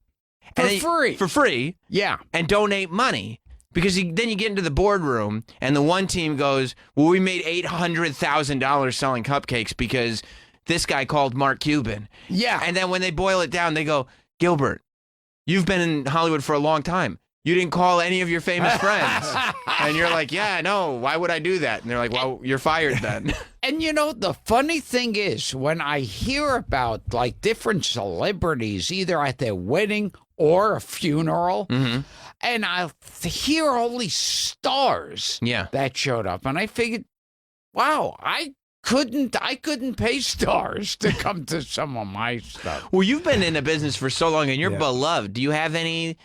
For free. Yeah. And donate money. Because then you get into the boardroom and the one team goes, well, we made $800,000 selling cupcakes because this guy called Mark Cuban. Yeah. And then when they boil it down, they go, Gilbert, you've been in Hollywood for a long time. You didn't call any of your famous friends. And you're like, yeah, no, why would I do that? And they're like, well, you're fired then. And the funny thing is, when I hear about like different celebrities, either at their wedding or a funeral, and I'll hear all these stars that showed up, and I figured, wow, I couldn't pay stars to come to some of my stuff. Well, you've been in the business for so long, and you're beloved. Do you have any?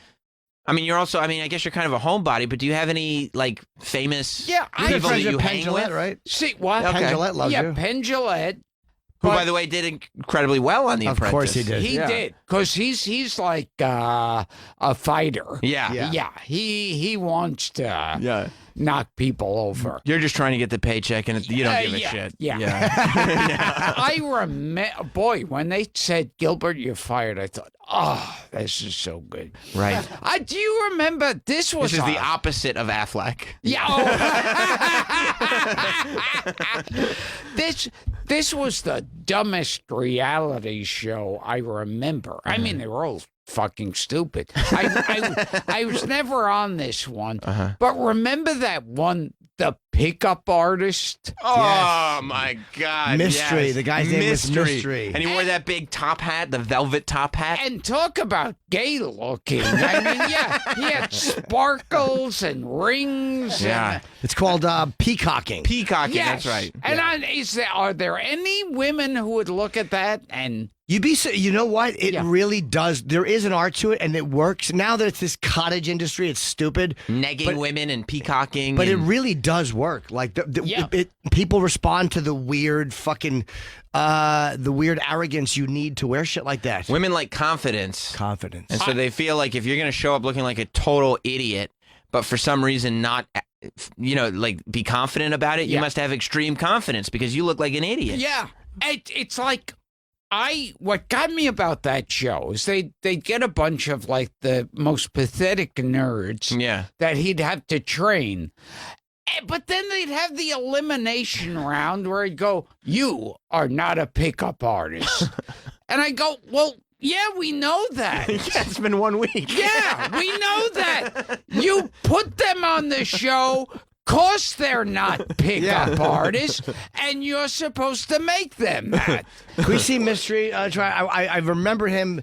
I mean, I guess you're kind of a homebody, but do you have any like famous people that you hang with? Right? See what? Penn Jillette loves you. Yeah, Penn Jillette. Who, by the way, did incredibly well on The Apprentice. Of course he did. He did, because he's like a fighter. Yeah. He wants to knock people over. You're just trying to get the paycheck, and you don't give a shit. Yeah. I remember, boy, when they said, Gilbert, you're fired, I thought, oh, this is so good. Right. Do you remember this was This is the opposite of Affleck. Yeah. This was the dumbest reality show I remember. I mean, they were all fucking stupid. I was never on this one, but remember that one, the pickup artist? Oh my God! Mystery. Yes. The guy's name was Mystery, and he wore that big top hat, the velvet top hat. And talk about gay looking. I mean, he had sparkles and rings. Yeah, it's called peacocking. Peacocking. Yes. That's right. And are there any women who would look at that and? You know what? It really does. There is an art to it, and it works. Now that it's this cottage industry, it's stupid. Negging women and peacocking. But it really does work. Like, people respond to the weird fucking, the weird arrogance you need to wear shit like that. Women like confidence. And so they feel like if you're going to show up looking like a total idiot, but for some reason not, like be confident about it, you must have extreme confidence because you look like an idiot. Yeah. It's like... what got me about that show is they'd get a bunch of like the most pathetic nerds that he'd have to train. but then they'd have the elimination round where he'd go, "You are not a pickup artist," and I go, "Well, yeah, we know that. Yeah, it's been 1 week. Yeah, we know that. You put them on the show." 'Cause they're not pickup artists, and you're supposed to make them that. Can we see Mystery try? I remember him.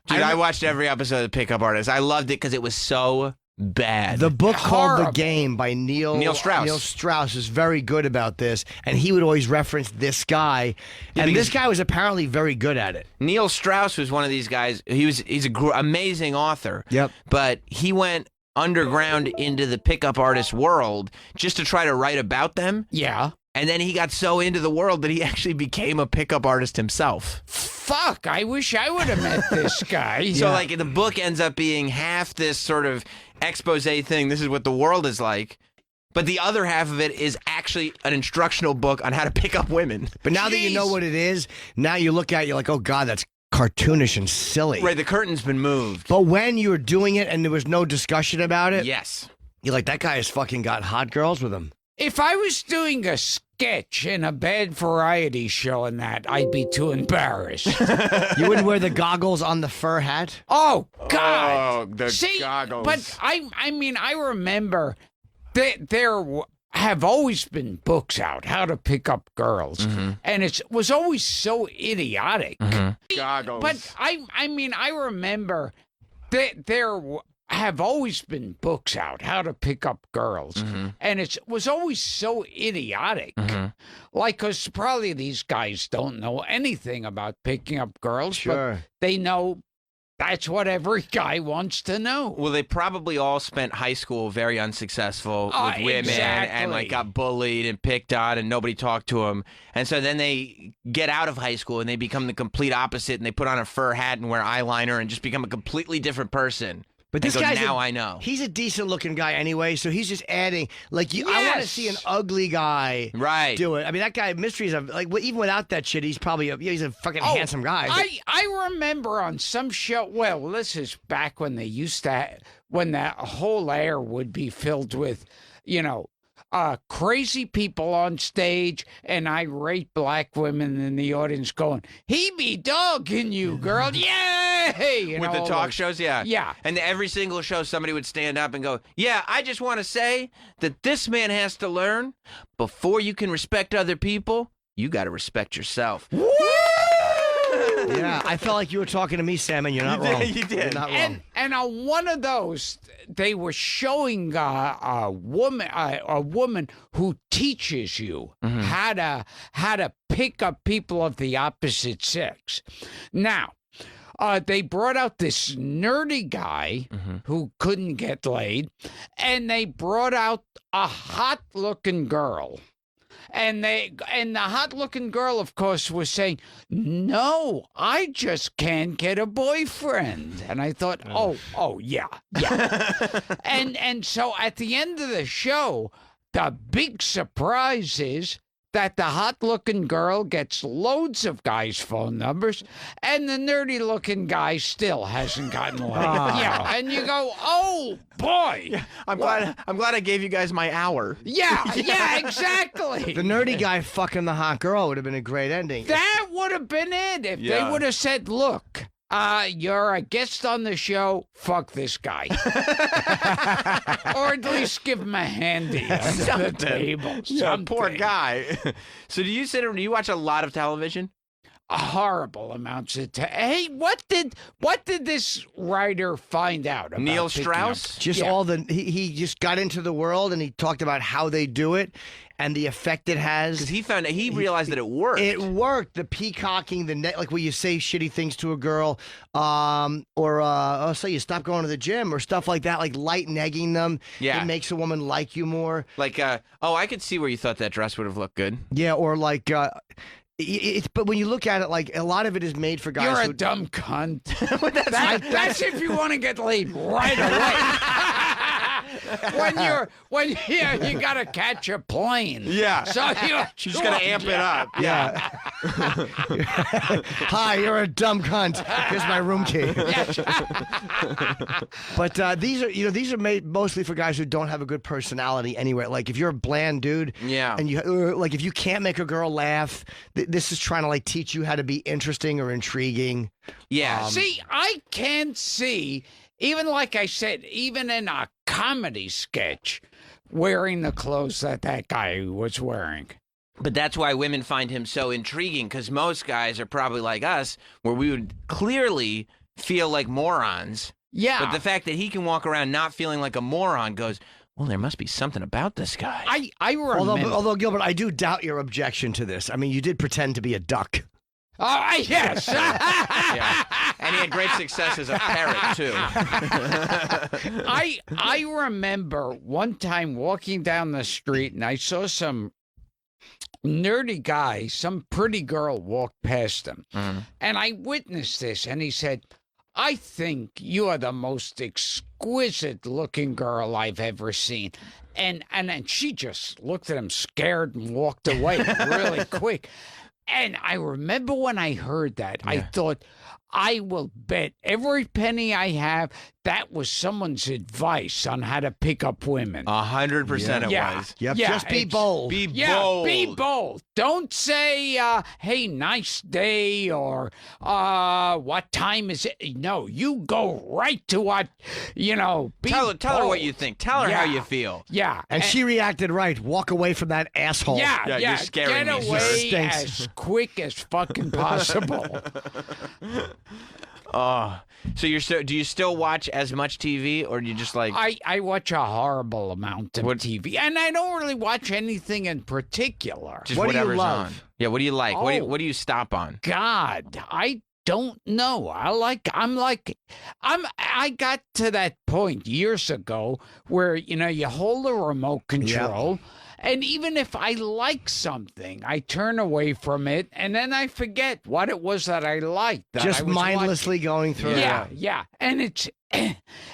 Dude, I watched every episode of Pickup Artist. I loved it because it was so bad. The book called Horrible. The Game by Neil Strauss. Neil Strauss is very good about this, and he would always reference this guy, and this guy was apparently very good at it. Neil Strauss was one of these guys. He's an amazing author. Yep. But he went underground into the pickup artist world just to try to write about them. Yeah. And then he got so into the world that he actually became a pickup artist himself. Fuck, I wish I would have met this guy. So, like, the book ends up being half this sort of expose thing. This is what the world is like. But the other half of it is actually an instructional book on how to pick up women. But now that you know what it is, now you look at it, you're like, oh, God, that's cartoonish and silly. Right, the curtain's been moved. But when you were doing it and there was no discussion about it, yes, you're like, that guy has fucking got hot girls with him. If I was doing a sketch in a bad variety show and that, I'd be too embarrassed. You wouldn't wear the goggles on the fur hat? Oh, God. Oh, the See, goggles. But I mean, I remember that there have always been books out, how to pick up girls. And it was always so idiotic. Goggles. But I mean, I remember that there have always been books out, how to pick up girls. And it was always so idiotic. Like, because probably these guys don't know anything about picking up girls, but they know that's what every guy wants to know. Well, they probably all spent high school very unsuccessful with women and like got bullied and picked on and nobody talked to them. And so then they get out of high school and they become the complete opposite and they put on a fur hat and wear eyeliner and just become a completely different person. But this guy's guy's I know. He's a decent looking guy anyway, so he's just adding like I want to Yes. see an ugly guy do it. I mean, that guy Mystery's like even without that shit, he's probably he's a fucking handsome guy. I remember on some show. Well, this is back when they used to when that whole air would be filled with, crazy people on stage and irate black women in the audience going, "He be dogging you, girl, yay!" With the talk shows, yeah. Yeah. And every single show, somebody would stand up and go, "Yeah, I just want to say that this man has to learn before you can respect other people, you got to respect yourself." Yeah, I felt like you were talking to me, Sam, and you're not wrong. You did. You're not wrong. And on one of those, they were showing a woman who teaches you how to pick up people of the opposite sex. Now, they brought out this nerdy guy who couldn't get laid, and they brought out a hot-looking girl. And the hot-looking girl, of course, was saying, "No, I just can't get a boyfriend." And I thought, oh, yeah. and so at the end of the show, the big surprise is that the hot-looking girl gets loads of guys' phone numbers, and the nerdy-looking guy still hasn't gotten laid. Yeah, and you go, "Oh boy, I'm glad I gave you guys my hour." Yeah, exactly. The nerdy guy fucking the hot girl would have been a great ending. That would have been it if they would have said, "Look, you're a guest on the show. Fuck this guy," or at least give him a handy on the table. Yeah, poor guy. So do you watch a lot of television? Horrible amounts of Hey, what did this writer find out about Neil picking Strauss? up- Just Yeah. all the he just got into the world and he talked about how they do it and the effect it has. Because he realized that it worked. It worked. The peacocking, the net, like where you say shitty things to a girl, or say you stop going to the gym or stuff like that, like light negging them. Yeah. It makes a woman like you more. Like, I could see where you thought that dress would have looked good. Yeah, or like. But when you look at it, like a lot of it is made for guys. You're who, a dumb cunt. That's if you want to get laid right away. when you gotta catch a plane. Yeah. So you just gotta amp it up. Yeah. Hi, you're a dumb cunt. Here's my room key. But these are made mostly for guys who don't have a good personality anyway. Like if you're a bland dude, and you like if you can't make a girl laugh, this is trying to like teach you how to be interesting or intriguing. Yeah. See, I can see, even like I said, even in a comedy sketch, wearing the clothes that guy was wearing. But that's why women find him so intriguing, because most guys are probably like us, where we would clearly feel like morons. Yeah. But the fact that he can walk around not feeling like a moron goes, well, there must be something about this guy. I remember. Although, Gilbert, I do doubt your objection to this. I mean, you did pretend to be a duck. Oh, yes. Yeah. And he had great success as a parrot, too. I remember one time walking down the street and I saw some nerdy guy, some pretty girl walk past him. Mm-hmm. And I witnessed this, and he said, I think you are the most exquisite looking girl I've ever seen. And then she just looked at him scared and walked away really quick. And I remember when I heard that, I thought, I will bet every penny I have that was someone's advice on how to pick up women. 100% it was. Yep, just be bold. Be Yeah, bold. be bold. Don't say, hey, nice day, or what time is it? No, you go right to what, be Tell her bold. what you think. Tell her how you feel. Yeah. And she reacted right. Walk away from that asshole. Yeah, you're scaring Get me, away sir. as quick as fucking possible. Oh, so do you still watch as much TV, or do you just like? I watch a horrible amount of TV, and I don't really watch anything in particular. Just What do you whatever's love? on. Yeah, what do you like? Oh. What do you stop on? God, I don't know. I got to that point years ago where, you hold a remote control. And even if I like something, I turn away from it, and then I forget what it was that I liked. That Just I was mindlessly going through it. Yeah. And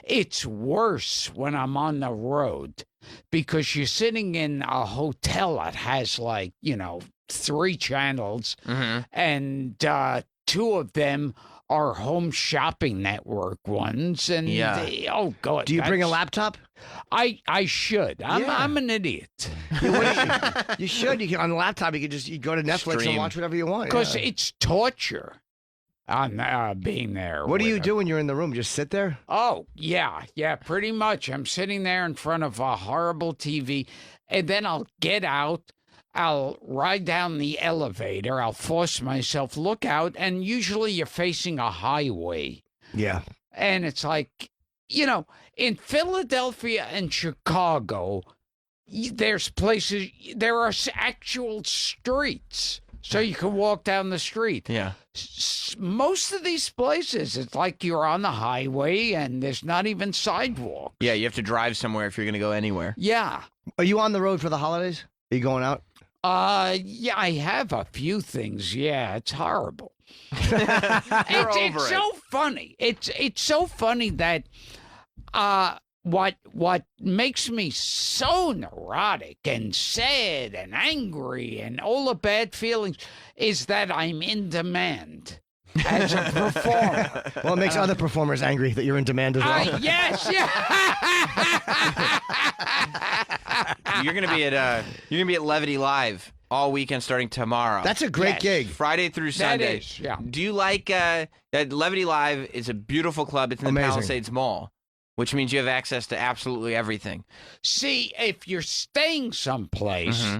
it's worse when I'm on the road because you're sitting in a hotel that has 3 channels, and 2 of them are Home Shopping Network ones. And oh God, Do you bring a laptop? I should. I'm an idiot. You should. You can on the laptop. You go to Netflix Stream. and watch whatever you want. Because it's torture on being there. What do you with do when you're in the room? Just sit there? Oh, yeah, pretty much. I'm sitting there in front of a horrible TV, and then I'll get out, I'll ride down the elevator, I'll force myself, look out, and usually you're facing a highway. Yeah. And it's like, in Philadelphia and Chicago, there's places, there are actual streets. So you can walk down the street. Yeah. Most of these places, it's like you're on the highway and there's not even sidewalk. Yeah, you have to drive somewhere if you're going to go anywhere. Yeah. Are you on the road for the holidays? Are you going out? Yeah, I have a few things. Yeah, it's horrible. It's so funny. It's so funny that what makes me so neurotic and sad and angry and all the bad feelings is that I'm in demand as a performer. Well, it makes other performers angry that you're in demand as well. Yes, You're gonna be at Levity Live all weekend starting tomorrow. That's a great gig. Friday through Sunday. is, yeah. Do you like that Levity Live is a beautiful club. It's in the Amazing. Palisades Mall, which means you have access to absolutely everything. See, if you're staying someplace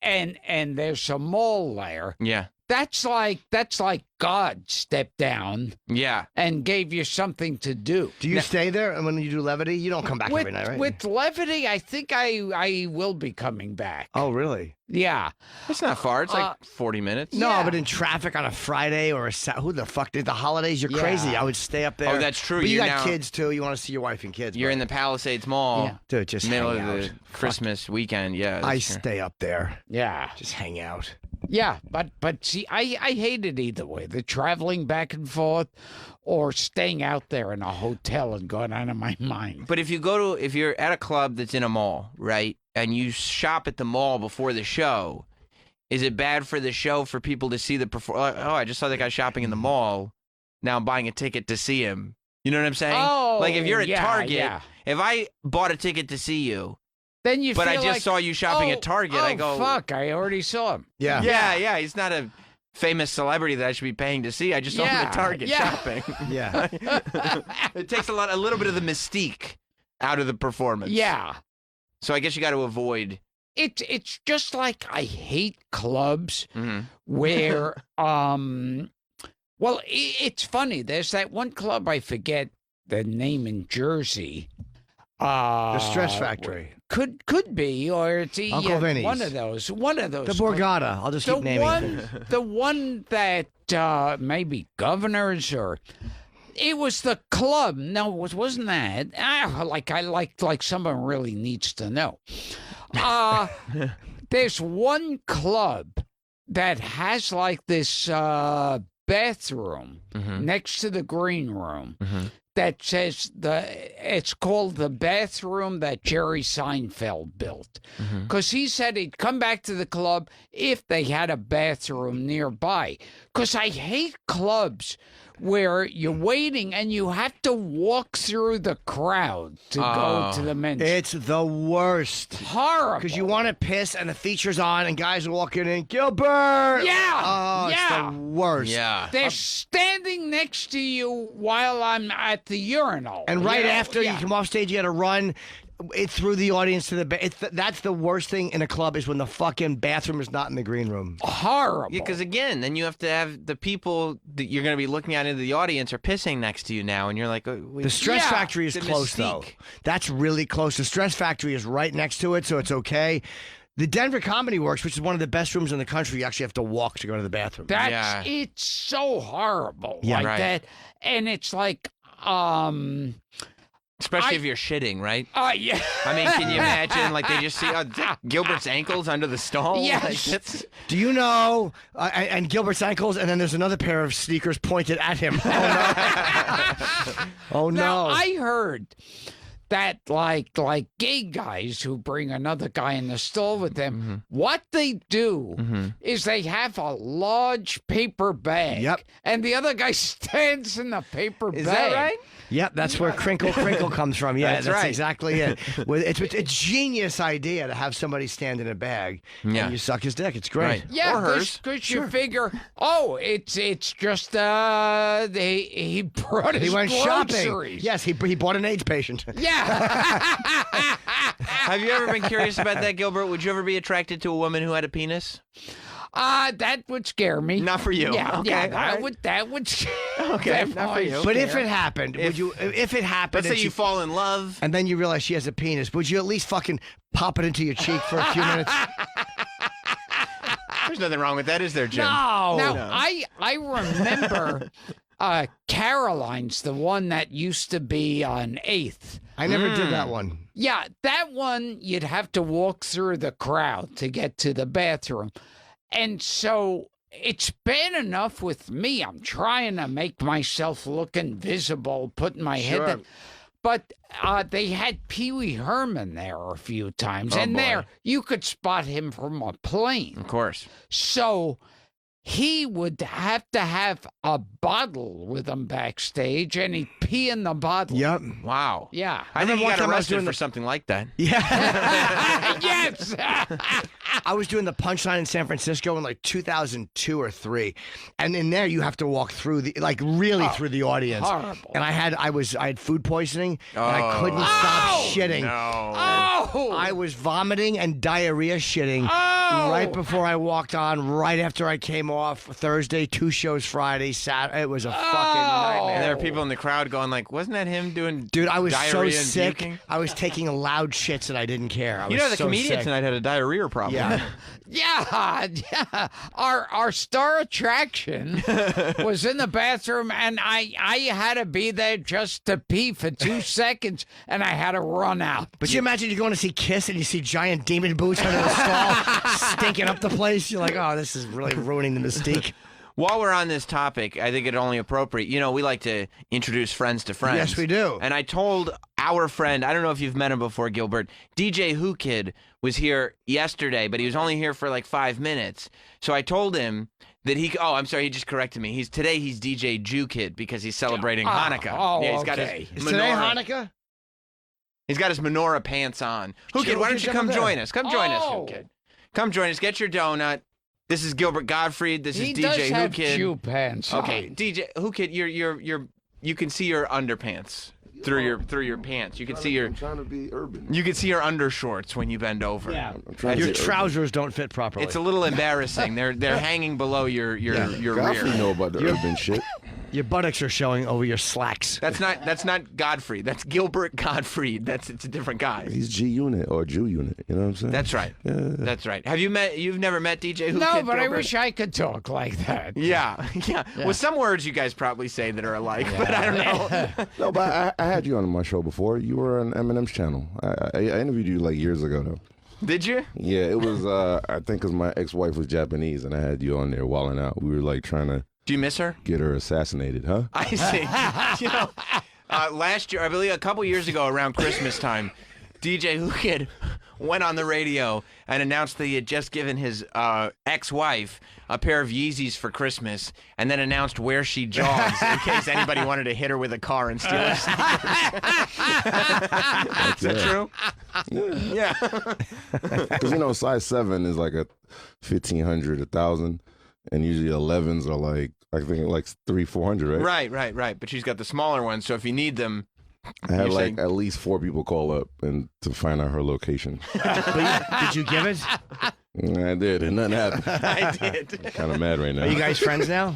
and there's a mall there, Yeah. that's like God stepped down Yeah. and gave you something to do. Do you stay there? And when you do Levity, you don't come back every night, right? With Levity, I think I will be coming back. Oh, really? Yeah. It's not far. It's like 40 minutes. No, Yeah. but in traffic on a Friday or who the fuck did the holidays? You're Yeah. crazy. I would stay up there. Oh, that's true. But you You're got now- kids too. You want to see your wife and kids. You're but- in the Palisades Mall. Yeah. Dude, just middle hang of the out. Christmas weekend. Yeah. I that's true. stay up there. Yeah. Just hang out. Yeah, but see, I hate it either way. The traveling back and forth or staying out there in a hotel and going out of my mind. But if you're at a club that's in a mall, right, and you shop at the mall before the show, is it bad for the show for people to see the performance? Oh, I just saw that guy shopping in the mall. Now I'm buying a ticket to see him. You know what I'm saying? Oh, like if you're at Target, yeah. if I bought a ticket to see you, then you but I feel just like, saw you shopping at Target, I go, fuck, I already saw him. Yeah. He's not a famous celebrity that I should be paying to see. I just saw him at Target shopping. Yeah. It takes a little bit of the mystique out of the performance. Yeah. So I guess you got to avoid. It's just like I hate clubs Mm-hmm. where well, it's funny. There's that one club, I forget the name, in Jersey. The Stress Factory. Could be, or it's Uncle Vinny's. one of those. The Borgata. I'll just keep naming things. The one that maybe Governors or. It was the club. No, it wasn't that. Like someone really needs to know. There's one club that has like this bathroom next to the green room that says it's called the bathroom that Jerry Seinfeld built. Because he said he'd come back to the club if they had a bathroom nearby. Because I hate clubs where you're waiting and you have to walk through the crowd to go to the men's. It's the worst. Horrible. Because you want to piss and the feature's on and guys are walking in. Gilbert! Yeah! Oh, yeah. it's the worst. Yeah. They're standing next to you while I'm at the urinal. And right you know? after you come off stage, you got to run it through the audience to the that's the worst thing in a club is when the fucking bathroom is not in the green room. Horrible. Yeah, because again, then you have to have the people that you're going to be looking at into the audience are pissing next to you now, and you're like, The Stress Factory is the close, though. That's really close. The Stress Factory is right next to it, so it's okay. The Denver Comedy Works, which is one of the best rooms in the country, you actually have to walk to go to the bathroom. It's so horrible. Yeah, like right. that. And it's like, especially if you're shitting, right? Yeah. I mean, can you imagine? Like they just see Gilbert's ankles under the stall. Yes. Like, that's- Do you know? And Gilbert's ankles, and then there's another pair of sneakers pointed at him. Oh no! Oh no! Now, I heard that like gay guys who bring another guy in the stall with them, what they do is they have a large paper bag. Yep. And the other guy stands in the paper bag. Is that right? Yep, that's where crinkle comes from. Yeah, That's right. exactly it. It's a genius idea to have somebody stand in a bag and you suck his dick. It's great. Right. Yeah, Or hers. because you figure, it's just he brought his He went groceries. shopping. Yes, he bought an AIDS patient. Yeah. Have you ever been curious about that, Gilbert? Would you ever be attracted to a woman who had a penis? That would scare me. Not for you. Yeah, Okay, yeah, all right. that would Okay, not for you. But if it happened, would you? If it happened, Let's say and you fall in love. and then you realize she has a penis, would you at least fucking pop it into your cheek for a few minutes? There's nothing wrong with that, is there, Jim? No. Now, I remember Caroline's, the one that used to be on 8th. I never did that one. Yeah, that one you'd have to walk through the crowd to get to the bathroom. And so it's bad enough with me. I'm trying to make myself look invisible, putting my head down. But they had Pee Wee Herman there a few times. Oh, and boy. there, you could spot him from a plane. Of course. So he would have to have a bottle with him backstage, and he'd pee in the bottle. Yep. Wow. Yeah. I think he one got time I was arrested doing for the- something like that. Yes. I was doing the Punchline in San Francisco in like 2002 or 3, and in there you have to walk through through the audience. Horrible. And I had food poisoning, and I couldn't stop shitting. No. Oh! I was vomiting and diarrhea shitting right before I walked on, right after I came off Thursday, 2 shows Friday, Saturday. It was a fucking nightmare. And there are people in the crowd going like, wasn't that him doing Dude, I was so diarrhea and sick. puking? I was taking loud shits and I didn't care. You know, the so comedian sick. tonight had a diarrhea problem. Yeah. Yeah. Our star attraction was in the bathroom, and I had to be there just to pee for 2 seconds, and I had to run out. But you imagine you're going to see Kiss and you see giant demon boots under the stall stinking up the place. You're like, oh, this is really ruining the mystique. While we're on this topic, I think it's only appropriate. You know, we like to introduce friends to friends. Yes, we do. And I told our friend, I don't know if you've met him before, Gilbert, DJ Who Kid was here yesterday, but he was only here for like 5 minutes. So I told him that I'm sorry, he just corrected me. Today he's DJ Jew Kid because he's celebrating Hanukkah. Oh, yeah, he's got okay. his Is today Hanukkah? He's got his menorah pants on. Who Kid, why don't you come join us? Come join us, Who Kid. Come join us. Get your donut. This is Gilbert Gottfried. This is DJ Who Kid. Jew pants on. Okay, DJ Who Kid, you can see your underpants through your pants. You can see your. I'm trying to be urban. You can see your undershorts when you bend over. Yeah. Your trousers don't fit properly. It's a little embarrassing. They're hanging below your rear. Godfrey know about the urban shit. Your buttocks are showing over your slacks. That's not Godfrey. That's Gilbert Gottfried. It's a different guy. He's G Unit or Jew Unit. You know what I'm saying? That's right. Yeah. That's right. You've never met DJ Who No, Kid, but I Gilbert? wish I could talk like that. Yeah. Well, some words you guys probably say that are alike, but I don't know. No, but I had you on my show before. You were on Eminem's channel. I interviewed you like years ago, though. Did you? Yeah, it was, I think because my ex-wife was Japanese, and I had you on there wilding out. We were like trying to... Do you miss her? Get her assassinated, huh? I see. Last year, I believe a couple years ago around Christmas time, DJ Who Kid went on the radio and announced that he had just given his ex-wife a pair of Yeezys for Christmas, and then announced where she jogs in case anybody wanted to hit her with a car and steal her sneakers. Is that true? Yeah. Because, size 7 is like a 1,500, 1,000, and usually 11s are like, I think like 300-400, right? Right. But she's got the smaller ones, so if you need them... I had like at least 4 people call up and to find out her location. Did you give it? I did, and nothing happened. I did. Kind of mad right now. Are you guys friends now?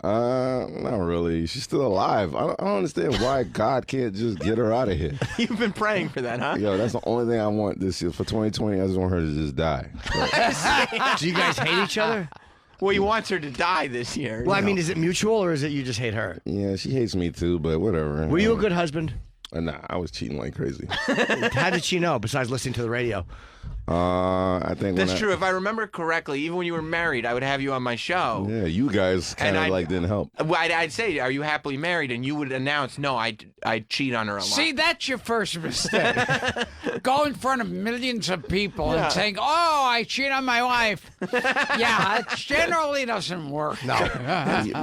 Not really. She's still alive. I don't understand why God can't just get her out of here. You've been praying for that, huh? Yo, that's the only thing I want this year. For 2020, I just want her to just die. Do you guys hate each other? Well, he wants her to die this year. Well, I mean, is it mutual or is it you just hate her? Yeah, she hates me too, but whatever. Were you a good husband? Nah, I was cheating like crazy. How did she know, besides listening to the radio? I think that's true. If I remember correctly, even when you were married, I would have you on my show. Yeah, you guys kind of like didn't help. Well, I'd say, "Are you happily married?" And you would announce, "No, I cheat on her a lot." See, that's your first mistake. Go in front of millions of people and saying, "Oh, I cheat on my wife." Yeah, it generally doesn't work. No,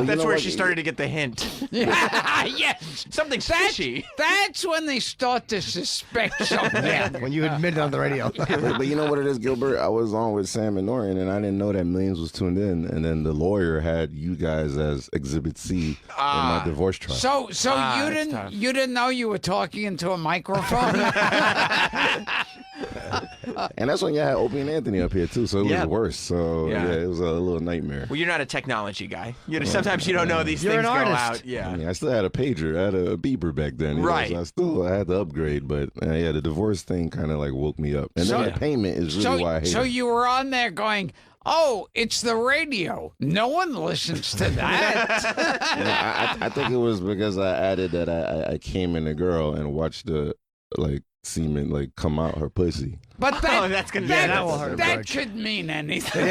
that's where she started to get the hint. Yes, something's fishy. That's when they start to suspect something. Yeah, when you admit it on the radio. But you know what it is, Gilbert? I was on with Sam and Norton, and I didn't know that millions was tuned in. And then the lawyer had you guys as Exhibit C in my divorce trial. So you didn't know you were talking into a microphone? And that's when you had Opie and Anthony up here too, so it was worse. So yeah, it was a little nightmare. Well, you're not a technology guy. Sometimes you don't know these things go out. Yeah. I mean, I still had a pager. I had a beeper back then. Right. So I had to upgrade, but the divorce thing kind of like woke me up. And then the payment is really why I hate it. So you were on there going, "Oh, it's the radio. No one listens to that." I think it was because I added that I came in a girl and watched the semen come out her pussy. But that, that's gonna that could mean anything.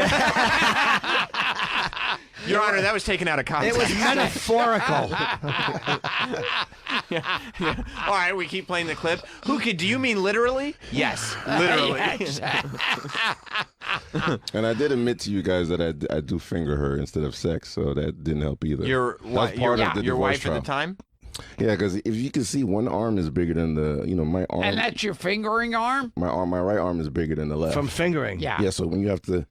Your Honor, that was taken out of context. It was metaphorical. Yeah. All right, we keep playing the clip. Do you mean literally? Yes, literally. Yes. And I did admit to you guys that I do finger her instead of sex, so that didn't help either. Your wife trial. at the time? Yeah, because if you can see, one arm is bigger than my arm. And that's your fingering arm? My right arm is bigger than the left. From fingering? Yeah. Yeah, so when you have to...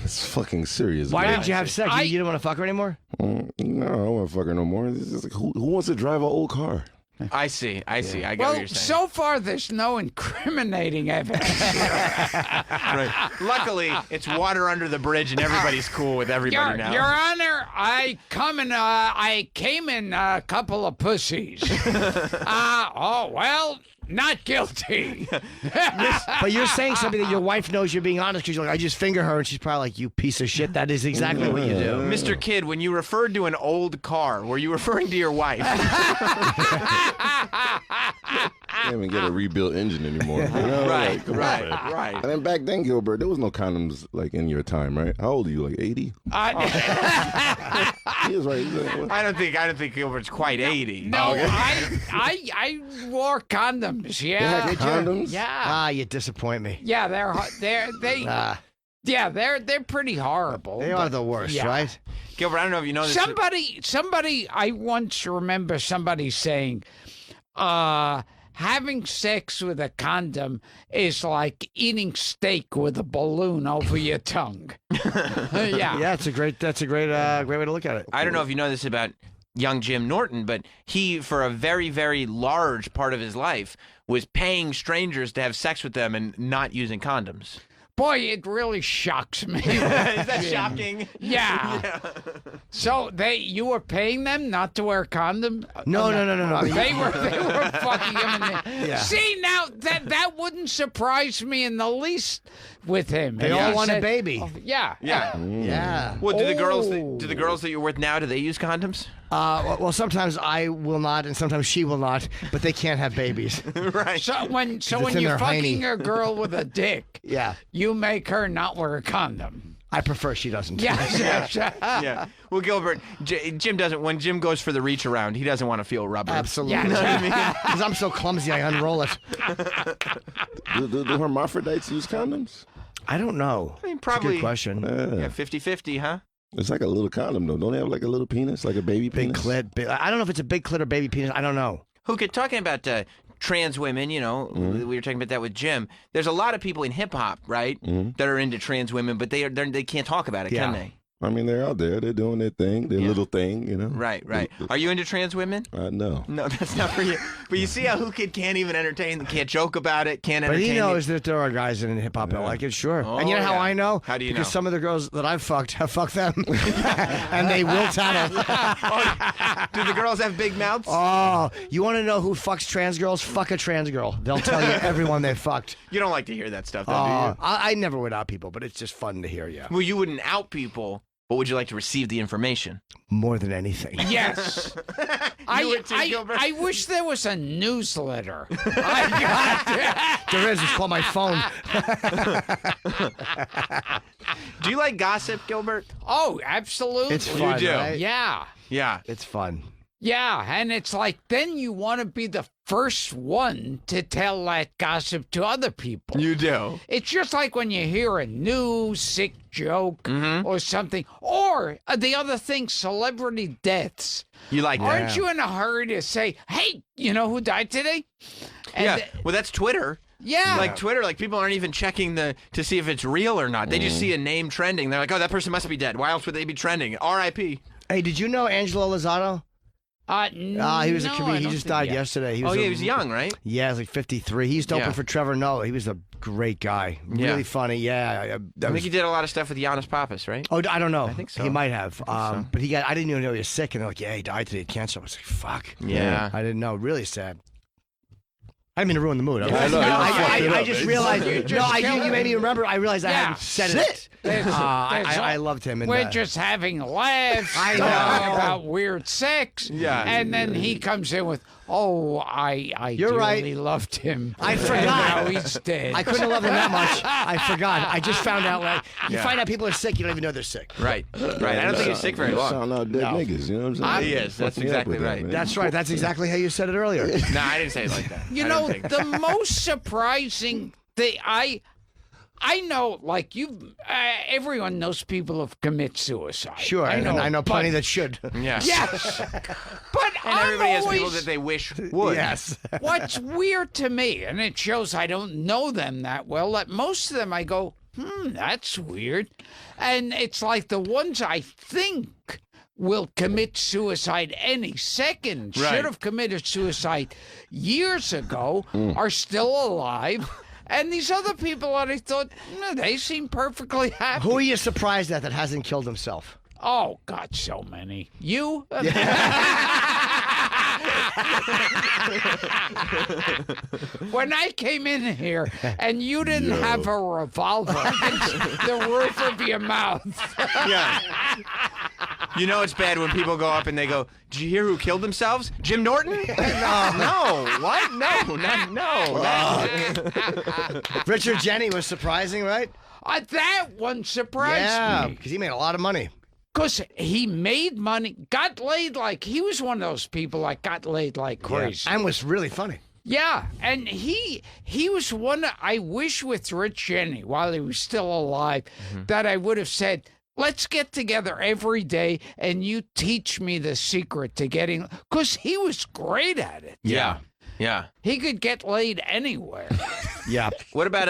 It's fucking serious. Why man. didn't you have sex? You didn't want to fuck her anymore? No, I don't want to fuck her no more. It's just who wants to drive an old car? I see. I get what you're saying. So far, there's no incriminating evidence. Right. Luckily, it's water under the bridge, and everybody's cool with everybody now. Your Honor, I came in a couple of pussies. Not guilty. But you're saying something that your wife knows you're being honest because you're like, I just finger her, and she's probably like, you piece of shit. That is exactly what you do. Mr. Kidd, when you referred to an old car, were you referring to your wife? Can't even get a rebuilt engine anymore. You know? Right, Like, come on, man. right. And then back then, Gilbert, there was no condoms like in your time, right? How old are you? Like 80? He is right. He's like, I don't think Gilbert's quite 80. No, I wore condoms. Yeah, Did you? Condoms? yeah, you disappoint me. yeah. They're pretty horrible. They are the worst, Yeah. right? Gilbert, I don't know if you know this. Somebody. I once remember somebody saying, having sex with a condom is like eating steak with a balloon over your tongue. Yeah. That's a great way to look at it. I don't know if you know this about young Jim Norton, but he, for a very, very large part of his life, was paying strangers to have sex with them and not using condoms. Boy, it really shocks me. Is that shocking? Yeah. So you were paying them not to wear a condom? No. They were fucking him. Yeah. See, now that wouldn't surprise me in the least with him. They If all he want a said- baby. Oh, yeah. Yeah. Well, do the girls that you're with now, do they use condoms? Well, sometimes I will not, and sometimes she will not, but they can't have babies. Right. So when it's you're in their fucking hiney. a girl with a dick, Yeah. you make her not wear a condom. I prefer she doesn't. Yeah. Well, Gilbert, Jim doesn't. When Jim goes for the reach around, he doesn't want to feel rubber. Absolutely. Yeah. You know what I mean? Because I'm so clumsy, I unroll it. do hermaphrodites use condoms? I don't know. I mean, It's a probably. good question. Yeah, 50-50, huh? It's like a little condom, though. Don't they have like a little penis, like a baby Big penis? clit. I don't know if it's a big clit or baby penis. I don't know. Who could talking about trans women? You know, we were talking about that with Jim. There's a lot of people in hip hop, right, that are into trans women, but they can't talk about it, can they? I mean, they're out there. They're doing their thing, their little thing, you know? Right. Are you into trans women? No. No, that's not for you. But you see how Who Kid can't even entertain, can't joke about it, can't But entertain. he knows that there are guys in hip hop that like it, sure. Oh, and you know how yeah. I know? How do you because know? some of the girls that I've fucked have fucked them. And they will tattle. Do the girls have big mouths? Oh, you want to know who fucks trans girls? Fuck a trans girl. They'll tell you everyone they fucked. You don't like to hear that stuff, though, do you? I never would out people, but it's just fun to hear, yeah. Well, you wouldn't out people, but would you like to receive the information? More than anything. Yes. I wish there was a newsletter. There is. It's called my phone. Do you like gossip, Gilbert? Oh, absolutely. It's fun, You do? right? Yeah. Yeah. It's fun. Yeah, and it's like then you want to be the first one to tell that gossip to other people. You do. It's just like when you hear a new sick joke Mm-hmm. or something. Or the other thing, celebrity deaths. You like that? Aren't you in a hurry to say, hey, you know who died today? And Yeah. Well, that's Twitter. Yeah. Like Twitter, like people aren't even checking to see if it's real or not. They just see a name trending. They're like, oh, that person must be dead. Why else would they be trending? R.I.P. Hey, did you know Angelo Lozano? He was a comedian. He just died yesterday. He was he was young, right? Yeah, he was like 53. He used to open Yeah. for Trevor Noah. He was a great guy. Yeah. Really funny. Yeah. I think he did a lot of stuff with Giannis Papas, right? Oh, I don't know. I think so. He might have. so. But I didn't even know he was sick. And they're like, yeah, he died today of cancer. I was like, fuck. Yeah. I didn't know. Really sad. I didn't mean to ruin the mood. I know, you fucked it I up, just man. realized. You just You made me remember. I realized I hadn't said it. I loved him. And, We're just having laughs. I know. Talking about weird sex. Yeah. And then he comes in with, I You're dearly right. loved him. I And forgot. now he's dead. I couldn't have loved him that much. I forgot. I just found out. Like, you Yeah. find out people are sick, you don't even know they're sick. Right. I don't think he's sick very long. Sound out dead niggas, you know what I'm saying? He is. That's Fuck me up exactly with that, right. man. That's right. That's exactly how you said it earlier. No, I didn't say it like that. You I know, don't think. the most surprising thing, I know, like everyone knows people who commit suicide. Sure. I know plenty that should. Yeah. Yes. But And everybody has people always- that they wish would. Yes. What's weird to me, and it shows I don't know them that well, that most of them I go, that's weird. And it's like the ones I think will commit suicide any second, Right. should have committed suicide years ago, are still alive. And these other people, I thought, they seem perfectly happy. Who are you surprised at that hasn't killed himself? Oh, God, so many. You? When I came in here and you didn't have a revolver against the roof of your mouth. Yeah. You know it's bad when people go up and they go, "Did you hear who killed themselves? Jim Norton?" No. What? No. Richard Jeni was surprising, right? That one surprised me. Because he made a lot of money. Because he made money, got laid like, he was one of those people that got laid like crazy. Yeah. And was really funny. Yeah, and he was one, I wish with Rich Jeni, while he was still alive, that I would have said, let's get together every day and you teach me the secret to getting, because he was great at it. Yeah. He could get laid anywhere. Yeah. What about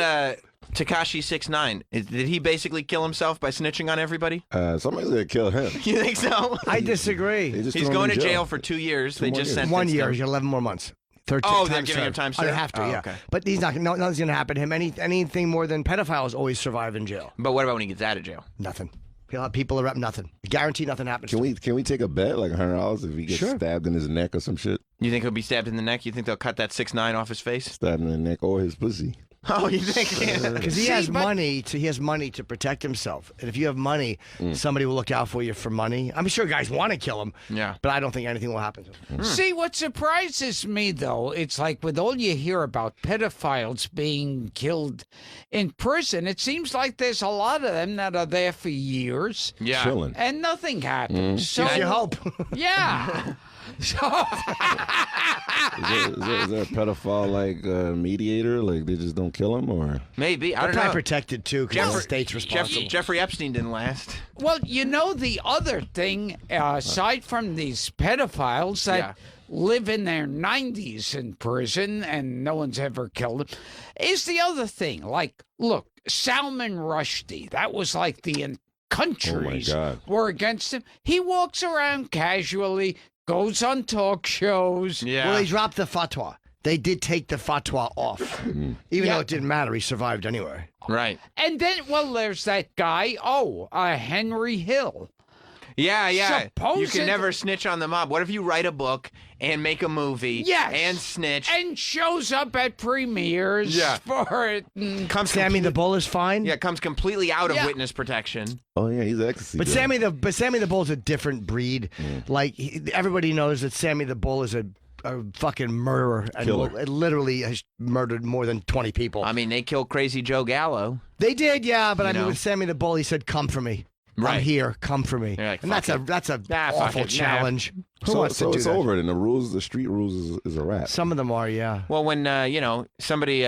Tekashi 6ix9ine? Did he basically kill himself by snitching on everybody? Somebody's gonna kill him. You think so? I disagree. He's going to jail for 2 years. They just sentenced 1 year. him. He's got 11 more months. 13 Oh, they're times giving him served. time Oh, they served? have to, Oh, yeah. okay. But he's not. Nothing's going to happen to him. Anything more than pedophiles always survive in jail. But what about when he gets out of jail? Nothing. He'll have people around. Nothing. Guarantee nothing happens. Can we take a bet like $100 if he gets stabbed in his neck or some shit? You think he'll be stabbed in the neck? You think they'll cut that 6ix9ine off his face? Stabbed in the neck or his pussy. Oh, you think? Because he has money to protect himself, and if you have money, somebody will look out for you for money. I'm sure guys want to kill him. Yeah. But I don't think anything will happen to him. See, what surprises me, though, it's like with all you hear about pedophiles being killed in prison, it seems like there's a lot of them that are there for years. Yeah. Chilling. And nothing happens. So, Gives you hope. Yeah. So, Is there a pedophile like mediator? Like they just don't kill him, or Maybe. I They're don't probably know. protected too, because the state's responsible. Jeffrey Epstein didn't last. well, you know, the other thing, aside from these pedophiles that live in their 90s in prison and no one's ever killed them, is the other thing. Like, look, Salman Rushdie, that was like the countries were against him. He walks around casually, goes on talk shows. Yeah. Well, he dropped the fatwa. They did take the fatwa off, even though it didn't matter. He survived anyway. Right. And then, well, there's that guy, Henry Hill. Yeah. You Supposedly- can never snitch on the mob. What if you write a book and make a movie and snitch? And shows up at premieres for it. Sammy the Bull is fine. Yeah, comes completely out of witness protection. Oh yeah, he's ecstasy. But Sammy the Bull's a different breed. Like everybody knows that Sammy the Bull is a fucking murderer and literally has murdered more than 20 people. I mean, they killed Crazy Joe Gallo. They did, yeah. But You I mean, know? with Sammy the Bull, he said, "Come for me. Right. I'm here. Come for me." You're like, and fuck that's a fuck awful it, challenge. Who So, wants so to do it's that? over. Then the street rules is a wrap. Some of them are, yeah. Well, when somebody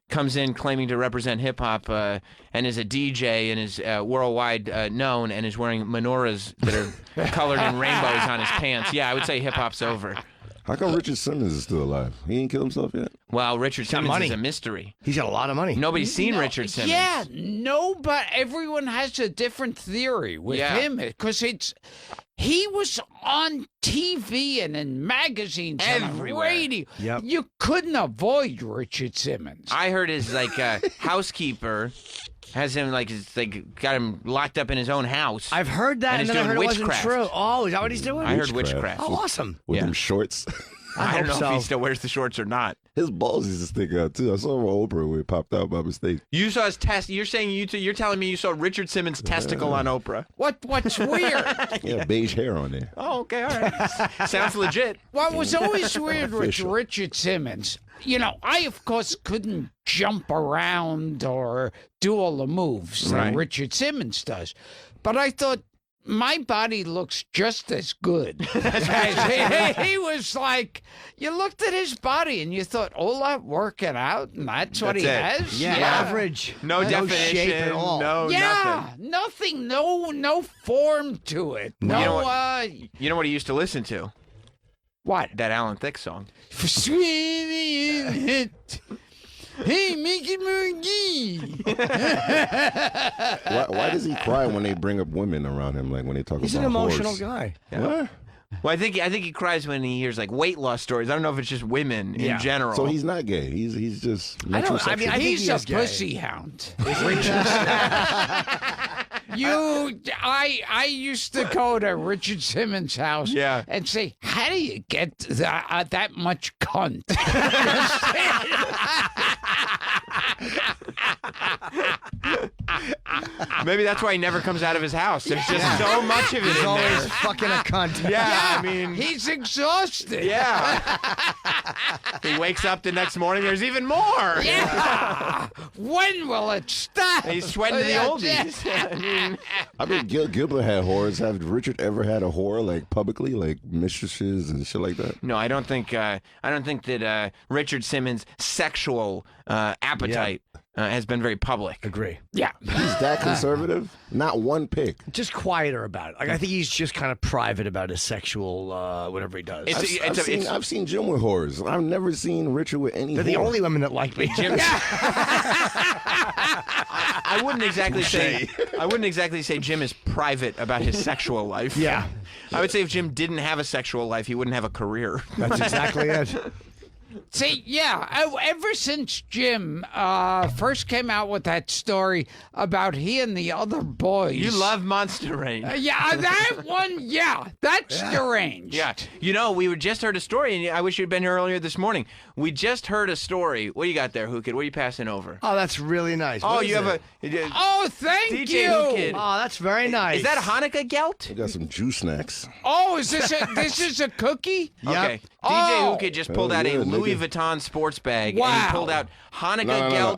comes in claiming to represent hip hop and is a DJ and is worldwide known and is wearing menorahs that are colored in rainbows on his pants, I would say hip hop's over. How come Richard Simmons is still alive? He ain't killed himself yet. Well, Richard got Simmons money. is a mystery. He's got a lot of money. Nobody's seen Richard Simmons. Yeah, no, but everyone has a different theory with him because he was on TV and in magazines Everywhere. and radio. Yep. You couldn't avoid Richard Simmons. I heard his housekeeper has him got him locked up in his own house. I've heard that, And and he's then I heard doing it wasn't witchcraft. true. Oh, is that what he's doing? I heard witchcraft. Oh, awesome. With them shorts. I don't know hope if he so. still wears the shorts or not. His balls used to stick out too. I saw him on Oprah where it popped out by mistake. You saw his test. You're saying you're telling me you saw Richard Simmons' testicle on Oprah. What's weird? Yeah, beige hair on there. Oh, okay, all right. Sounds legit. What was always weird with Richard Simmons, I, of course, couldn't jump around or do all the moves that Richard Simmons does. But I thought, my body looks just as good. As he was like, you looked at his body and you thought, all that working out, and that's what he has? Yeah, average. No definition. shape at all. No nothing. No form to it. You know what he used to listen to? What? That Alan Thicke song. Hey, Mickey Monkey. Why does he cry when they bring up women around him? Like when they talk He's about an emotional whores? guy. What? Well, I think he cries when he hears weight loss stories. I don't know if it's just women in general. So he's not gay. He's just I don't- I metrosexual. mean, I think He's he a is gay. pussy hound. I used to go to Richard Simmons' house and say, how do you get that much cunt? Maybe that's why he never comes out of his house. There's just so much of it He's in always there. fucking a cunt. Yeah, I mean, he's exhausted. Yeah. He wakes up the next morning, there's even more. Yeah. When will it stop? He's sweating to the oldies. I mean, Gilbert had whores. Have Richard ever had a whore like publicly, like mistresses and shit like that? No, I don't think that Richard Simmons' sexual appetite has been very public. Agree. Yeah. He's that conservative? Not one pick. Just quieter about it. Like I think he's just kind of private about his sexual whatever he does. I've seen Jim with whores. I've never seen Richard with any. They're the whore. only women that like me. Jim. I wouldn't exactly say Jim is private about his sexual life. Yeah. I would say if Jim didn't have a sexual life, he wouldn't have a career. That's exactly it. See, ever since Jim first came out with that story about he and the other boys. You love Monster Rain. That one, that's deranged. Yeah. You know, we just heard a story, and I wish you'd been here earlier this morning. We just heard a story. What do you got there, Hookid? What are you passing over? Oh, that's really nice. Oh, What you is have it? Oh, thank DJ you. Hookid. Oh, that's very nice. Is that Hanukkah gelt? I got some juice snacks. Oh, is this a cookie? Okay. Oh. DJ Hookid just pulled out a yeah, Louis nigga. Vuitton sports bag, Wow. and he pulled out Hanukkah gelt.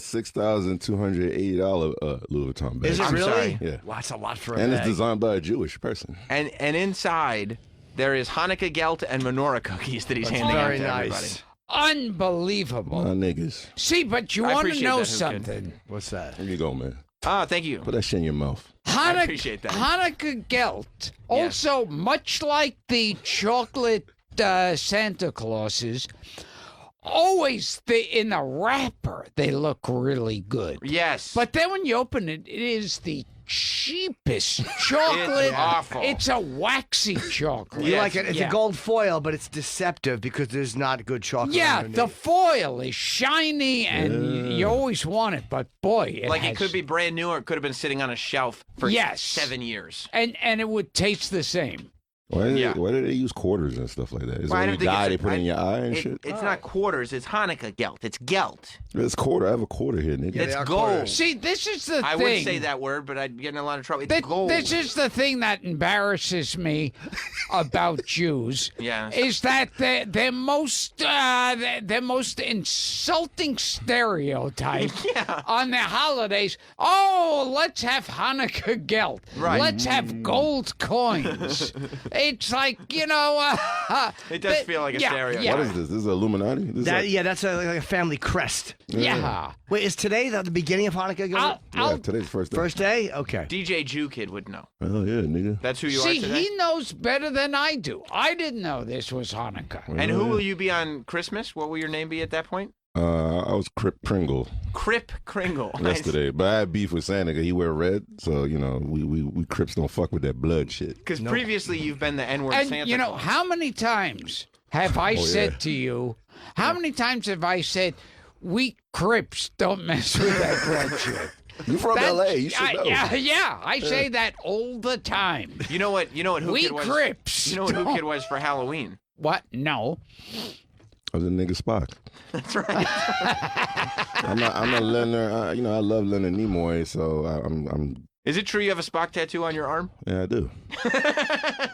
$6,280 Louis Vuitton bag. Is it I'm really? sorry. Yeah. Wow, that's a lot for a And bag. it's designed by a Jewish person. And inside there is Hanukkah gelt and menorah cookies that he's handing out very to nice. everybody. Unbelievable. My niggas. See, but you I want to appreciate know that, Hookid. something. What's that? Here you go, man. Oh, thank you. Put that shit in your mouth. I appreciate that. Hanukkah gelt, also much like the chocolate Santa Clauses, always in the wrapper they look really good. Yes. But then when you open it, it is the cheapest chocolate. It's awful. It's a waxy chocolate. You like it? It's Yeah. a gold foil, but it's deceptive because there's not good chocolate. Yeah, underneath. the foil is shiny and you always want it, but boy, Like it could be brand new, or it could have been sitting on a shelf for 7 years. and it would taste the same. Why do they use quarters and stuff like that? Is Well, I there don't any think dye it's they a- put in your eye and shit? It's not quarters. It's Hanukkah gelt. It's gelt. It's quarter. I have a quarter here, nigga. It's gold. See, this is the I thing. wouldn't say that word, but I'd get in a lot of trouble. It's gold. This is the thing that embarrasses me about Jews. Yeah. Is that their most insulting stereotype on their holidays? Oh, let's have Hanukkah gelt. Right. Let's have gold coins. It's like, you know. It does feel like a stereotype. Yeah. What is this? This is Illuminati? This is That's like a family crest. Yeah. Wait, is today the beginning of Hanukkah? yeah, today's the first day. First day? Okay. DJ Jew Kid would know. Oh, yeah, nigga. That's who you See, are today. he knows better than I do. I didn't know this was Hanukkah. And who will you be on Christmas? What will your name be at that point? I was Crip Pringle Crip Kringle. yesterday, but I had beef with Santa 'cause he wear red, so you know we Crips don't fuck with that blood shit. Because previously you've been the N-word And Santa you know, Claus. how many times have I Oh, said yeah. to you, how many times have I said, we Crips don't mess with that blood shit? You from That- LA? You should know. Yeah, I say that all the time. You know what? Who We Kid was? Crips. You know what Who Kid was for Halloween? What? No. I was a nigga Spock. That's right. I'm a Leonard. You know, I love Leonard Nimoy, so I'm. Is it true you have a Spock tattoo on your arm? Yeah, I do.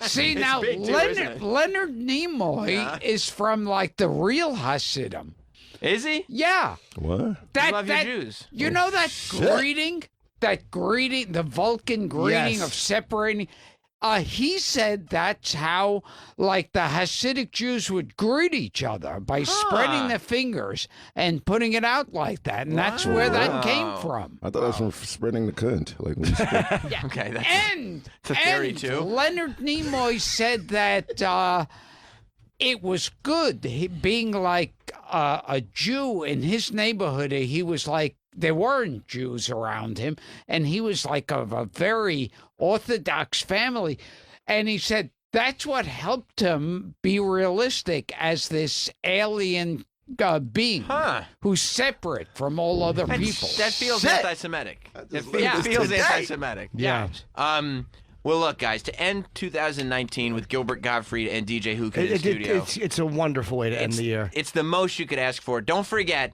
See, It's now, big too, isn't it? Leonard Nimoy is from, like, the real Hasidim. Is he? Yeah. What? Love your Jews. You know that greeting? That greeting, the Vulcan greeting Yes. of separating. He said that's how, like, the Hasidic Jews would greet each other by spreading their fingers and putting it out like that, and that's where that came from. I thought that was from spreading the cunt. Like when you spread, Okay, that's And it's a theory and too. Leonard Nimoy said that it was good being like a Jew in his neighborhood. He was like, there weren't Jews around him, and he was like of a very Orthodox family. And he said that's what helped him be realistic as this alien being who's separate from all other people. That feels anti-Semitic. It feels anti-Semitic. Yeah. Well, look, guys, to end 2019 with Gilbert Gottfried and DJ Hook in the studio. It's a wonderful way to end the year. It's the most you could ask for. Don't forget,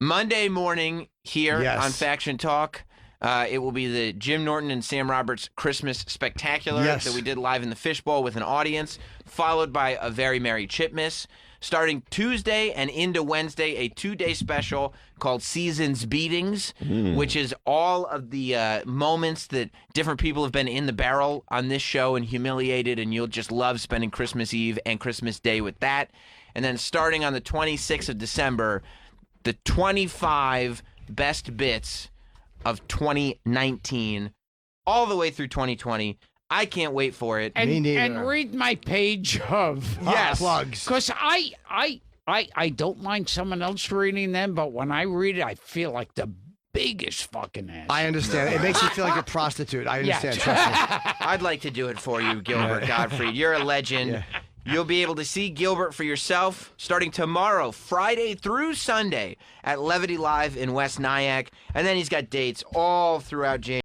Monday morning here on Faction Talk, it will be the Jim Norton and Sam Roberts Christmas Spectacular that we did live in the Fishbowl with an audience, followed by a Very Merry Chipmas. Starting Tuesday and into Wednesday, a 2-day special called Seasons Beatings, which is all of the moments that different people have been in the barrel on this show and humiliated, and you'll just love spending Christmas Eve and Christmas Day with that. And then starting on the 26th of December, the 25 best bits of 2019 all the way through 2020. I can't wait for it. And read my page of plugs. Because I don't mind someone else reading them, but when I read it, I feel like the biggest fucking ass. I understand. It makes you feel like a prostitute. I understand. Trust me. I'd like to do it for you, Gilbert Gottfried. You're a legend. Yeah. You'll be able to see Gilbert for yourself starting tomorrow, Friday through Sunday at Levity Live in West Nyack. And then he's got dates all throughout January.